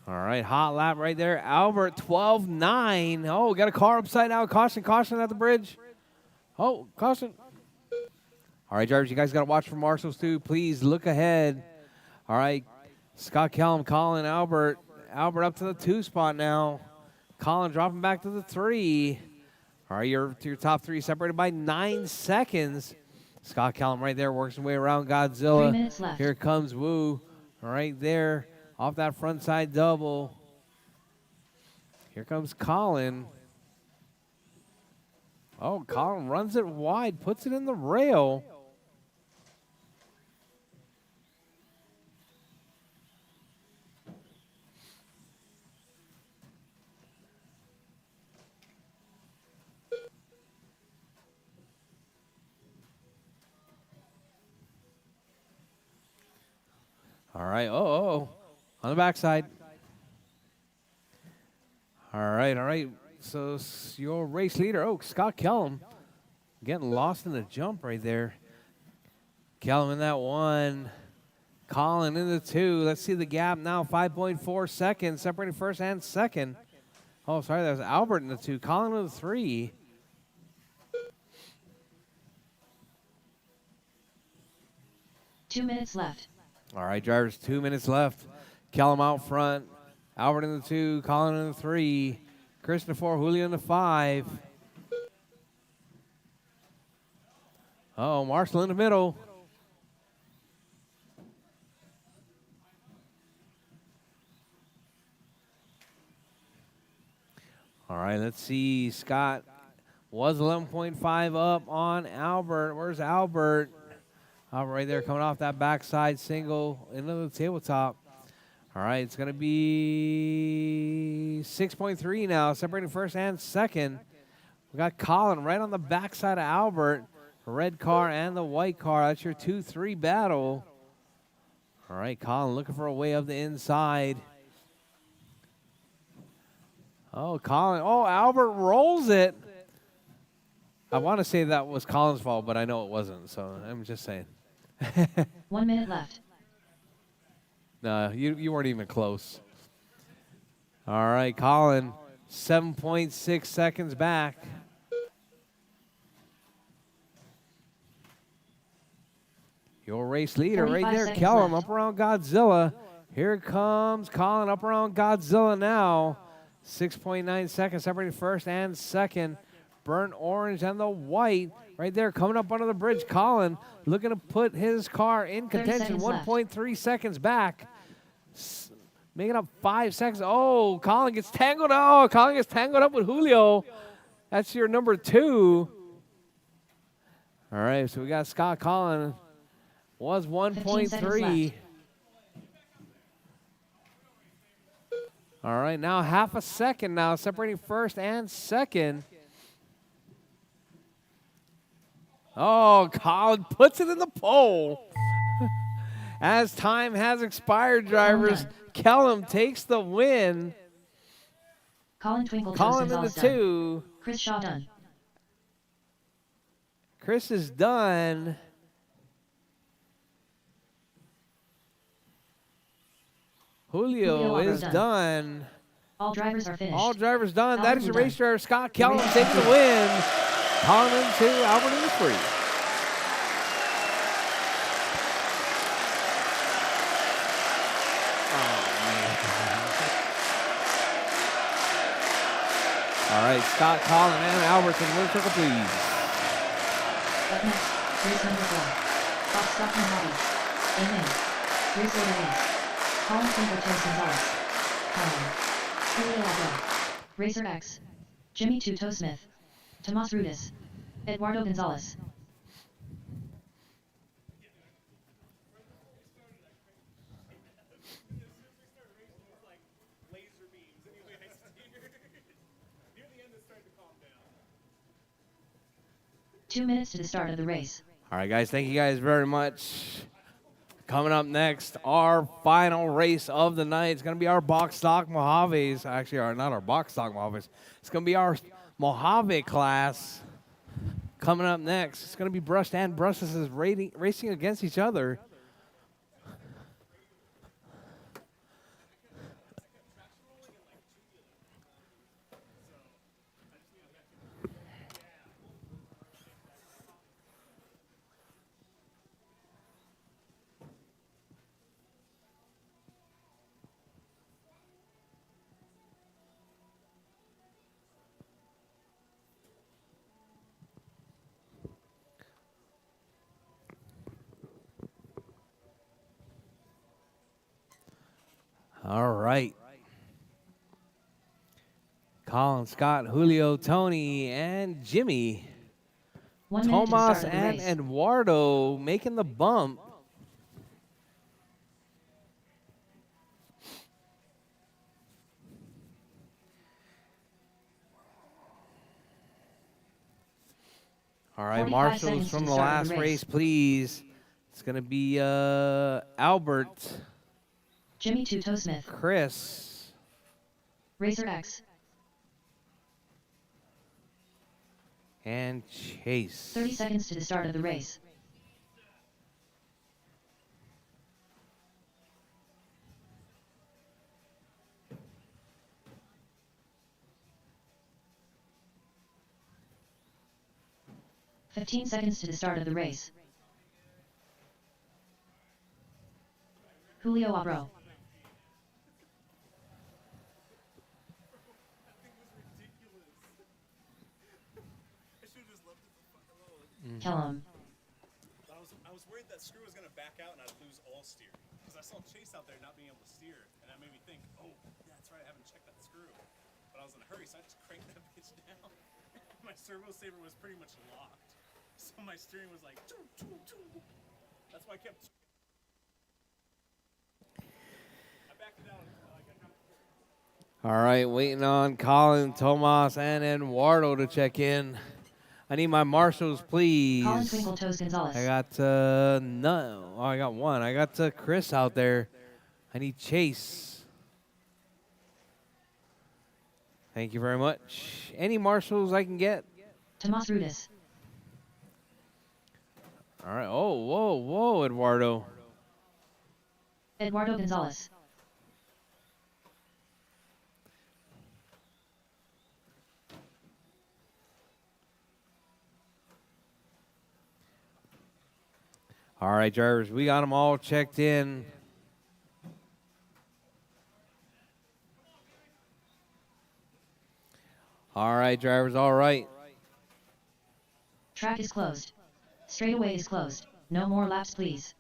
All right, hot lap right there. Albert, 12-9. Oh, we got a car upside down. Caution at the bridge. Oh, caution. All right, drivers, you guys got to watch for marshals too. Please look ahead. All right, Scott Kellum, Colin, Albert. Albert up to the 2 spot now. Colin dropping back to the 3. All right, your top 3 separated by 9 seconds. Scott Kellum right there works his way around Godzilla. 3 minutes left. Here comes Woo. All right there off that front side double. Here comes Colin. Oh, Colin runs it wide, puts it in the rail. All right, on the backside. All right. So your race leader, Scott Kellum, getting lost in the jump right there. Kellum in that 1. Colin in the 2. Let's see the gap now, 5.4 seconds, separating first and second. Oh, sorry, that was Albert in the 2. Colin in the 3. Two minutes left. All right, drivers, 2 minutes left. Kellum out front. Albert in the 2. Colin in the 3. Chris in the 4. Julio in the 5. Marshall in the middle. All right, let's see. Scott was 11.5 up on Albert. Where's Albert? Albert right there coming off that backside single into the tabletop. All right, it's going to be 6.3 now, separating first and second. We got Colin right on the backside of Albert. The red car and the white car. That's your 2-3 battle. All right, Colin looking for a way up the inside. Colin. Albert rolls it. I want to say that was Colin's fault, but I know it wasn't, so I'm just saying. 1 minute left. No, you weren't even close. All right, Colin, 7.6 seconds back. Your race leader right 45 there, seconds Kellum, left. up around Godzilla. Here comes Colin up around Godzilla now. 6.9 seconds separating first and second. Burnt orange and the white right there coming up under the bridge. Colin looking to put his car in 30 contention. seconds 1.3 seconds back. Making up 5 seconds. Colin gets tangled. Colin gets tangled up with Julio. That's your number 2. All right, so we got Scott Colin. Was 15 seconds 1.3. left. All right, now half a second now, separating first and second. Colin puts it in the pole. As time has expired, drivers, Kellum takes the win. Colin Twinkle Colin in the Gonzalez done. 2. Chris Shaw done. Chris is done. Julio Julio is done. done. All drivers are finished. All drivers done. That is your Albert race driver, Scott Kellum, race is taking the complete. win. Colin in the 2, Albert in the 3. All right, Scott, Colin, and Albertson, Rchq, please. Up next, race number 4. Box Stock Mojave. Amen. Race order is Colin Twinkle Gonzalez. Colin. Julio Abel. Racer X. Jimmy Tuto Smith. Tomas Rudis. Eduardo Gonzalez. Laser beams. Anyway, I steer. Near the end, it started to calm down. 2 minutes to the start of the race. All right, guys, thank you guys very much. Coming up next, our final race of the night. It's going to be our box stock Mojaves. Actually, not our box stock Mojaves. It's going to be our Mojave class. Coming up next, it's going to be Brushed and Brushless racing against each other. All right. Colin, Scott, Julio, Tony, and Jimmy. 1 minute to the Tomas start of the and race. Eduardo making the bump. All right, 45 marshals seconds to from the the start of last the race. race, please. It's going to be Albert, Jimmy 2 Toe Smith. Chris, Rchq. and Chase. 30 seconds to the start of the race. "15 seconds to the start of the race. Julio Abro. I should have just left it the fuck alone. Kellum. I was worried that screw was gonna back out and I'd lose all steer. Because I saw Chase out there not being able to steer, and that made me think, oh, yeah, that's right, I haven't checked that screw. But I was in a hurry, so I just cranked that bitch down. My servo saver was pretty much locked. So my steering was like, choo, choo, choo. That's why I kept. I backed it out until I got. All right, waiting on Colin, Tomas, and Eduardo to check in. I need my marshals, please. Colin Twinkle Toes Gonzalez. I got no. Oh, I got one. I got Chris out there. I need Chase. Thank you very much. Any marshals I can get? Tomas Rudis. All right. Oh, whoa, Eduardo. Eduardo Gonzalez. All right, drivers, we got them all checked in. All right, drivers, all right. Track is closed. Straightaway is closed. No more laps, please.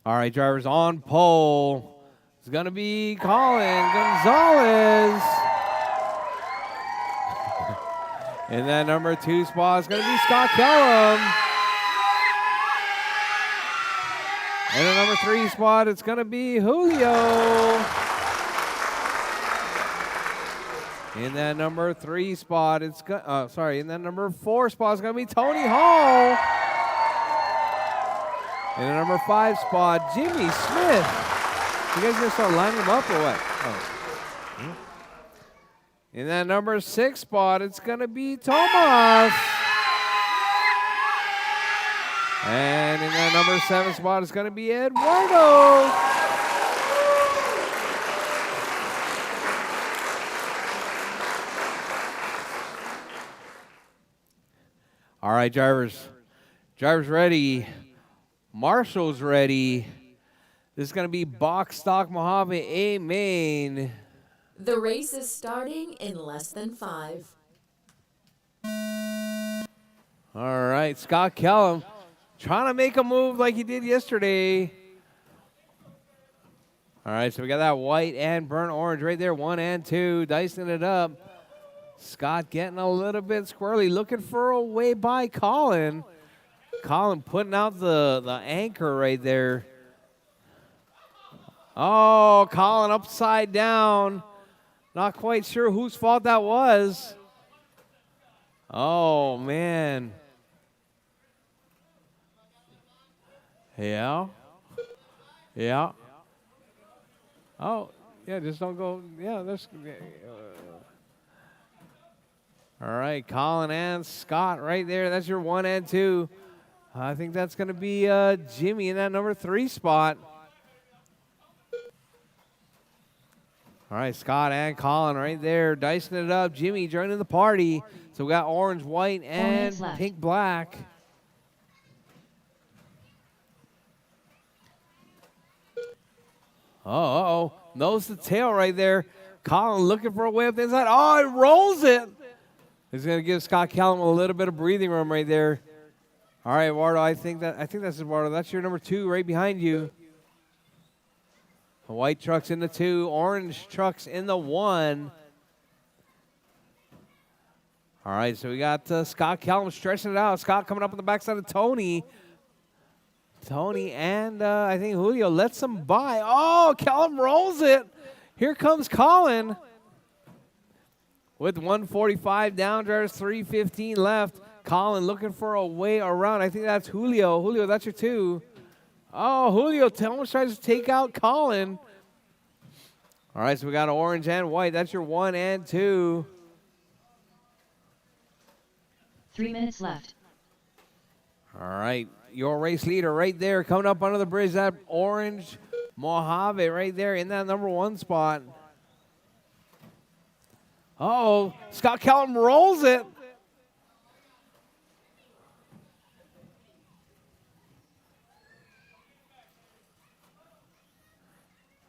All right, drivers, on pole. It's going to be Colin Gonzalez. In that number 2 spot is going to be Scott Kellum. In the number 3 spot, it's going to be Julio. In that number 3 spot, it's in that number 4 spot, it's going to be Tony Hall. In the number 5 spot, Jimmy Smith. You guys gonna start lining them up or what? Oh. In that number 6 spot, it's gonna be Tomas. And in that number 7 spot, it's gonna be Eduardo. All right, drivers. Drivers ready. Marshall's ready. This is going to be box stock Mojave A main. The race is starting in less than 5. All right, Scott Kellum trying to make a move like he did yesterday. All right, so we got that white and burnt orange right there, 1 and 2, dicing it up. Scott getting a little bit squirrely, looking for a way by Colin. Colin putting out the anchor right there. Oh, Colin upside down. Not quite sure whose fault that was. Oh, man. Yeah. Yeah. Oh, yeah, just don't go. Yeah, that's. All right, Colin and Scott right there. That's your 1 and 2. I think that's going to be Jimmy in that number 3 spot. All right, Scott and Colin right there, dicing it up. Jimmy joining the party. So we got orange, white, and pink, black. Oh, nose to tail right there. Colin looking for a way up the inside. Oh, it rolls it. He's going to give Scott Callum a little bit of breathing room right there. All right, Eduardo, I think that's Eduardo. That's your number 2 right behind you. The white truck's in the 2, orange truck's in the 1. All right, so we got Scott Callum stretching it out. Scott coming up on the backside of Tony. Tony and I think Julio lets him by. Oh, Callum rolls it. Here comes Colin. With 145 down, drivers 3:15 left. Colin looking for a way around. I think that's Julio. Julio, that's your 2. Oh, Julio almost tries to take out Colin. All right, so we got orange and white. That's your 1 and 2. 3 minutes left. All right, your race leader right there coming up under the bridge. That orange Mojave right there in that number 1 spot. Uh-oh, Scott Callum rolls it.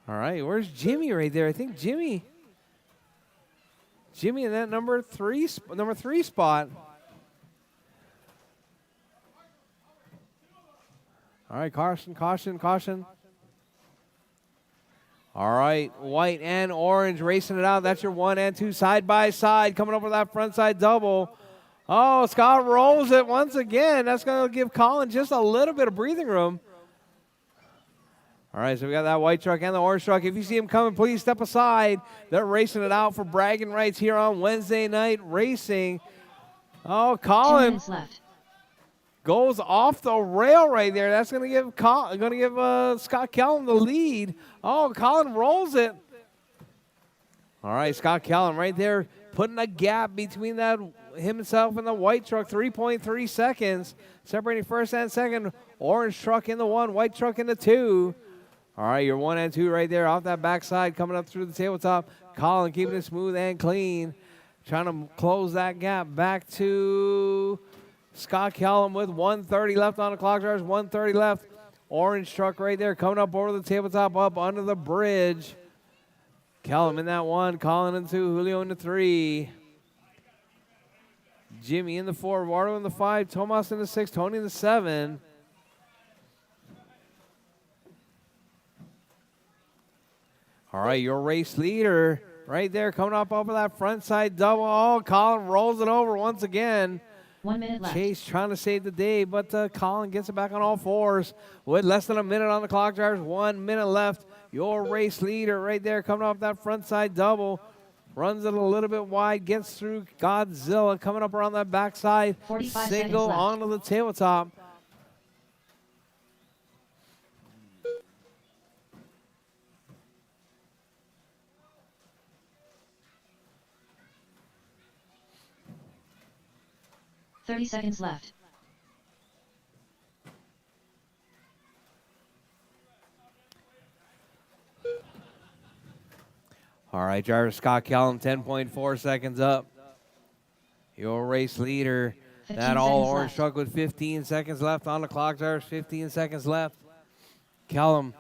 All right, where's Jimmy right there? I think Jimmy in that number 3 spot. All right, caution. All right, white and orange racing it out. That's your 1 and 2 side by side coming up with that front side double. Oh, Scott rolls it once again. That's going to give Colin just a little bit of breathing room. All right, so we got that white truck and the orange truck. If you see them coming, please step aside. They're racing it out for bragging rights here on Wednesday Night Racing. Oh, 2 Colin minutes left. goes off the rail right there. That's going to give Scott Callum the lead. Oh, Colin rolls it. All right, Scott Callum right there putting a gap between that himself and the white truck. 3.3 seconds separating first and second. Orange truck in the 1, white truck in the 2. All right, your 1 and 2 right there off that backside coming up through the tabletop. Colin keeping it smooth and clean. Trying to close that gap back to Scott Callum with 1:30 left on the clock. There's 1:30 left. Orange truck right there coming up over the tabletop up under the bridge. Callum in that 1, Colin in 2, Julio in the 3. Jimmy in the 4, Eduardo in the 5, Tomas in the 6, Tony in the 7. All right, your race leader right there coming up over that front side double. Oh, Colin rolls it over once again. 1 minute left. Chase trying to save the day, but Colin gets it back on all fours with less than a minute on the clock. Drivers, 1 minute left. Your race leader right there coming off that front side double. Runs it a little bit wide, gets through Godzilla, coming up around that backside. 45 Single seconds left. onto the tabletop. Thirty seconds left. All right, driver Scott Callum, 10.4 seconds up. Your race leader, 15 that all seconds orange left. truck with 15 seconds left on the clock. Drivers, 15 seconds left. Callum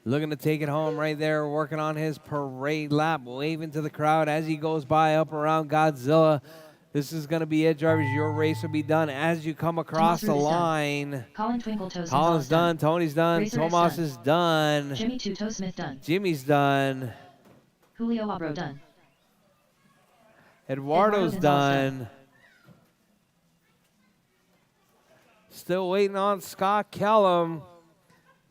looking to take it home right there, working on his parade lap, waving to the crowd as he goes by up around Godzilla. This is going to be it, drivers. Your race will be done as you come across the Tomas Ruiz done. line. Colin Twinkle Toes Colin's Gonzalez done. Tony's done. Racer X Tomas done. is done. Jimmy Two Toe Smith done. Jimmy's done. Julio Abro done. Eduardo's Gonzalez done. Still waiting on Scott Callum.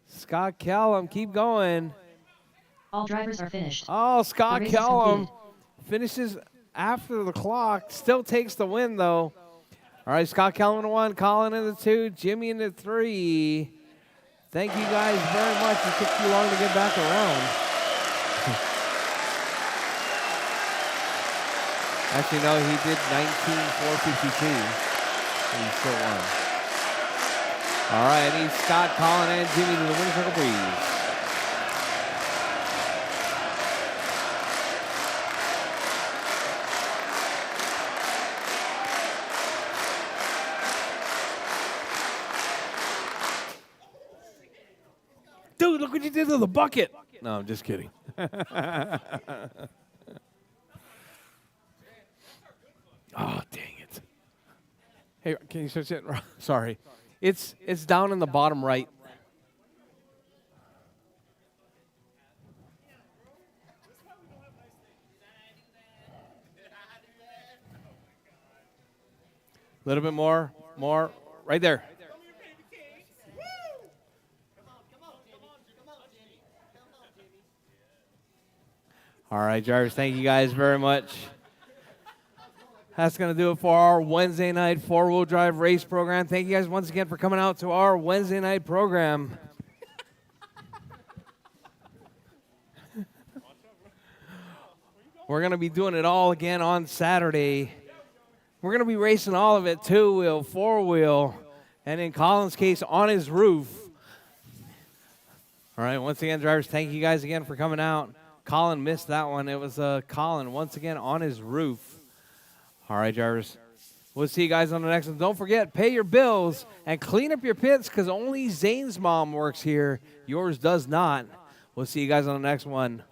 Scott Callum, keep going. All drivers are finished. Oh, Scott The race is Callum completed. finishes after the clock. Still takes the win, though. All right, Scott Callum in the 1, Colin in the 2, Jimmy in the 3. Thank you guys very much. It took too long to get back around. Actually, no, he did 19,452. And he still won. All right, I need Scott, Colin, and Jimmy to the winner's circle, please. Dude, look what you did to the bucket. No, I'm just kidding. Oh, Hey, can you switch it? Sorry. It's down in the bottom right. A little bit more. Right there. All right, drivers, thank you guys very much. That's going to do it for our Wednesday night four-wheel drive race program. Thank you guys once again for coming out to our Wednesday night program. We're going to be doing it all again on Saturday. We're going to be racing all of it, two-wheel, four-wheel, and in Colin's case, on his roof. All right, once again, drivers, thank you guys again for coming out. Colin missed that one. It was Colin, once again, on his roof. All right, drivers. We'll see you guys on the next one. Don't forget, pay your bills and clean up your pits because only Zane's mom works here. Yours does not. We'll see you guys on the next one.